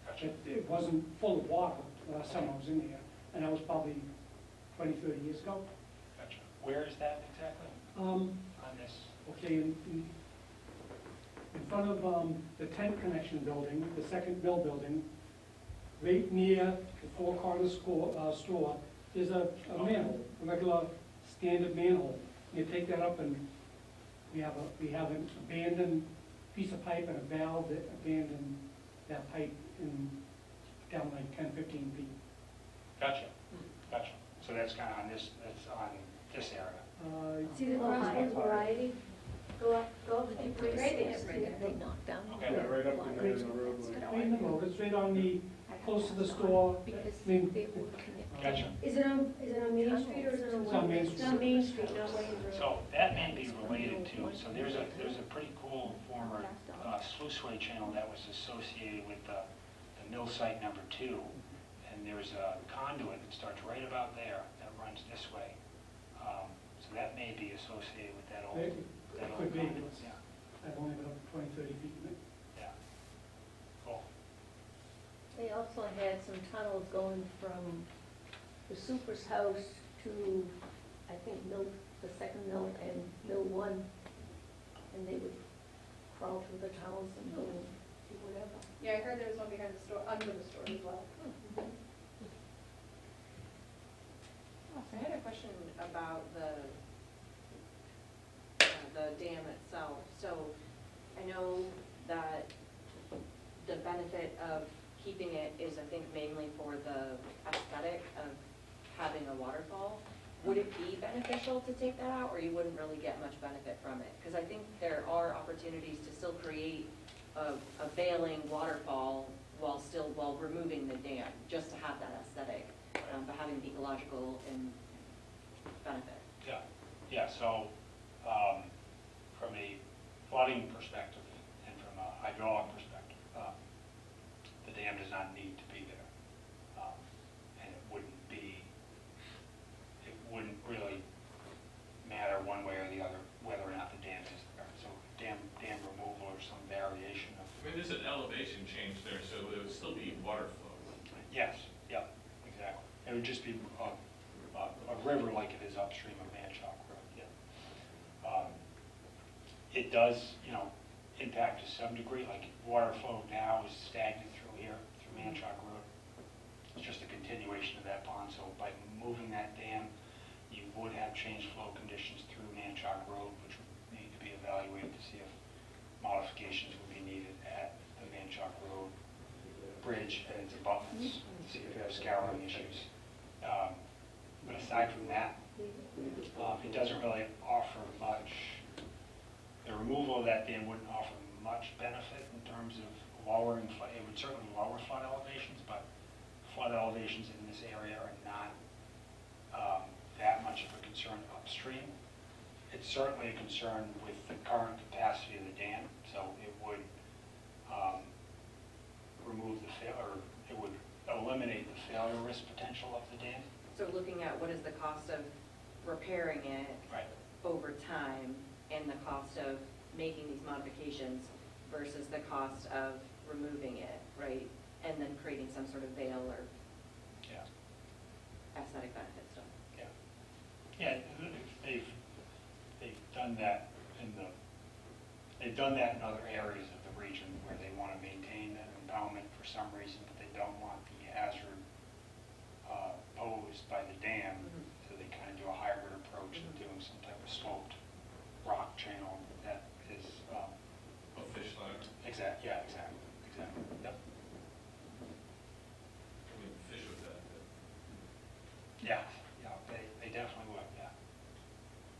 Gotcha. It wasn't full of water last time I was in there, and that was probably 20, 30 years ago. Gotcha. Where is that exactly Um, on this? Okay, in front of the tent connection building, the second mill building, right near the Four Corners store, is a manhole, a regular standard manhole. You take that up and we have an abandoned piece of pipe and a valve that abandoned that pipe down like 10, 15 feet. Gotcha, gotcha. So that's kind of on this area. See the crosswalk variety? Go up, and Great, they they knocked down. Okay. Yeah, right up in there in the roadway. Right in the road, it's right on the, close to the store. Because I mean, they were connected. Gotcha. Is it on Main Street or is it on? It's on Main Street. It's on Main Street, not Wayne Road. So that may be related to, so there's a pretty cool former sluiceway channel that was associated with the mill site number 2. And there's a conduit that starts right about there that runs this way. So that may be associated with that old, It could be. conduit. Yeah, I've only been up 20, 30 feet in it. yeah. Cool. They also had some tunnels going from the super's house to, I think, the second mill and mill 1. And they would crawl through the tunnels and go do whatever. Yeah, I heard there was one behind the store, under the store as well. I had a question about the dam itself. So I know that the benefit of keeping it is, I think, mainly for the aesthetic of having a waterfall. Would it be beneficial to take that out, or you wouldn't really get much benefit from it? Because I think there are opportunities to still create a veiling waterfall while removing the dam, just to have that aesthetic, but having the ecological and benefit. Yeah, so from a flooding perspective and from a hydraulic perspective, the dam does not need to be there. And it wouldn't really matter one way or the other whether or not the dam is there. So dam removal or some variation of. I mean, there's an elevation change there, so there would still be water flow. Yes, yeah, exactly. It would just be a river like it is upstream of Manchok Road, yeah. It does, impact to some degree, like water flow now is stagnant through here, through Manchok Road. It's just a continuation of that pond, so by moving that dam, you would have changed flow conditions through Manchok Road, which would need to be evaluated to see if modifications would be needed at the Manchok Road bridge and its abutments, to see if you have scouring issues. But aside from that, it doesn't really offer much. The removal of that dam wouldn't offer much benefit in terms of lowering flood. It would certainly lower flood elevations, but flood elevations in this area are not that much of a concern upstream. It's certainly a concern with the current capacity of the dam, so it would remove it would eliminate the failure risk potential of the dam. So looking at what is the cost of repairing it Right. over time and the cost of making these modifications versus the cost of removing it, right? And then creating some sort of veil or Yeah. aesthetic benefit stuff. Yeah, they've done that they've done that in other areas of the region where they want to maintain an endowment for some reason, but they don't want the hazard posed by the dam, so they kind of do a hybrid approach of doing some type of sloped rock channel that is, A fish ladder, exactly. Yep. I mean, fish with that. Yeah, they definitely would, yeah.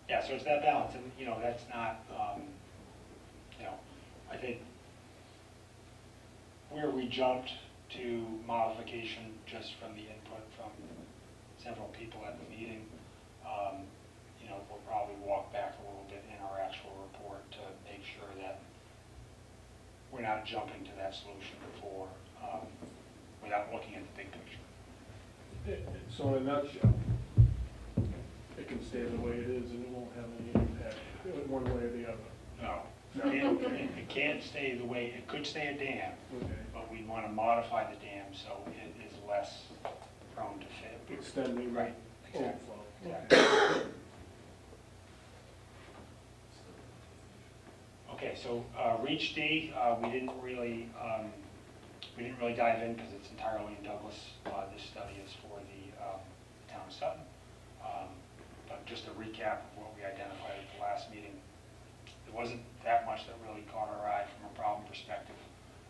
Yeah, so it's that balance, and, that's not, I think where we jumped to modification just from the input from several people at the meeting, we'll probably walk back a little bit in our actual report to make sure that we're not jumping to that solution before, without looking at the big picture. So in a nutshell, it can stay the way it is and it won't have any impact one way or the other. No. No. It can't stay the way, it could stay a dam, Okay. but we want to modify the dam so it is less prone to fit. Extending. Right, exactly. overflow. Exactly. Okay, so Reach D, we didn't really dive in because it's entirely in Douglas. This study is for the town of Sutton. But just a recap of what we identified at the last meeting. There wasn't that much that really caught our eye from a problem perspective,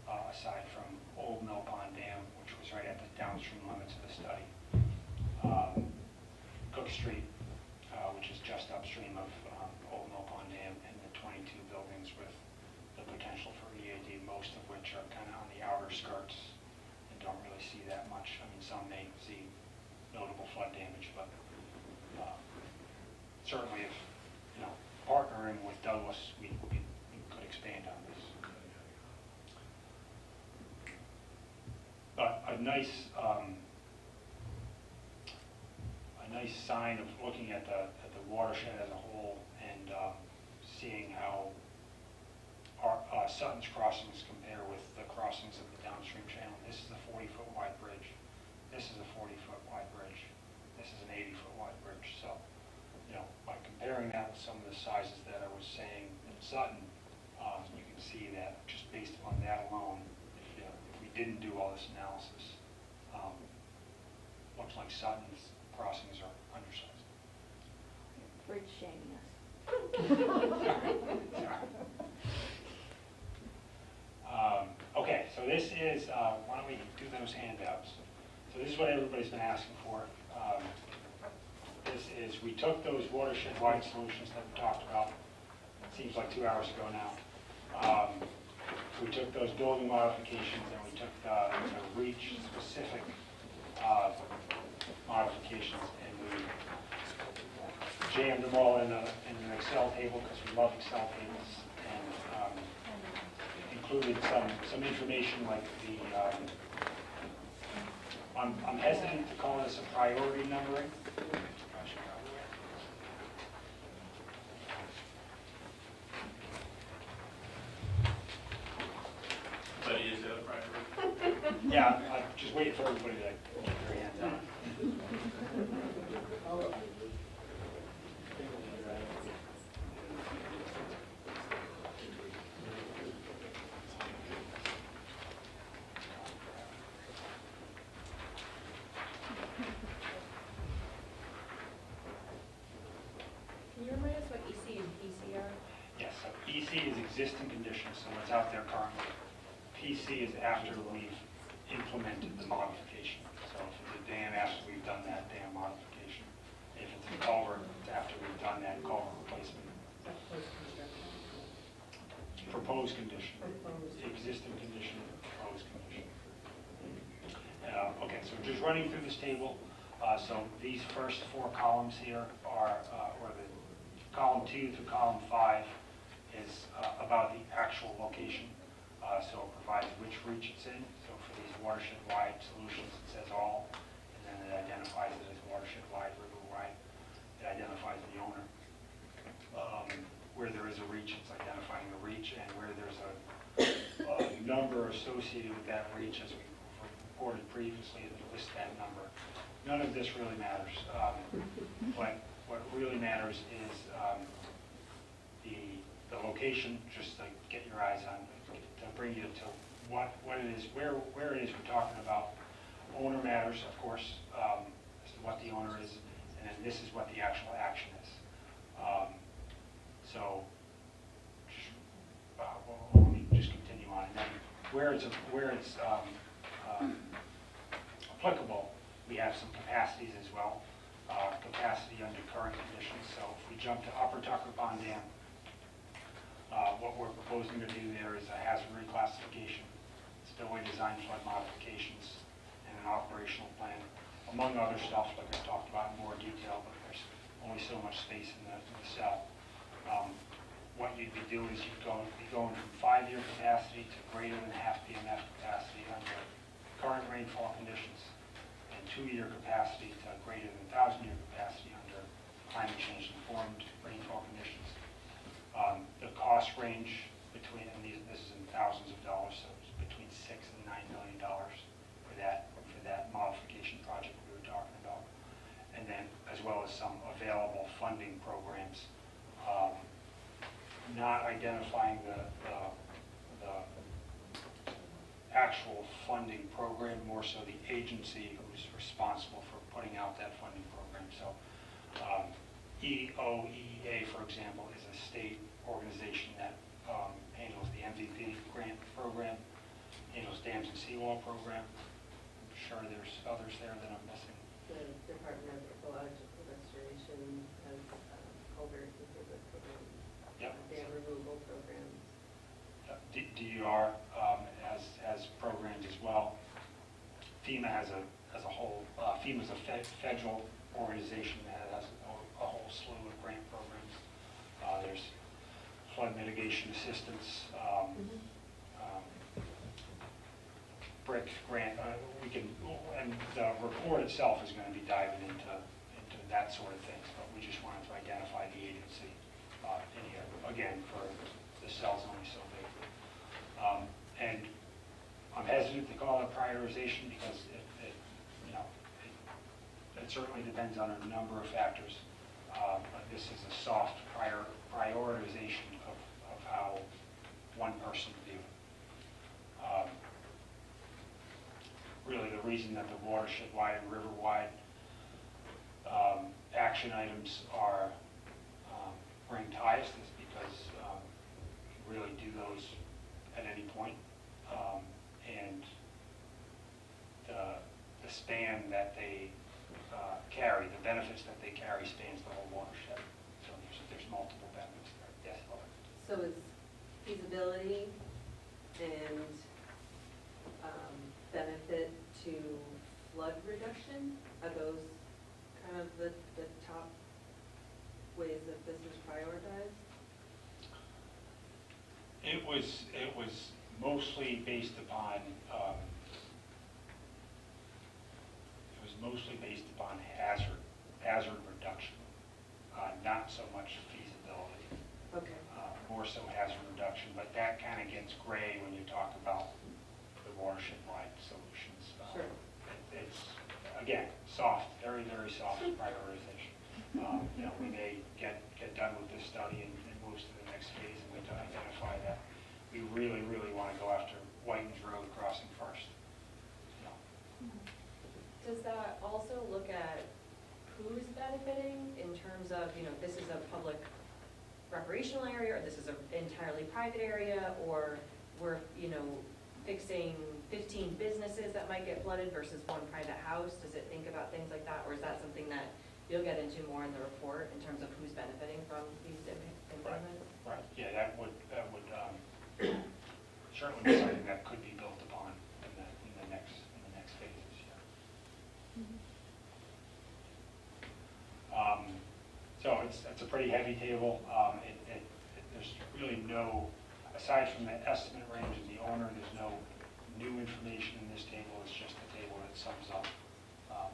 aside from Old Mill Pond Dam, which was right at the downstream limits of the study. Cook Street, which is just upstream of Old Mill Pond Dam, and the 22 buildings with the potential for EAD, most of which are kind of on the outer skirts and don't really see that much. I mean, some may see notable flood damage, but certainly if, partnering with Douglas, we could expand on this. But a nice sign of looking at the watershed as a whole and seeing how our Sutton's crossings compare with the crossings of the downstream channel. This is a 40-foot wide bridge. This is a 40-foot wide bridge. This is an 80-foot wide bridge. So, by comparing that with some of the sizes that I was saying in Sutton, you can see that just based on that alone, if we didn't do all this analysis, looks like Sutton's crossings are undersized. Bridge shaming us. Okay, so this is, why don't we do those handouts? So this is what everybody's been asking for. This is, we took those watershed-wide solutions that we talked about, seems like 2 hours ago now. We took those building modifications and we took the REACH-specific modifications and we jammed them all in an Excel table because we love Excel tables, and included some information like the, I'm hesitant to call this a priority numbering. But is it a priority? Yeah, I'm just waiting for everybody to get their hands on it. Can you remind us what EC and PC are? Yes, so EC is existing conditions, so what's out there currently. PC is after we've implemented the modification. So if it's a dam, after we've done that dam modification. If it's a culvert, it's after we've done that culvert replacement. Proposed condition. Existing condition, proposed condition. Okay, so just running through this table. So these first 4 columns here are, or the column 2 through column 5 is about the actual location. So it provides which reach it's in. So for these watershed-wide solutions, it says all, and then it identifies it as watershed-wide, river-wide. It identifies the owner. Where there is a reach, it's identifying the reach, and where there's a number associated with that reach, as we reported previously, it lists that number. None of this really matters. What really matters is the location, just to get your eyes on, to bring you to what it is, where it is we're talking about. Owner matters, of course, as to what the owner is, and then this is what the actual action is. So, let me just continue on. And then where it's applicable, we have some capacities as well. Capacity under current conditions. So if we jump to Upper Tucker Pond Dam, what we're proposing to do there is a hazard reclassification, spillway design flood modifications, and an operational plan, among other stuff like I talked about in more detail, but there's only so much space in the cell. What you'd be doing is you'd be going from 5-year capacity to greater than half BMF capacity under current rainfall conditions, and 2-year capacity to greater than 1,000-year capacity under climate change informed rainfall conditions. The cost range between, and this is in thousands of dollars, so it's between $6 and $9 million for that modification project we were talking about. And then, as well as some available funding programs, not identifying the actual funding program, more so the agency who's responsible for putting out that funding program. So EOEA, for example, is a state organization that handles the MVP grant program, handles dams and seawall program. I'm sure there's others there that I'm missing. The Department of Ecological Restoration has culvert improvement program, Yep. dam removal programs. DER has programs as well. FEMA has a whole, FEMA's a federal organization that has a whole slew of grant programs. There's flood mitigation assistance, BRIC grant, and the report itself is going to be diving into that sort of things, but we just wanted to identify the agency in here, again, for the cell's only so big. And I'm hesitant to call it prioritization because it certainly depends on a number of factors, but this is a soft prioritization of how one person view it. Really, the reason that the watershed-wide and river-wide action items are ranked highest is because you really do those at any point, and the span that they carry, the benefits that they carry spans the whole watershed. So there's multiple benefits there. Yes, Laura? So it's feasibility and benefit to flood reduction? Are those kind of the top ways that this is prioritized? It was mostly based upon hazard reduction, not so much feasibility. Okay. More so hazard reduction, but that kind of gets gray when you talk about the watershed-wide solutions. Sure. It's, again, soft, very, very soft prioritization. We may get done with this study and move to the next phase, and we identify that we really, really want to go after Whitens Road crossing first. Does that also look at who's benefiting in terms of, this is a public recreational area, or this is an entirely private area, or we're, fixing 15 businesses that might get flooded versus one private house? Does it think about things like that, or is that something that you'll get into more in the report in terms of who's benefiting from these improvements? Right, yeah, that would certainly be something that could be built upon in the next phases, yeah. So it's a pretty heavy table. There's really no, aside from the estimate range and the owner, there's no new information in this table. It's just a table that sums up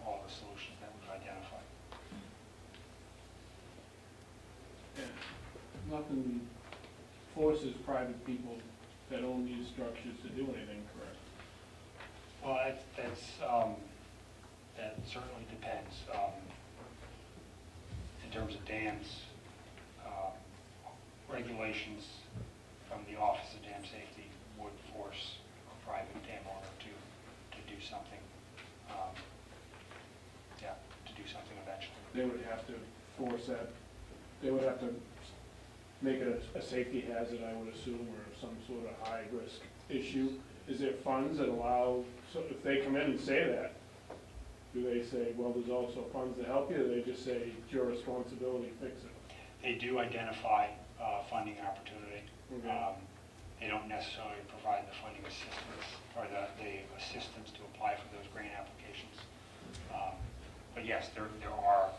all the solutions that we've identified. Nothing forces private people that own these structures to do anything, correct? Well, that certainly depends. In terms of dams, regulations from the Office of Dam Safety would force a private dam owner to do something, to do something eventually. They would have to force that, they would have to make it a safety hazard, I would assume, or some sort of high-risk issue. Is there funds that allow, so if they come in and say that, do they say, well, there's also funds to help you, or they just say, it's your responsibility, fix it? They do identify funding opportunity. Okay. They don't necessarily provide the funding assistance or the assistance to apply for those grant applications. But yes, there are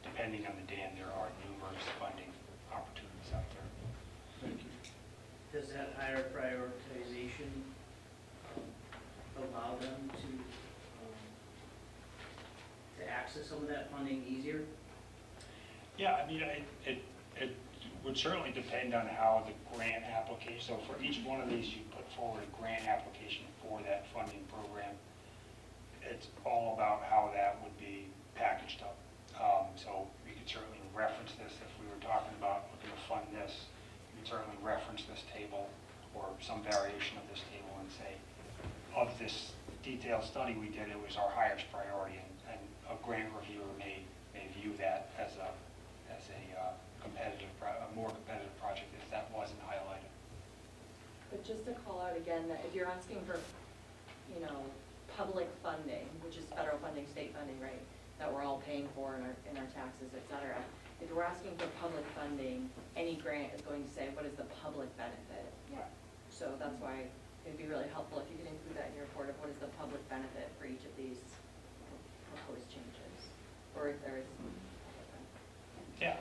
depending on the dam, there are numerous funding opportunities out there. Thank you. Does that higher prioritization allow them to access access some of that funding easier? Yeah, I mean, it would certainly depend on how the grant application, so for each one of these, you put forward a grant application for that funding program. It's all about how that would be packaged up. So we could certainly reference this if we were talking about looking to fund this. We could certainly reference this table or some variation of this table and say, of this detailed study we did, it was our highest priority, and a grant reviewer may view that as a more competitive project if that wasn't highlighted. But just to call out again, that if you're asking for, you know, public funding, which is federal funding, state funding, right, that we're all paying for in our taxes, et cetera, if we're asking for public funding, any grant is going to say, what is the public benefit? Yeah. So that's why it'd be really helpful if you could include that in your report of what is the public benefit for each of these proposed changes, or if there is. Yeah.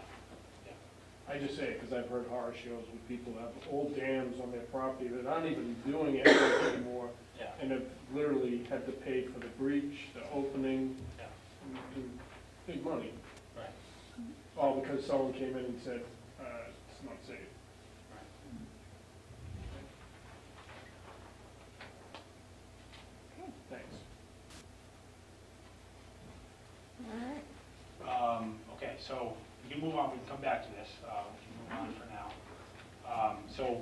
I just say it because I've heard horror shows with people have old dams on their property that aren't even doing anything anymore, Yeah. and have literally had to pay for the breach, the opening, Yeah. and big money. Right. All because someone came in and said, it's not safe. Thanks. All right. Okay, so we can move on, we can come back to this, we can move on for now. So,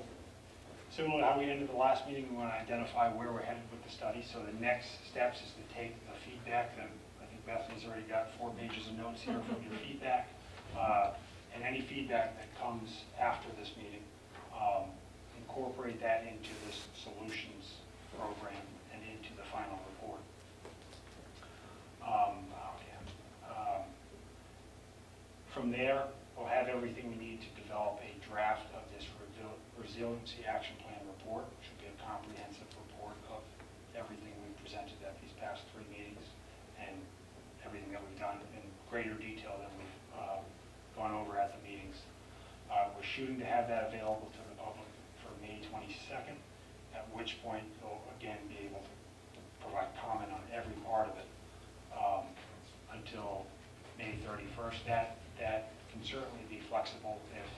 similar to how we ended the last meeting, we want to identify where we're headed with the study. So the next steps is to take the feedback that, I think Bethany's already got 4 pages of notes here from your feedback, and any feedback that comes after this meeting, incorporate that into this solutions program and into the final report. From there, we'll have everything we need to develop a draft of this resiliency action plan report, which will be a comprehensive report of everything we presented at these past 3 meetings and everything that we've done in greater detail than we've gone over at the meetings. We're shooting to have that available to the public for May 22nd, at which point you'll again be able to provide comment on every part of it until May 31st. That can certainly be flexible if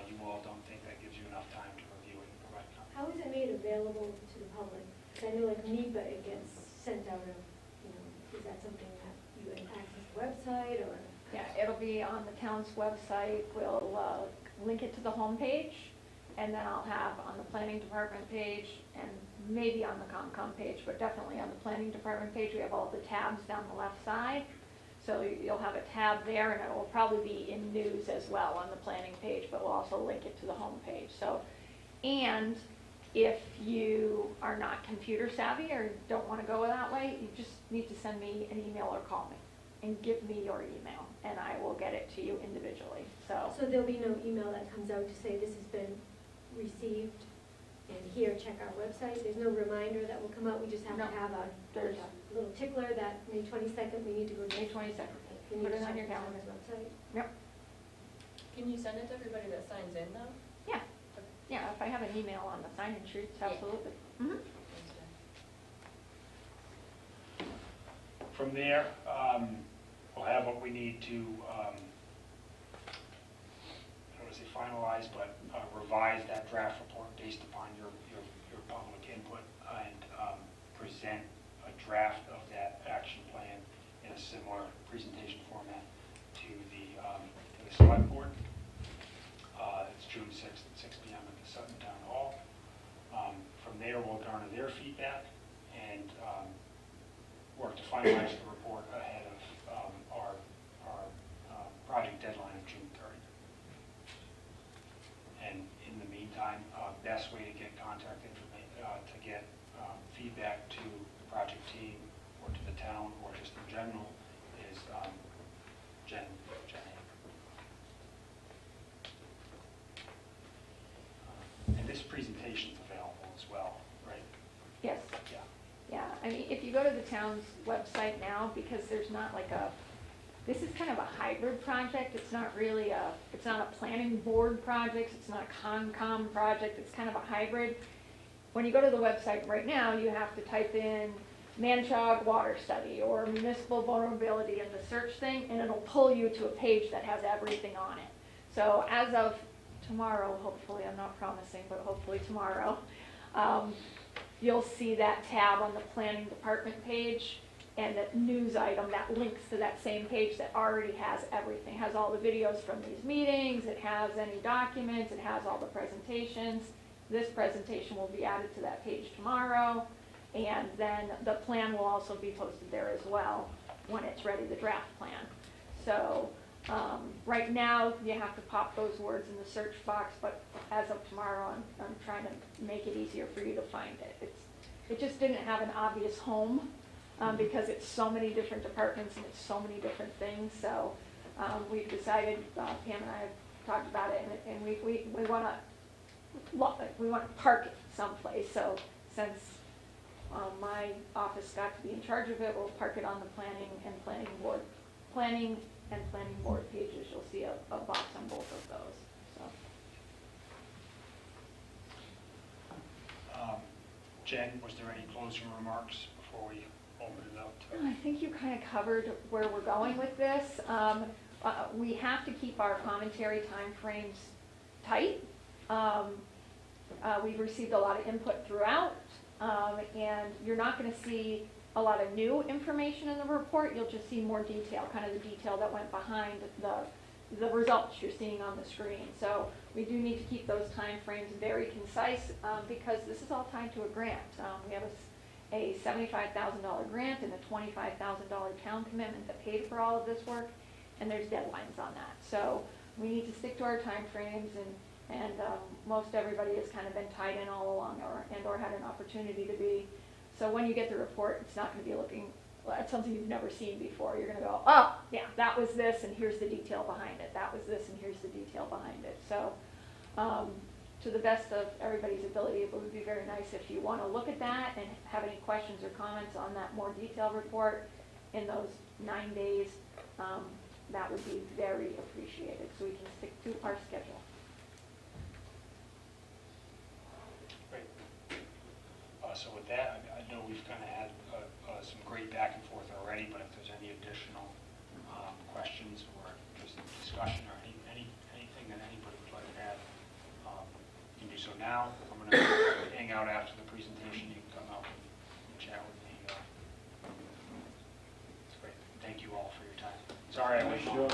you all don't think that gives you enough time to review it and provide comment. How is it made available to the public? Because I know like NEPA, it gets sent out of, you know, is that something that you access the website or? Yeah, it'll be on the town's website. We'll link it to the homepage, and then I'll have on the planning department page, and maybe on the COMCOM page, but definitely on the planning department page, we have all the tabs down the left side. So you'll have a tab there, and it will probably be in news as well on the planning page, but we'll also link it to the homepage. So, and if you are not computer savvy or don't want to go that way, you just need to send me an email or call me and give me your email, and I will get it to you individually. So there'll be no email that comes out to say this has been received, and here, check our website. There's no reminder that will come out. We just have No, to have a there's little tickler that May 22nd, we need to go to. May 22nd. We Put need it to on check your the calendar. town's website. Yep. Can you send it to everybody that signs in though? Yeah. Yeah, if I have an email on the sign-in sheets, absolutely. Mhm. From there, we'll have what we need to, I don't want to say finalize, but revise that draft report based upon your public input and present a draft of that action plan in a similar presentation format to the select board. It's June 6th at 6 p.m. at the Sutton Town Hall. From there, we'll garner their feedback and work to finalize the report ahead of our project deadline of June 30th. And in the meantime, best way to get contact information, to get feedback to the project team or to the town or just in general is Jen and this presentation's available as well, right? Yes. Yeah. Yeah, I mean, if you go to the town's website now, because there's not like this is kind of a hybrid project. It's not really it's not a planning board project. It's not a CONCOM project. It's kind of a hybrid. When you go to the website right now, you have to type in Manchog water study or municipal vulnerability in the search thing, and it'll pull you to a page that has everything on it. So as of tomorrow, hopefully, I'm not promising, but hopefully tomorrow, you'll see that tab on the planning department page and that news item that links to that same page that already has everything. It has all the videos from these meetings, it has any documents, it has all the presentations. This presentation will be added to that page tomorrow, and then the plan will also be posted there as well when it's ready, the draft plan. So right now, you have to pop those words in the search box, but as of tomorrow, I'm trying to make it easier for you to find it. It just didn't have an obvious home because it's so many different departments and it's so many different things. So we've decided, Pam and I have talked about it, and we want to park it someplace. So since my office got to be in charge of it, we'll park it on the planning and planning board pages. You'll see a box on both of those. So. Jen, was there any closing remarks before we open it up to? I think you kind of covered where we're going with this. We have to keep our commentary timeframes tight. We've received a lot of input throughout, and you're not going to see a lot of new information in the report. You'll just see more detail, kind of the detail that went behind the results you're seeing on the screen. So we do need to keep those time frames very concise because this is all tied to a grant. We have a $75,000 grant and a $25,000 town commitment that paid for all of this work, and there's deadlines on that. So we need to stick to our time frames, and most everybody has kind of been tied in all along or had an opportunity to be. So when you get the report, it's not going to be looking at something you've never seen before. You're going to go, oh, yeah, that was this, and here's the detail behind it. That was this, and here's the detail behind it. So to the best of everybody's ability, it would be very nice if you want to look at that and have any questions or comments on that more detailed report in those 9 days. That would be very appreciated, so we can stick to our schedule. Great. So with that, I know we've kind of had some great back and forth already, but if there's any additional questions or just discussion or anything that anybody would like to add, you can do so now. I'm going to hang out after the presentation. You can come out and chat with me. It's great. Thank you all for your time. Sorry I went long.